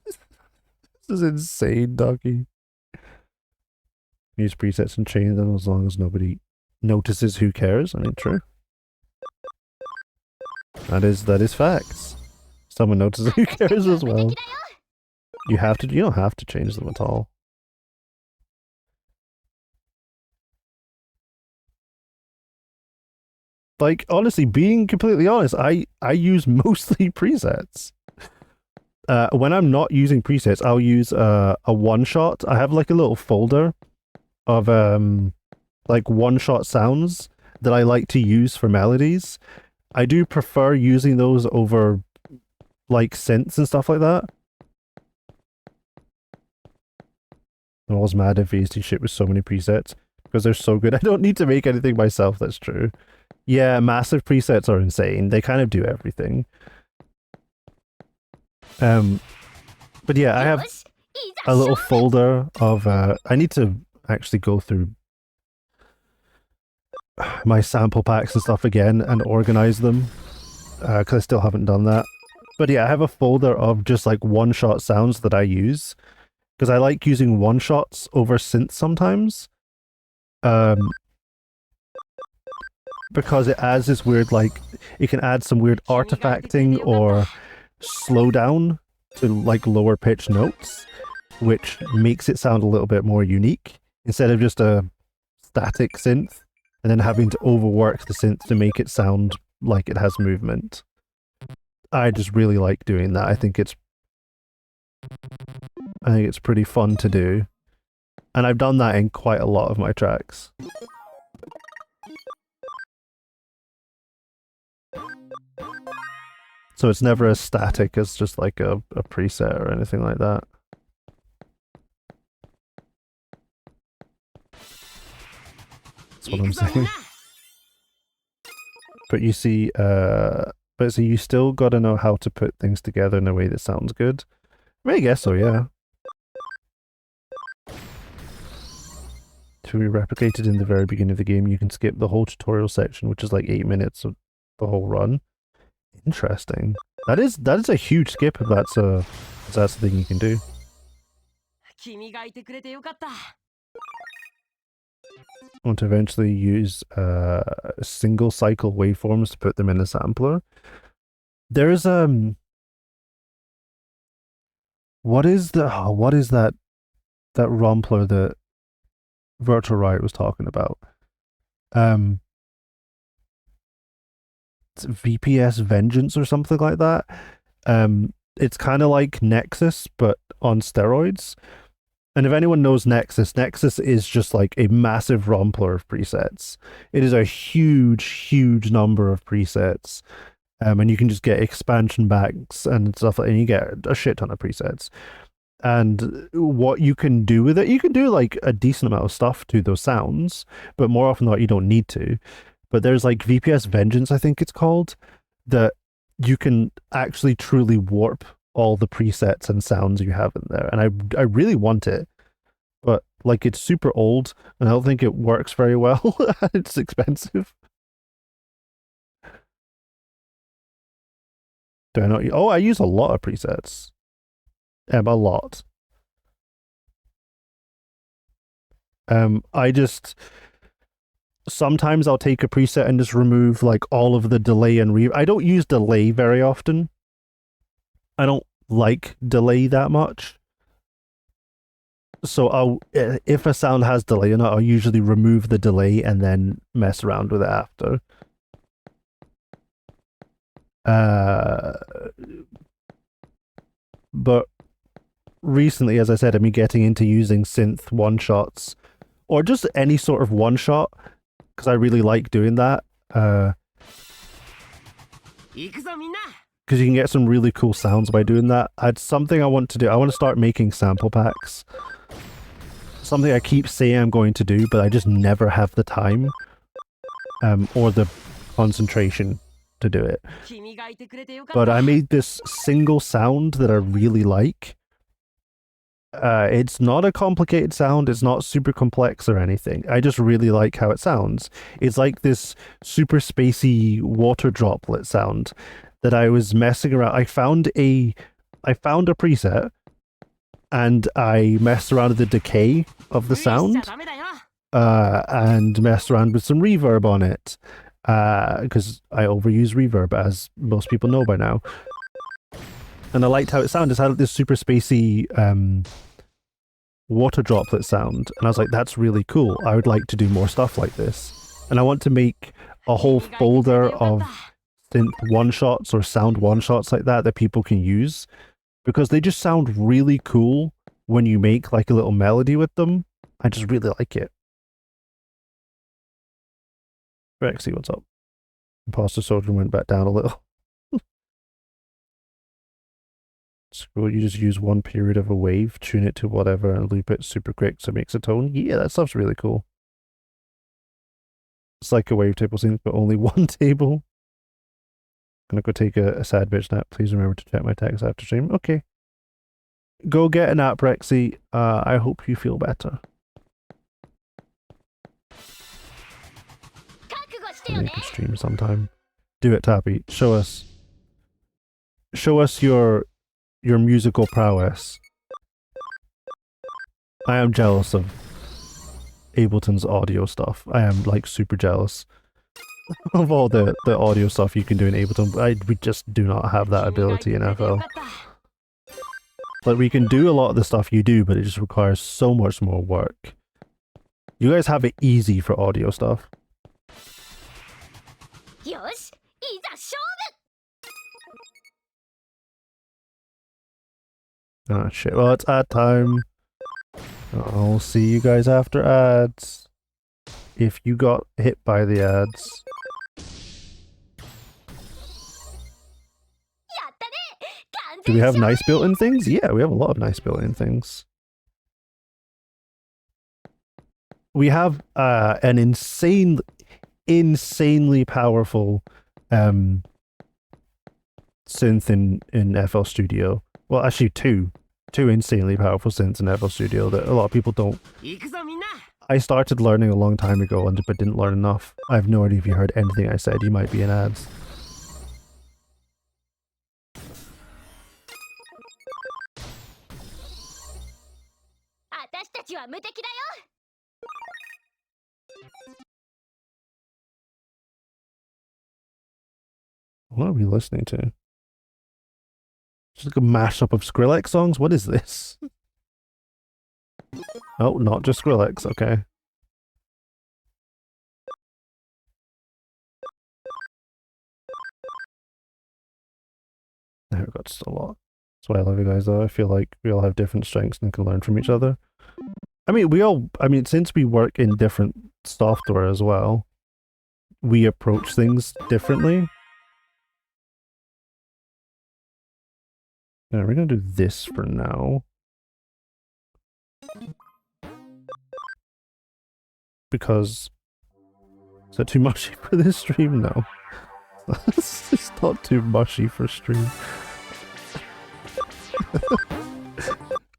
This is insane, Ducky. Use presets and change them as long as nobody notices. Who cares? I mean, true. That is facts. Someone notices, who cares as well. You don't have to change them at all. Like, honestly, being completely honest, I use mostly presets. When I'm not using presets, I'll use a one-shot. I have like a little folder of like one-shot sounds that I like to use for melodies. I do prefer using those over like synths and stuff like that. I'm always mad if VST shit with so many presets because they're so good. I don't need to make anything myself, that's true. Yeah, massive presets are insane. They kind of do everything. But yeah, I have よしいざ a little 勝負 folder of I need to actually go through my sample packs and stuff again and organize them because I still haven't done that. But yeah, I have a folder of just like one-shot sounds that I use because I like using one-shots over synth sometimes. Because it adds this weird, like, it can add some weird artifacting or slowdown to like lower pitch notes, which makes it sound a little bit more unique instead of just a static synth and then having to overwork the synth to make it sound like it has movement. I just really like doing that. I think it's pretty fun to do. And I've done that in quite a lot of my tracks. So it's never as static as just like a preset or anything like that. That's what I'm saying. But you see, but so you still gotta know how to put things together in a way that sounds good. I mean, I guess so, yeah. To be replicated in the very beginning of the game, you can skip the whole tutorial section, which is like 8 minutes of the whole run. Interesting. That is a huge skip if that's the thing you can do. 君がいてくれてよかった I want to eventually use single cycle waveforms to put them in a sampler. There's what is that rumpler that Virtual Riot was talking about? It's VPS Vengeance or something like that. It's kind of like Nexus but on steroids. And if anyone knows Nexus, Nexus is just like a massive rumpler of presets. It is a huge, huge number of presets. And you can just get expansion packs and stuff, and you get a shit ton of presets. And what you can do with it, you can do like a decent amount of stuff to those sounds, but more often than not, you don't need to. But there's like VPS Vengeance, I think it's called, that you can actually truly warp all the presets and sounds you have in there. And I really want it, but like it's super old and I don't think it works very well. It's expensive. Do I not? Oh, I use a lot of presets. A lot. I just sometimes I'll take a preset and just remove like all of the delay and reverb. I don't use delay very often. I don't like delay that much. So if a sound has delay in it, I'll usually remove the delay and then mess around with it after. But recently, as I said, I've been getting into using synth one-shots or just any sort of one-shot because I really like doing that. Because you can get some really cool sounds by doing that. It's something I want to do. I want to start making sample packs. Something I keep saying I'm going to do, but I just never have the time or the concentration to do it. But I made this single sound that I really like. It's not a complicated sound. It's not super complex or anything. I just really like how it sounds. It's like this super spacey water droplet sound that I was messing around. I found a preset and I messed around with the decay of the sound and messed around with some reverb on it because I overuse reverb, as most people know by now. And I liked how it sounded. It had this super spacey water droplet sound. And I was like, that's really cool. I would like to do more stuff like this. And I want to make a whole folder of synth one-shots or sound one-shots like that people can use. Because they just sound really cool when you make like a little melody with them. I just really like it. Rex, see what's up. Imposter Soldier went back down a little. Scroll, you just use one period of a wave, tune it to whatever, and loop it super quick so it makes a tone. Yeah, that stuff's really cool. It's like a wavetable synth, but only one table. Gonna go take a sad bitch nap. Please remember to check my text after stream. Okay. Go get a nap, Rexy. I hope you feel better. 覚悟して And よ you ね can stream sometime. Do it, Tappy. Show us your musical prowess. I am jealous of Ableton's audio stuff. I am like super jealous of all the audio stuff you can do in Ableton. We just do not have that ability in FL. Like, we can do a lot of the stuff you do, but it just requires so much more work. You guys have it easy for audio stuff. よしいざ勝 Ah, shit. Well, it's ad time. I'll see you guys after ads. If you got hit by the ads. やったね完 Do 全 we have 勝 nice built-in things? Yeah, we have a lot of nice built-in things. We have an insanely powerful synth in FL Studio. Well, actually two insanely powerful synths in FL Studio that a lot of people don't. 行くぞみんな I started learning a long time ago, but didn't learn enough. I have no idea if you heard anything I said. You might be in ads. 私たちは無敵だよ What are we listening to? Just like a mashup of Skrillex songs? What is this? Oh, not just Skrillex, okay. There we go, just a lot. That's why I love you guys though. I feel like we all have different strengths and can learn from each other. I mean, since we work in different software as well, we approach things differently. Yeah, we're gonna do this for now. Because... Is that too mushy for this stream? No. It's not too mushy for stream.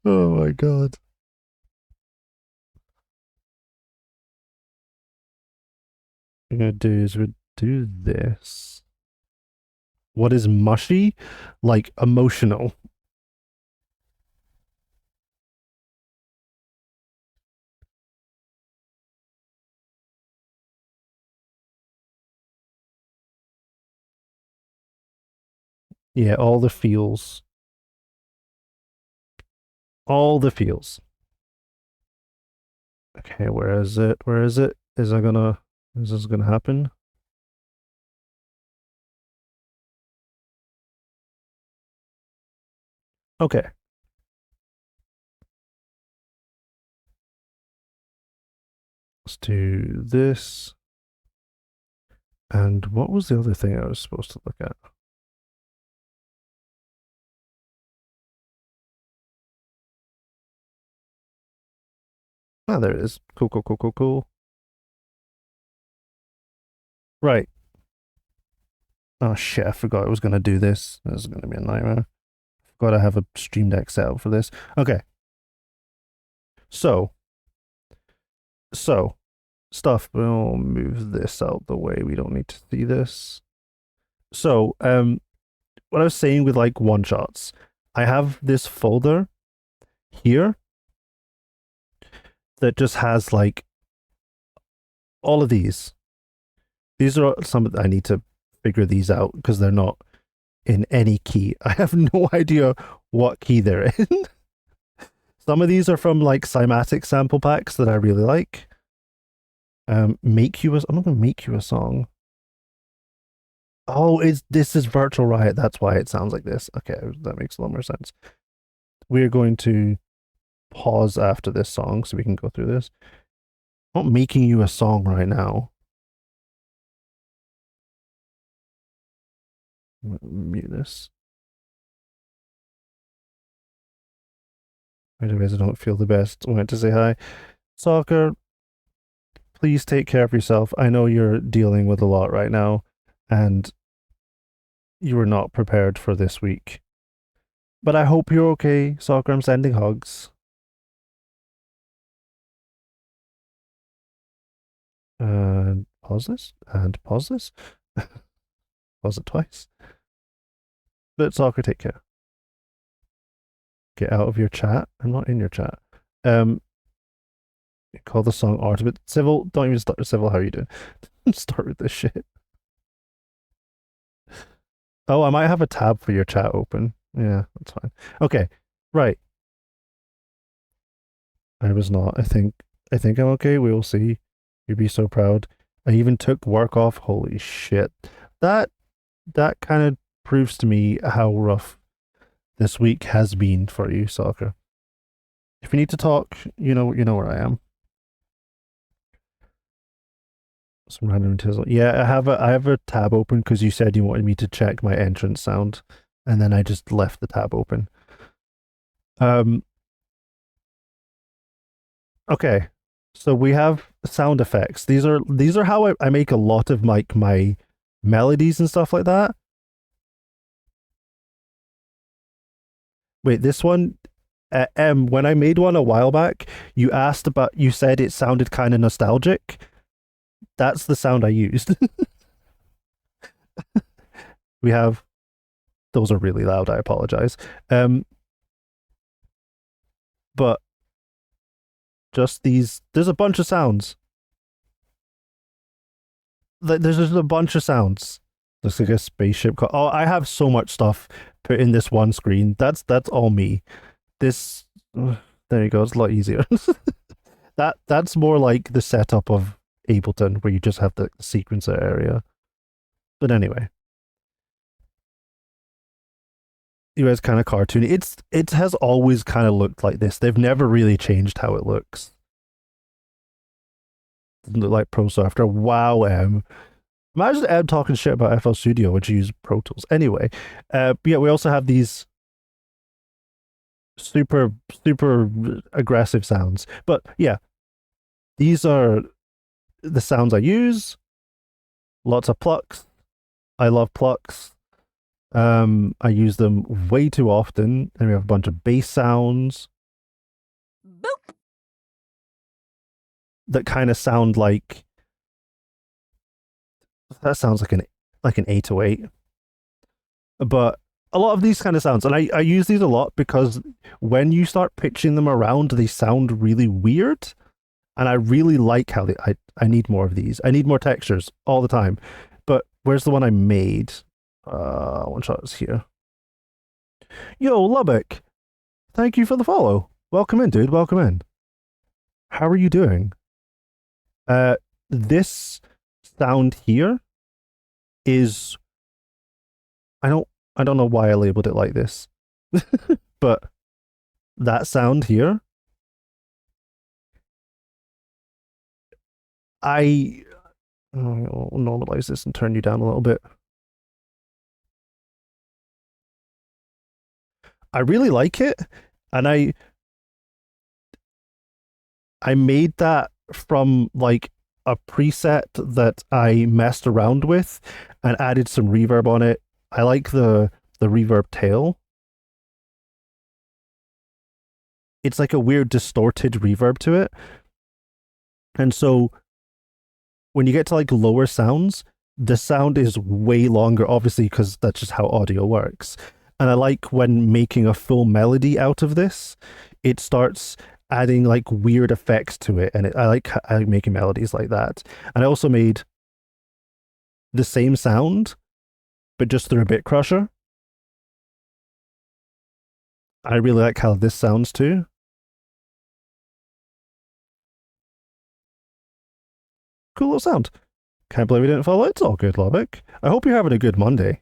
Oh my god. What we're gonna do is we do this. What is mushy? Like emotional. Yeah, all the feels. All the feels. Okay, where is it? Where is it? Is this gonna happen? Okay. Let's do this. And what was the other thing I was supposed to look at? Ah, there it is. Cool, cool, cool, cool, cool. Right. Oh shit, I forgot I was gonna do this. This is gonna be a nightmare. Forgot I have a Stream Deck set up for this. Okay. So, stuff, we'll move this out the way. We don't need to see this. So, what I was saying with like one shots, I have this folder here that just has like all of these. These are some I need to figure these out because they're not in any key. I have no idea what key they're in. Some of these are from like cymatic sample packs that I really like. I'm not gonna make you a song. Oh, this is Virtual Riot. That's why it sounds like this. Okay, that makes a lot more sense. We're going to pause after this song so we can go through this. I'm not making you a song right now. Mute this. Anyways, I don't feel the best. I went to say hi. Soccer, please take care of yourself. I know you're dealing with a lot right now, and you were not prepared for this week. But I hope you're okay, Soccer. I'm sending hugs. And pause this, and pause this. Pause it twice. But Soccer, take care. Get out of your chat. I'm not in your chat. Call the song art, but Civil, don't even start. Civil, how are you doing? Start with this shit. Oh, I might have a tab for your chat open. Yeah, that's fine. Okay, right. I was not. I think I'm okay. We will see. You'd be so proud. I even took work off. Holy shit. That kind of proves to me how rough this week has been for you, Soccer. If you need to talk, you know where I am. Some random tizzle. Yeah, I have a tab open because you said you wanted me to check my entrance sound, and then I just left the tab open. Okay, so we have sound effects. These are how I make a lot of my melodies and stuff like that. Wait, this one, when I made one a while back, you said it sounded kind of nostalgic. That's the sound I used. We have, those are really loud. I apologize. But just there's a bunch of sounds. There's just a bunch of sounds. Looks like a spaceship. Oh, I have so much stuff put in this one screen. That's all me. This, there you go. It's a lot easier. That's more like the setup of Ableton, where you just have the sequencer area. But anyway, you guys kind of cartoony. It has always kind of looked like this. They've never really changed how it looks. Doesn't look like Pro Software. Wow, imagine Em talking shit about FL Studio, which you use Pro Tools. Anyway, yeah, we also have these super aggressive sounds. But yeah, these are the sounds I use. Lots of plucks. I love plucks. I use them way too often, and we have a bunch of bass sounds. Boop. That kind of sound like, that sounds like an 808. But a lot of these kind of sounds, and I use these a lot because when you start pitching them around, they sound really weird, and I really like how I need more of these. I need more textures all the time. But where's the one I made? One shot is here. Yo, Lubbock, thank you for the follow. Welcome in, dude. Welcome in. How are you doing? This sound here is, I don't know why I labeled it like this, but that sound here, I'll normalize this and turn you down a little bit. I really like it, and I made that from like a preset that I messed around with and added some reverb on it. I like the reverb tail. It's like a weird distorted reverb to it. And so when you get to like lower sounds, the sound is way longer, obviously, because that's just how audio works. And I like when making a full melody out of this, it starts adding like weird effects to it. And I like making melodies like that. And I also made the same sound, but just through a bit crusher. I really like how this sounds too. Cool little sound. Can't believe we didn't follow. It's all good, Lubbock. I hope you're having a good Monday.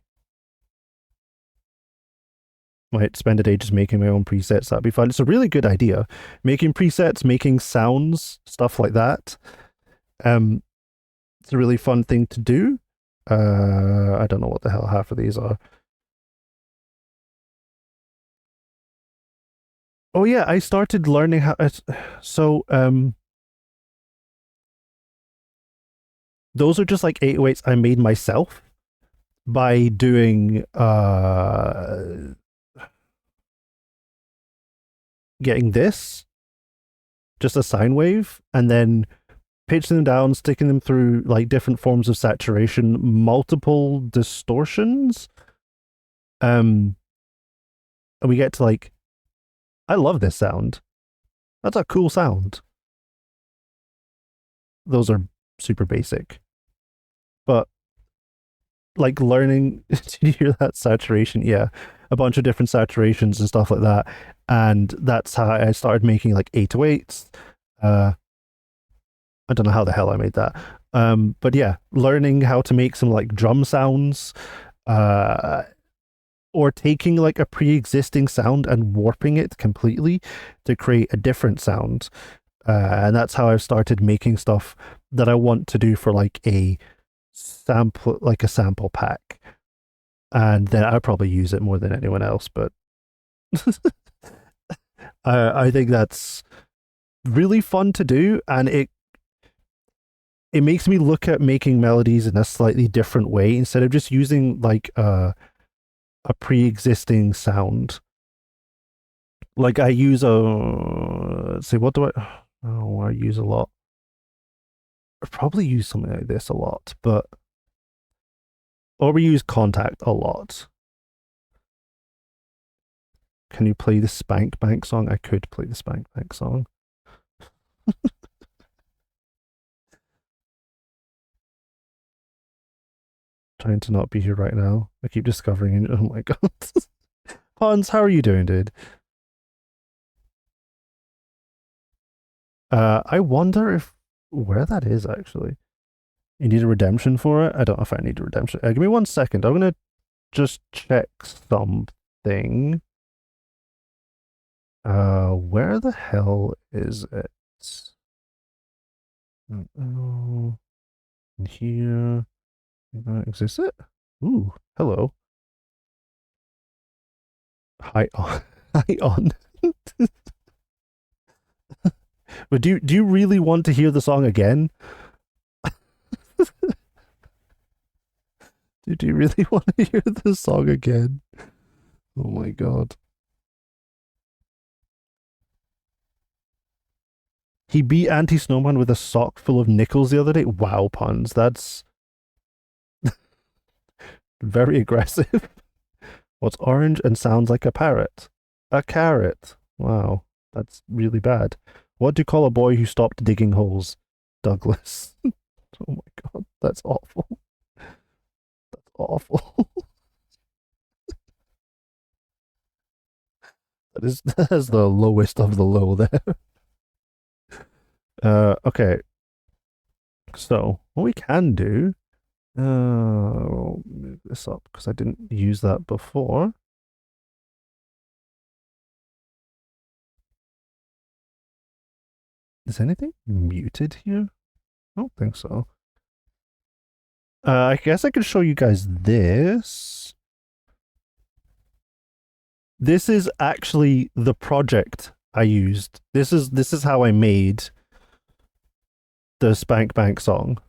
Might spend a day just making my own presets. That'd be fun. It's a really good idea. Making presets, making sounds, stuff like that. It's a really fun thing to do. I don't know what the hell half of these are. Oh yeah, I started learning how. So those are just like 808s I made myself. by doing getting this, just a sine wave, and then pitching them down, sticking them through like different forms of saturation, multiple distortions. And we get to like, I love this sound. That's a cool sound. Those are super basic. But like learning, did you hear that saturation? Yeah. A bunch of different saturations and stuff like that. And that's how I started making like 808s. I don't know how the hell I made that. But yeah, learning how to make some like drum sounds, or taking like a pre-existing sound and warping it completely to create a different sound. And that's how I've started making stuff that I want to do for like a sample pack. And then I'll probably use it more than anyone else, but I think that's really fun to do, and it makes me look at making melodies in a slightly different way instead of just using like a pre-existing sound. Like I use let's see, what do I use a lot? I probably use something like this a lot, but or we use Contact a lot. Can you play the Spank Bank song? I could play the Spank Bank song. Trying to not be here right now. I keep discovering it. Oh my god. Hans, how are you doing, dude? I wonder if where that is actually. You need a redemption for it? I don't know if I need a redemption. Give me 1 second. I'm gonna just check something. Where the hell is it? Oh, in here. Exists it? Ooh, hello. Hi on. Hi on. But do you really want to hear the song again? Do you really want to hear the song again? Oh my god. He beat Anti Snowman with a sock full of nickels the other day. Wow, puns. That's very aggressive. What's orange and sounds like a parrot? A carrot. Wow, that's really bad. What do you call a boy who stopped digging holes? Douglas. Oh my god, that's awful. That's awful. That is the lowest of the low there. Okay. So what we can do, I'll move this up because I didn't use that before. Is anything muted here? I don't think so. I guess I could show you guys this. This is actually the project I used. This is how I made the Spank Bank song.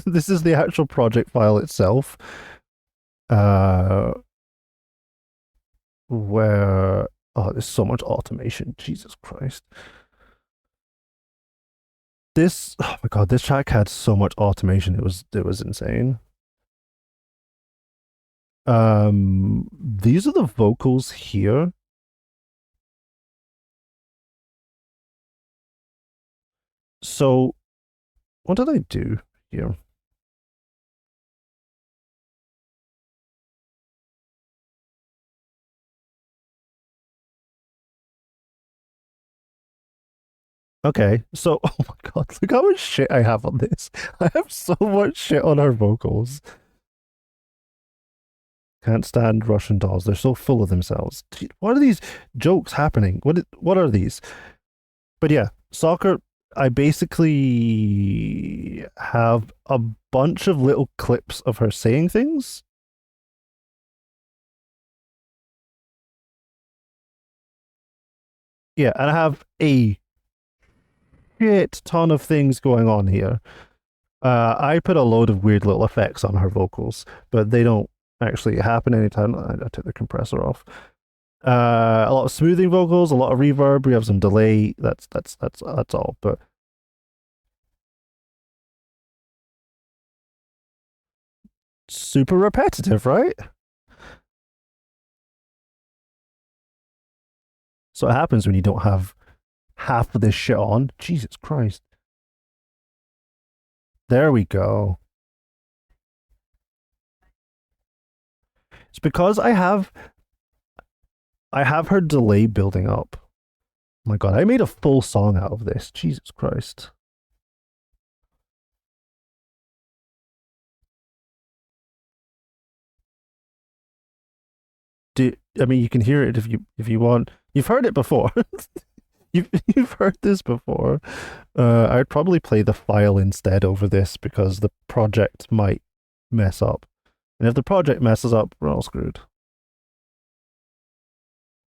This is the actual project file itself. Where there's so much automation. Jesus Christ. Oh my god, this track had so much automation. It was insane. These are the vocals here. So what did I do here? Okay, so oh my god, look how much shit I have on this. I have so much shit on her vocals. Can't stand Russian dolls. They're so full of themselves. What are these jokes happening? What are these? But yeah, soccer. I basically have a bunch of little clips of her saying things. Yeah, and I have a shit ton of things going on here. I put a load of weird little effects on her vocals, but they don't actually happen anytime. I took the compressor off. A lot of smoothing vocals, a lot of reverb. We have some delay. That's all. But super repetitive, right? So it happens when you don't have half of this shit on. Jesus Christ. There we go. It's because I have her delay building up. Oh my god, I made a full song out of this. Jesus Christ. I mean, you can hear it if you want. You've heard it before. You've heard this before. I'd probably play the file instead over this because the project might mess up. And if the project messes up, we're all screwed.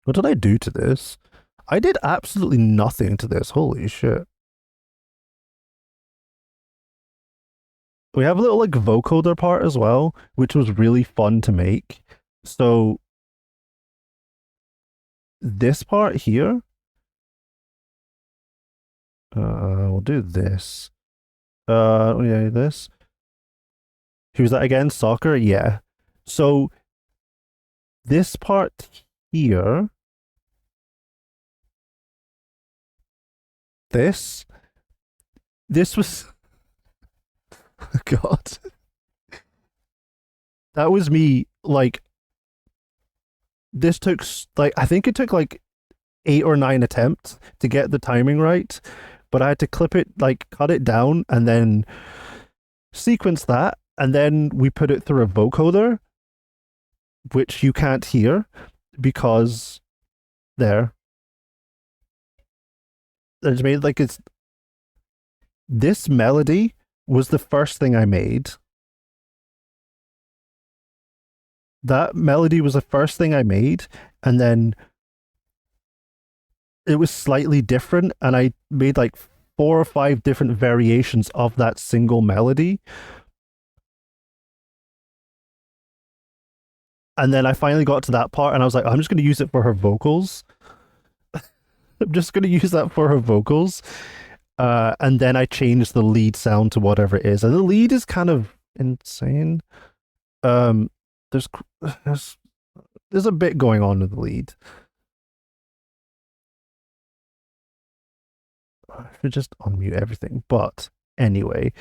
What did I do to this? I did absolutely nothing to this. Holy shit. We have a little like vocoder part as well, which was really fun to make. So this part here, we'll do this. Yeah, this. Who's that again? Soccer? Yeah. So this part here, this was God. That was me like this took like I think it took like 8 or 9 attempts to get the timing right, but I had to clip it, like cut it down and then sequence that, and then we put it through a vocoder, which you can't hear because there. It's made like it's this melody was the first thing I made. That melody was the first thing I made, and then it was slightly different, and I made like 4 or 5 different variations of that single melody. And then I finally got to that part, and I was like, I'm just going to use it for her vocals. I'm just going to use that for her vocals. And then I changed the lead sound to whatever it is. And the lead is kind of insane. There's there's a bit going on with the lead. I should just unmute everything. But anyway,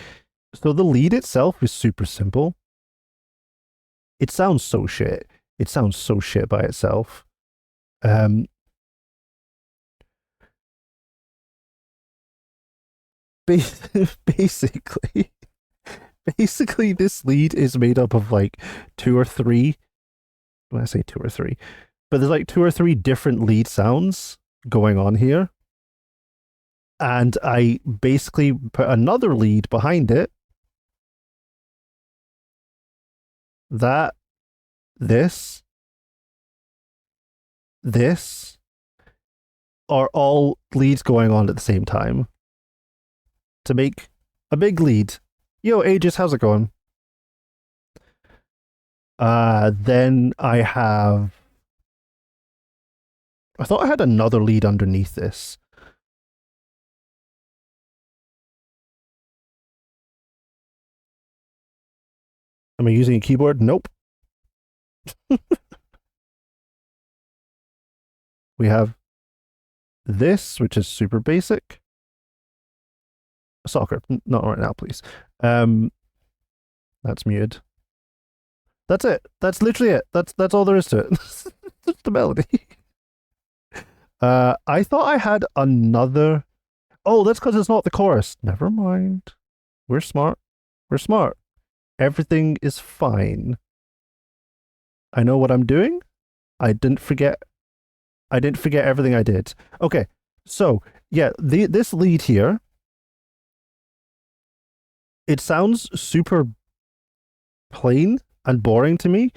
so the lead itself is super simple. It sounds so shit. It sounds so shit by itself. Basically, basically, this lead is made up of like 2 or 3. When I say 2 or 3, but there's like 2 or 3 different lead sounds going on here. And I basically put another lead behind it. That, this are all leads going on at the same time to make a big lead. Yo, Aegis, how's it going? Then I thought I had another lead underneath this. Am I using a keyboard? Nope. We have this, which is super basic. Soccer, not right now, please. That's muted. That's it. That's literally it. That's all there is to it. That's the melody. I thought I had another. Oh, that's because it's not the chorus. Never mind. We're smart. We're smart. Everything is fine. I know what I'm doing. I didn't forget everything I did. Okay, so yeah, this lead here, it sounds super plain and boring to me.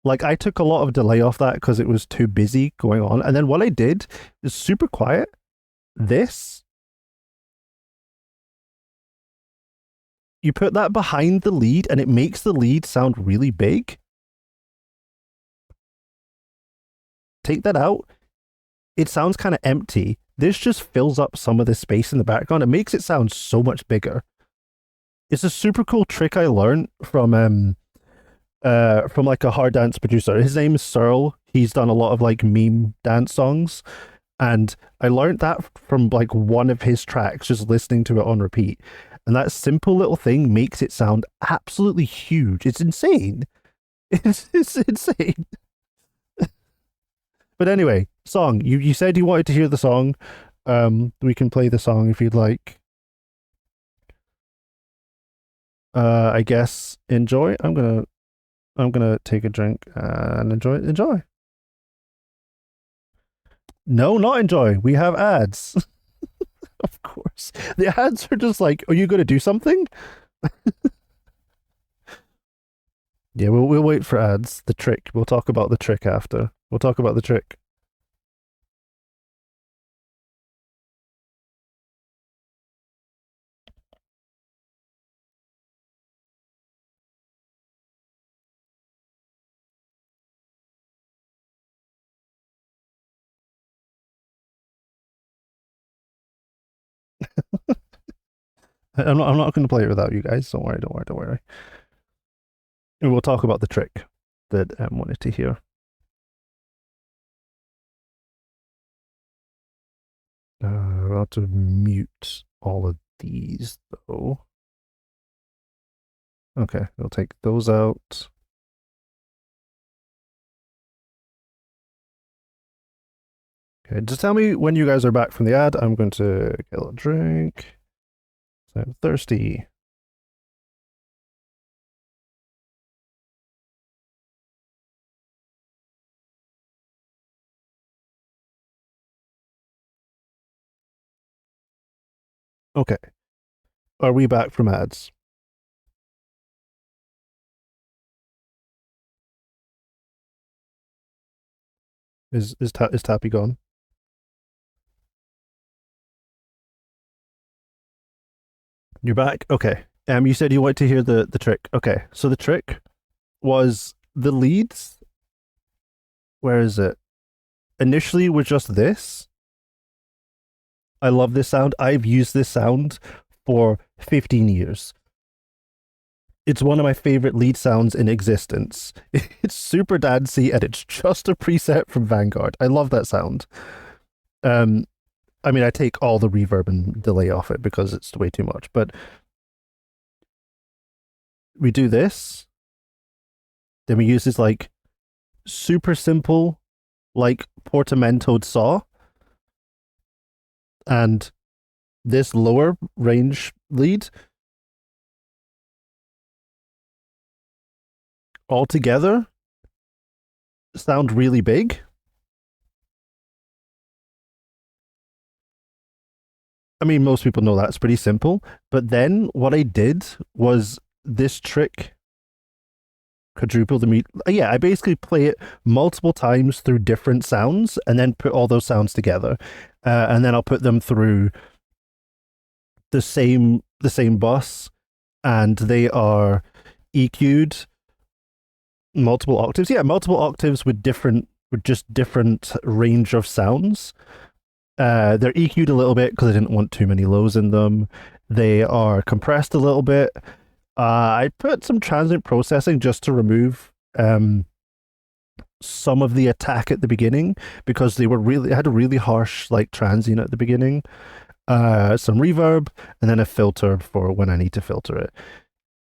Like I took a lot of delay off that because it was too busy going on. And then what I did is super quiet. you put that behind the lead and it makes the lead sound really big. Take that out. It sounds kind of empty. This just fills up some of the space in the background. It makes it sound so much bigger. It's a super cool trick I learned from like a hard dance producer. His name is Searle. He's done a lot of like meme dance songs. And I learned that from like one of his tracks, just listening to it on repeat. And that simple little thing makes it sound absolutely huge. It's insane. It's insane. But anyway, song. You said you wanted to hear the song. We can play the song if you'd like. I guess enjoy. I'm gonna take a drink and enjoy. No, not enjoy. We have ads. Of course. The ads are just like, are you gonna do something? Yeah, we'll wait for ads. The trick. We'll talk about the trick after. We'll talk about the trick. I'm not going to play it without you guys. Don't worry. And we'll talk about the trick that Em wanted to hear. I'll have to mute all of these though. Okay, we'll take those out. Okay, just tell me when you guys are back from the ad. I'm going to get a little drink. I'm thirsty. Okay. Are we back from ads? Is Tappy gone? You're back? Okay. You said you wanted to hear the trick. Okay. So the trick was the leads. Where is it? Initially were just this. I love this sound. I've used this sound for 15 years. It's one of my favorite lead sounds in existence. It's super dancey and it's just a preset from Vanguard. I love that sound. I mean, I take all the reverb and delay off it because it's way too much, but we do this. Then we use this like super simple, like portmanteaued saw. And this lower range lead all together sound really big. I mean, most people know that's pretty simple. But then what I did was this trick quadruple the meat. Yeah, I basically play it multiple times through different sounds and then put all those sounds together. And then I'll put them through the same bus, and they are EQ'd multiple octaves. Yeah, multiple octaves with just different range of sounds. They're EQ'd a little bit because I didn't want too many lows in them. They are compressed a little bit. I put some transient processing just to remove some of the attack at the beginning because they had a really harsh like transient at the beginning. Some reverb and then a filter for when I need to filter it.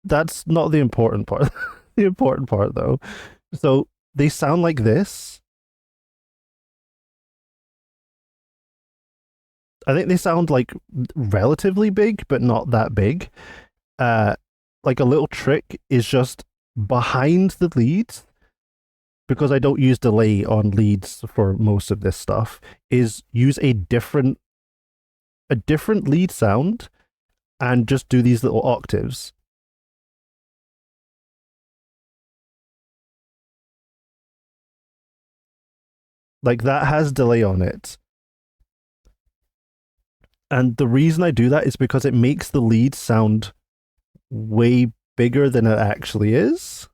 That's not the important part. The important part though. So they sound like this. I think they sound like relatively big, but not that big. Like a little trick is just behind the leads, because I don't use delay on leads for most of this stuff, is use a different lead sound and just do these little octaves. Like that has delay on it. And the reason I do that is because it makes the lead sound way bigger than it actually is.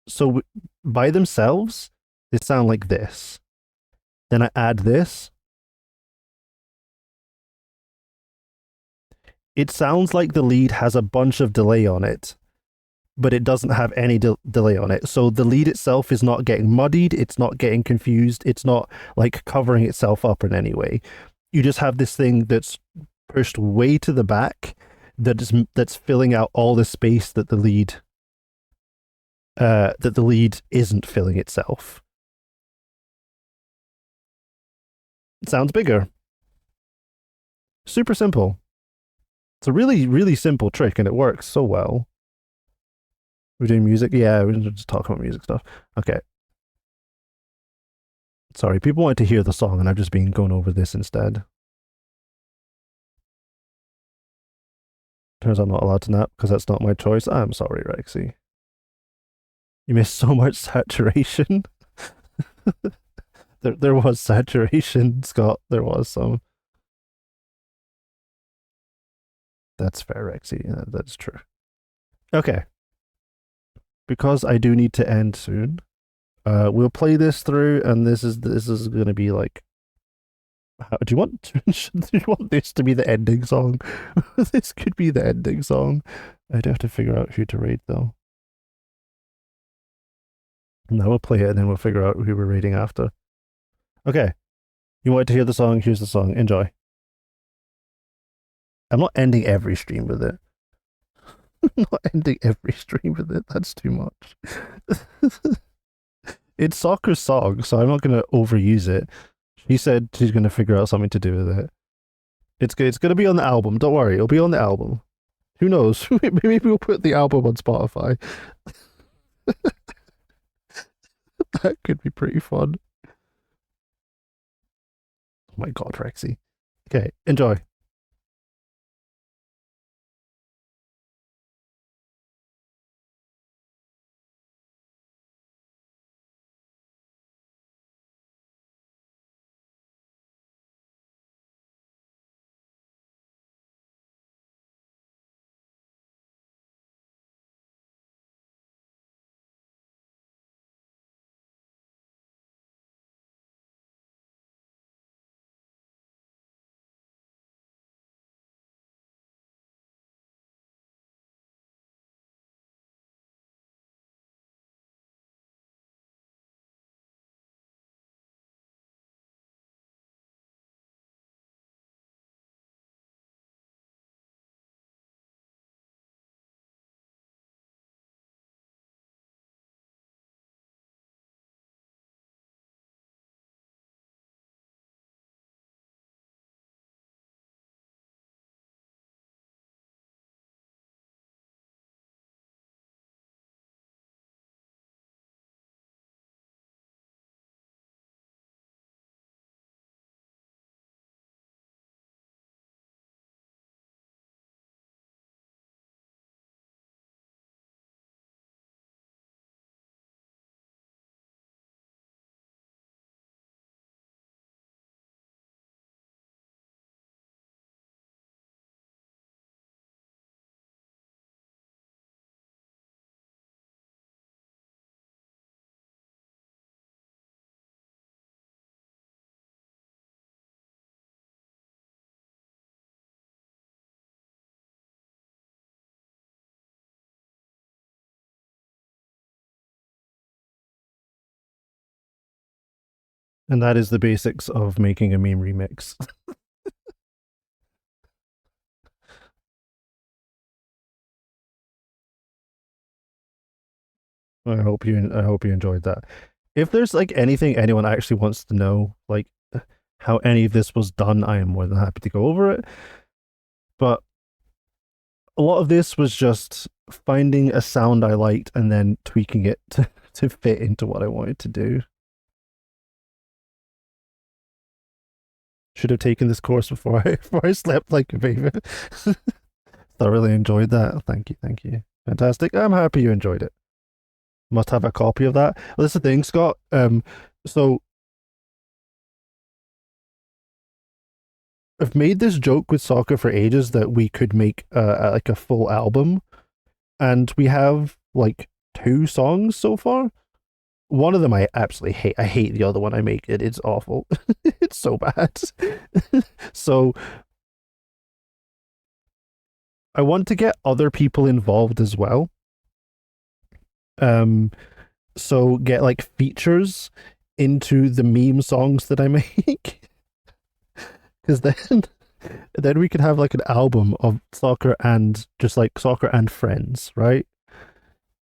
So by themselves, they sound like this. Then I add this. It sounds like the lead has a bunch of delay on it, but it doesn't have any delay on it. So the lead itself is not getting muddied, it's not getting confused, it's not like covering itself up in any way. You just have this thing that's pushed way to the back that's filling out all the space that the lead isn't filling itself. It sounds bigger. Super simple. It's a really, really simple trick and it works so well. We're doing music? Yeah, we're just talking about music stuff. Okay. Sorry, people wanted to hear the song and I've just been going over this instead. Turns out I'm not allowed to nap because that's not my choice. I'm sorry, Rexy. You missed so much saturation. there was saturation, Scott. There was some. That's fair, Rexy. Yeah, that's true. Okay. Because I do need to end soon, we'll play this through, and this is going to be like. Do you want this to be the ending song? This could be the ending song. I'd have to figure out who to raid though. Now we'll play it, and then we'll figure out who we're raiding after. Okay. You wanted to hear the song? Here's the song. Enjoy. I'm not ending every stream with it. I'm not ending every stream with it. That's too much. It's Soccer's song, so I'm not going to overuse it. She said she's going to figure out something to do with it. It's going to be on the album. Don't worry. It'll be on the album. Who knows? Maybe we'll put the album on Spotify. That could be pretty fun. Oh my god, Rexy. Okay, enjoy. And that is the basics of making a meme remix. I hope you enjoyed that. If there's like anything anyone actually wants to know, like how any of this was done, I am more than happy to go over it. But a lot of this was just finding a sound I liked and then tweaking it to fit into what I wanted to do. Should have taken this course before I slept like a baby. Thoroughly enjoyed that. Thank you. Fantastic. I'm happy you enjoyed it. Must have a copy of that. Well, that's the thing, Scott. So I've made this joke with soccer for ages that we could make like a full album, and we have like two songs so far. One of them I absolutely hate. I hate the other one I make. It's awful. It's so bad. So I want to get other people involved as well. Um, so get like features into the meme songs that I make, because then we could have like an album of soccer and just like soccer and friends, right?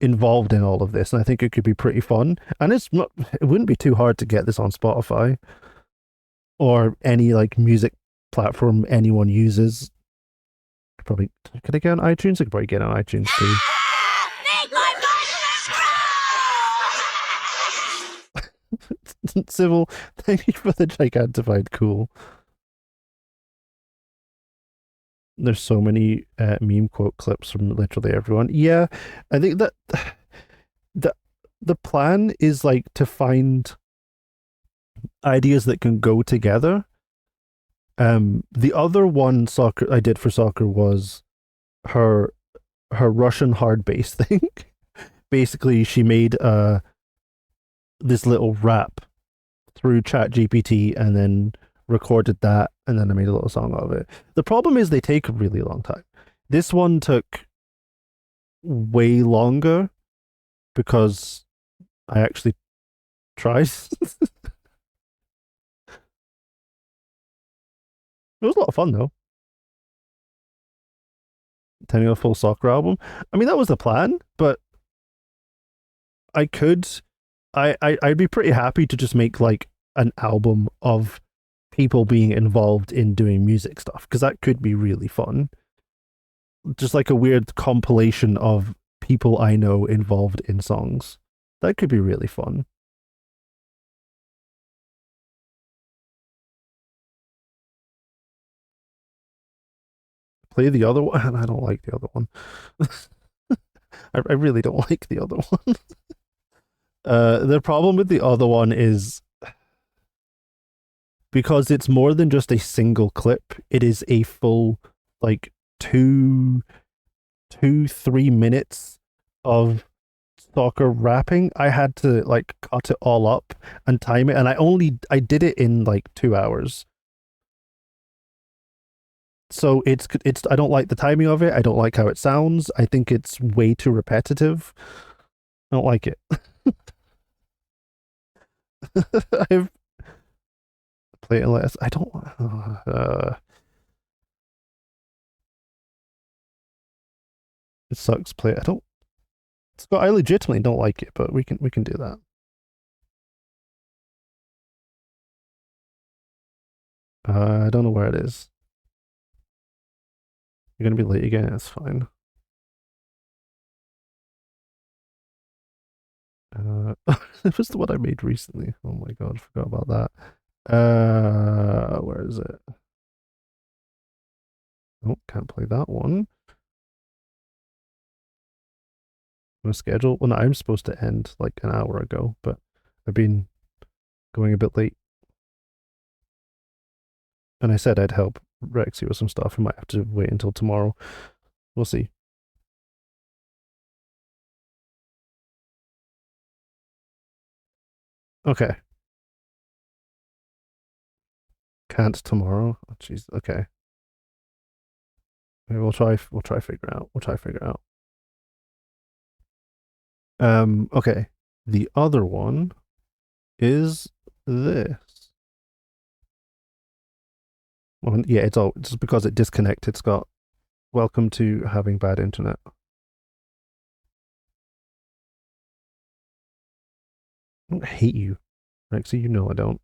Involved in all of this, and I think it could be pretty fun. And it wouldn't be too hard to get this on Spotify or any like music platform anyone uses. Probably could I get on iTunes? I could probably get on iTunes too. Make my Civil, thank you for the gigantified cool. There's so many meme quote clips from literally everyone. Yeah, I think that the the plan is like to find ideas that can go together. The other one soccer I did for soccer was her Russian hard bass thing. Basically, she made this little rap through Chat GPT and then recorded that, and then I made a little song out of it. The problem is they take a really long time. This one took way longer because I actually tried. It was a lot of fun though. Turning a full soccer album. I mean, that was the plan, but I could, I'd be pretty happy to just make like an album of people being involved in doing music stuff, because that could be really fun. Just like a weird compilation of people I know involved in songs. That could be really fun. Play the other one. I don't like the other one. I really don't like the other one. The problem with the other one is because it's more than just a single clip. It is a full like 3 minutes of soccer rapping. I had to like cut it all up and time it, and I did it in like 2 hours. So it's I don't like the timing of it. I don't like how it sounds. I think it's way too repetitive. I don't like it. I've played it less. I don't. It sucks. Play. I don't. Scott, I legitimately don't like it, but we can do that. I don't know where it is. You're gonna be late again. That's fine. It was the one I made recently. Oh my god, I forgot about that. Where is it? Oh, can't play that one. My schedule. Well, no, I'm supposed to end like an hour ago, but I've been going a bit late. And I said I'd help Rexy with some stuff. We might have to wait until tomorrow. We'll see. Okay. Can't tomorrow. Oh, jeez. Okay. Okay, we'll try. We'll try figure out. We'll try figure out. Okay. The other one is this. Well, yeah, it's all just because it disconnected, Scott. Welcome to having bad internet. I don't hate you, Rexy. You know I don't.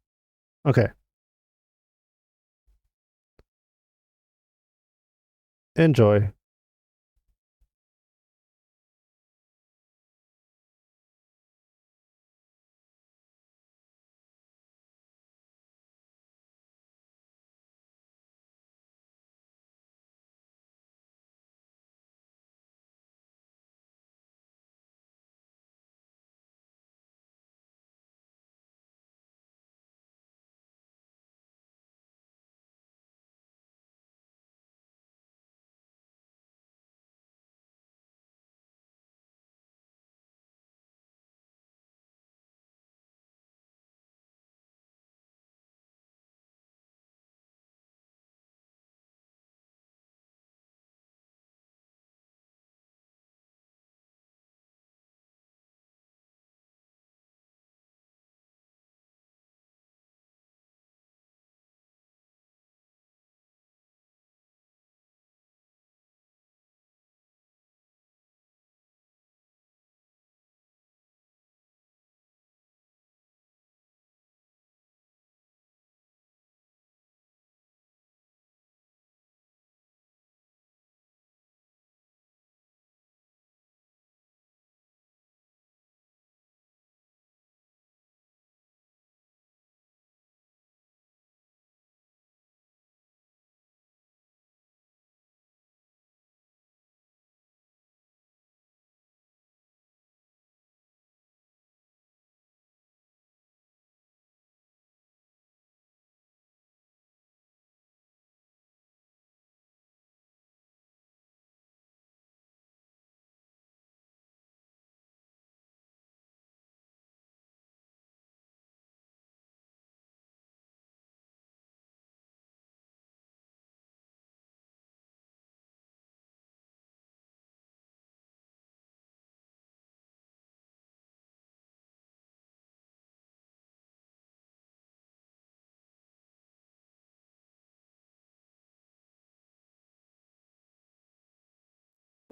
Okay. Enjoy.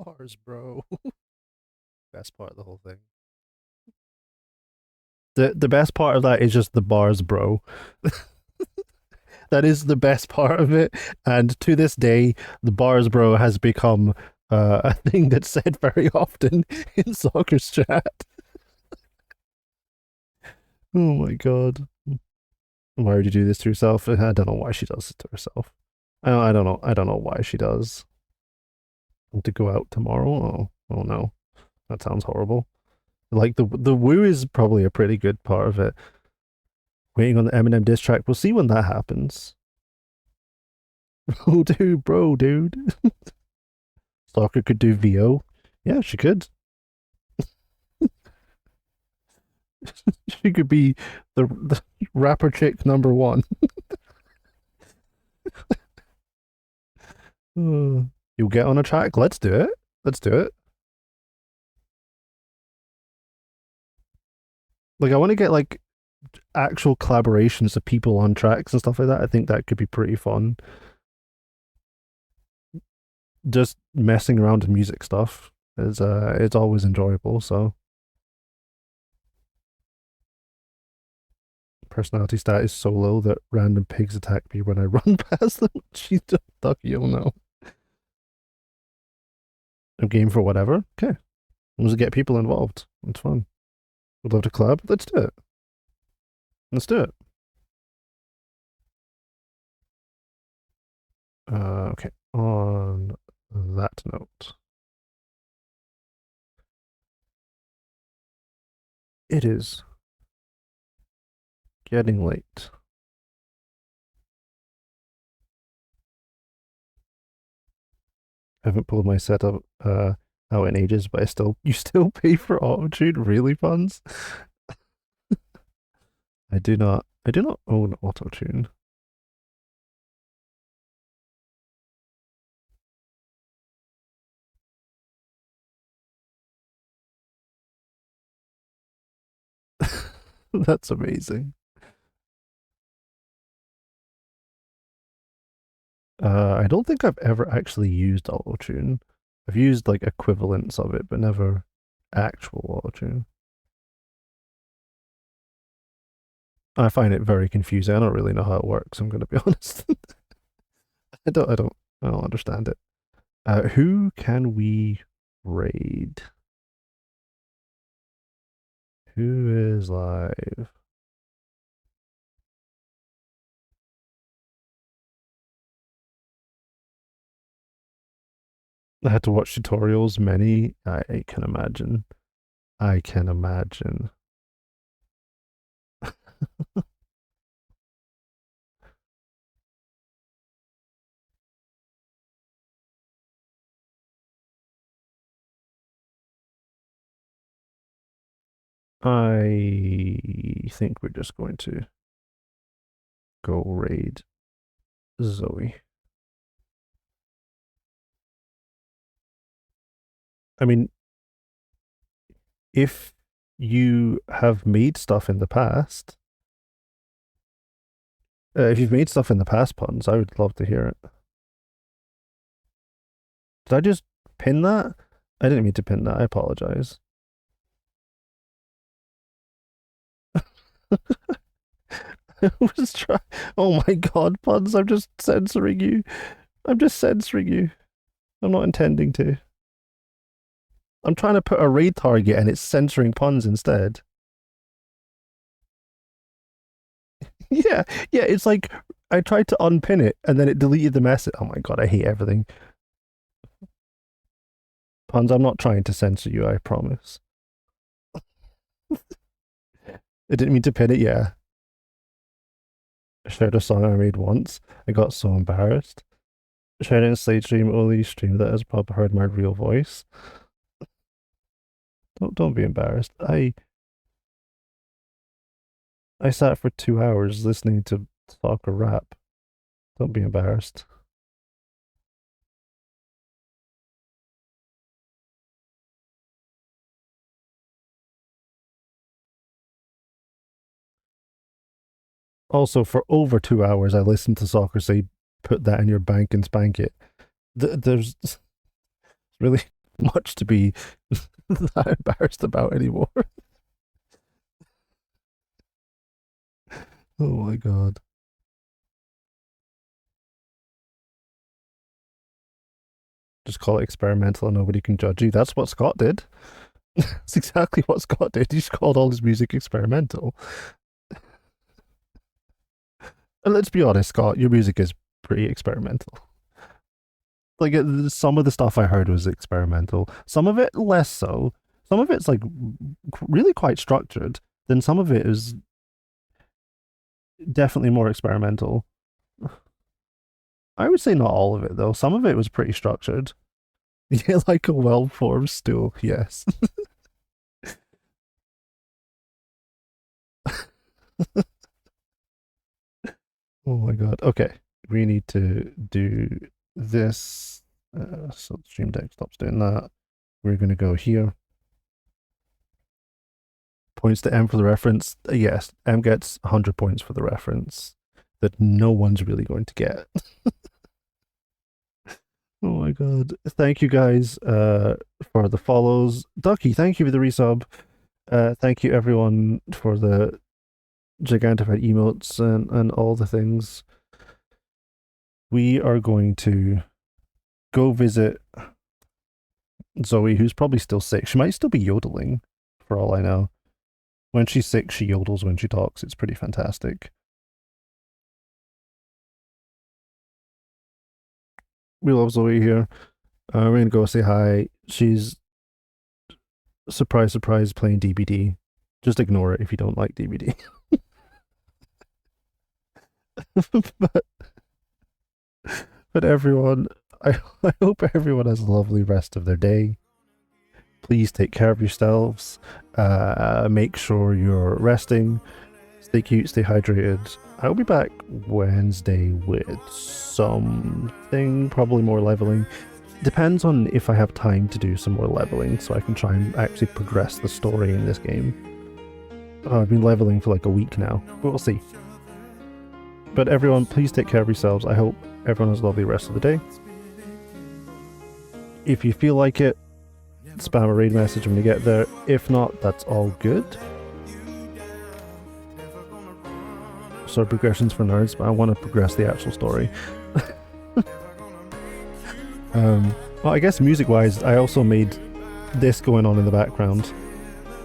Bars, bro. Best part of the whole thing. The best part of that is just the bars, bro. That is the best part of it. And to this day, the bars, bro, has become a thing that's said very often in soccer's chat. Oh my god. Why would you do this to yourself? I don't know why she does it to herself. I don't know. I don't know why she does. To go out tomorrow? Oh no. That sounds horrible. Like the woo is probably a pretty good part of it. Waiting on the Eminem diss track. We'll see when that happens. Oh, dude, bro, dude. Stalker could do VO. Yeah, she could. She could be the rapper chick number one. You'll get on a track. Let's do it. Let's do it. Like, I want to get like actual collaborations of people on tracks and stuff like that. I think that could be pretty fun. Just messing around with music stuff is it's always enjoyable. So personality stat is so low that random pigs attack me when I run past them. She's just stuck, you'll know. I'm game for whatever. Okay. Let's get people involved. It's fun. Would love to collab. Let's do it. Let's do it. Okay. On that note, it is getting late. I haven't pulled my setup out in ages, but you still pay for auto tune, really, Puns? I do not own auto tune. That's amazing. I don't think I've ever actually used auto tune. I've used like equivalents of it, but never actual auto tune. I find it very confusing. I don't really know how it works. I'm going to be honest. I don't understand it. Who can we raid? Who is live? I had to watch tutorials, many. I can imagine. I can imagine. I think we're just going to go raid Zoe. I mean, if you have made stuff in the past, if you've made stuff in the past, Puns, I would love to hear it. Did I just pin that? I didn't mean to pin that. I apologize. I was trying. Oh my god, Puns! I'm just censoring you. I'm just censoring you. I'm not intending to. I'm trying to put a raid target and it's censoring Puns instead. Yeah, yeah, it's like I tried to unpin it and then it deleted the message. Oh my god, I hate everything. Puns, I'm not trying to censor you, I promise. I didn't mean to pin it, yeah. I shared a song I made once. I got so embarrassed. Shared it in Slate stream, only stream that has probably heard my real voice. Don't be embarrassed. I sat for 2 hours listening to soccer rap. Don't be embarrassed. Also, for over 2 hours, I listened to soccer say, "Put that in your bank and spank it." There's really much to be that embarrassed about anymore. Oh my god. Just call it experimental and nobody can judge you. That's what Scott did. That's exactly what Scott did. He just called all his music experimental. And let's be honest, Scott, your music is pretty experimental. Like, some of the stuff I heard was experimental. Some of it less so. Some of it's like really quite structured. Then some of it is definitely more experimental. I would say not all of it though. Some of it was pretty structured. Yeah, like a well-formed stool. Yes. Oh my god. Okay, we need to do this. So the Stream Deck stops doing that. We're going to go here. Points to M for the reference. Yes, M gets 100 points for the reference that no one's really going to get. Oh my god. Thank you guys for the follows. Ducky, thank you for the resub. Thank you everyone for the Gigantified emotes and all the things. We are going to go visit Zoe, who's probably still sick. She might still be yodeling, for all I know. When she's sick, she yodels when she talks. It's pretty fantastic. We love Zoe here. We're gonna go say hi. She's surprise, surprise playing DBD. Just ignore it if you don't like DBD. but everyone, I hope everyone has a lovely rest of their day. Please take care of yourselves. Make sure you're resting. Stay cute, stay hydrated. I'll be back Wednesday with something, probably more leveling. Depends on if I have time to do some more leveling, so I can try and actually progress the story in this game. Oh, I've been leveling for like a week now, but we'll see. But everyone, please take care of yourselves. I hope everyone has a lovely rest of the day. If you feel like it, spam a raid message when you get there. If not, that's all good. So progressions for nerds, but I want to progress the actual story. Well, I guess music-wise, I also made this going on in the background,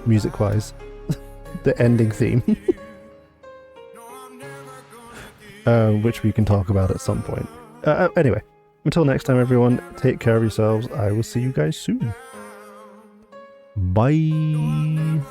music-wise. The ending theme. Which we can talk about at some point. Anyway, until next time everyone, take care of yourselves. I will see you guys soon. Bye!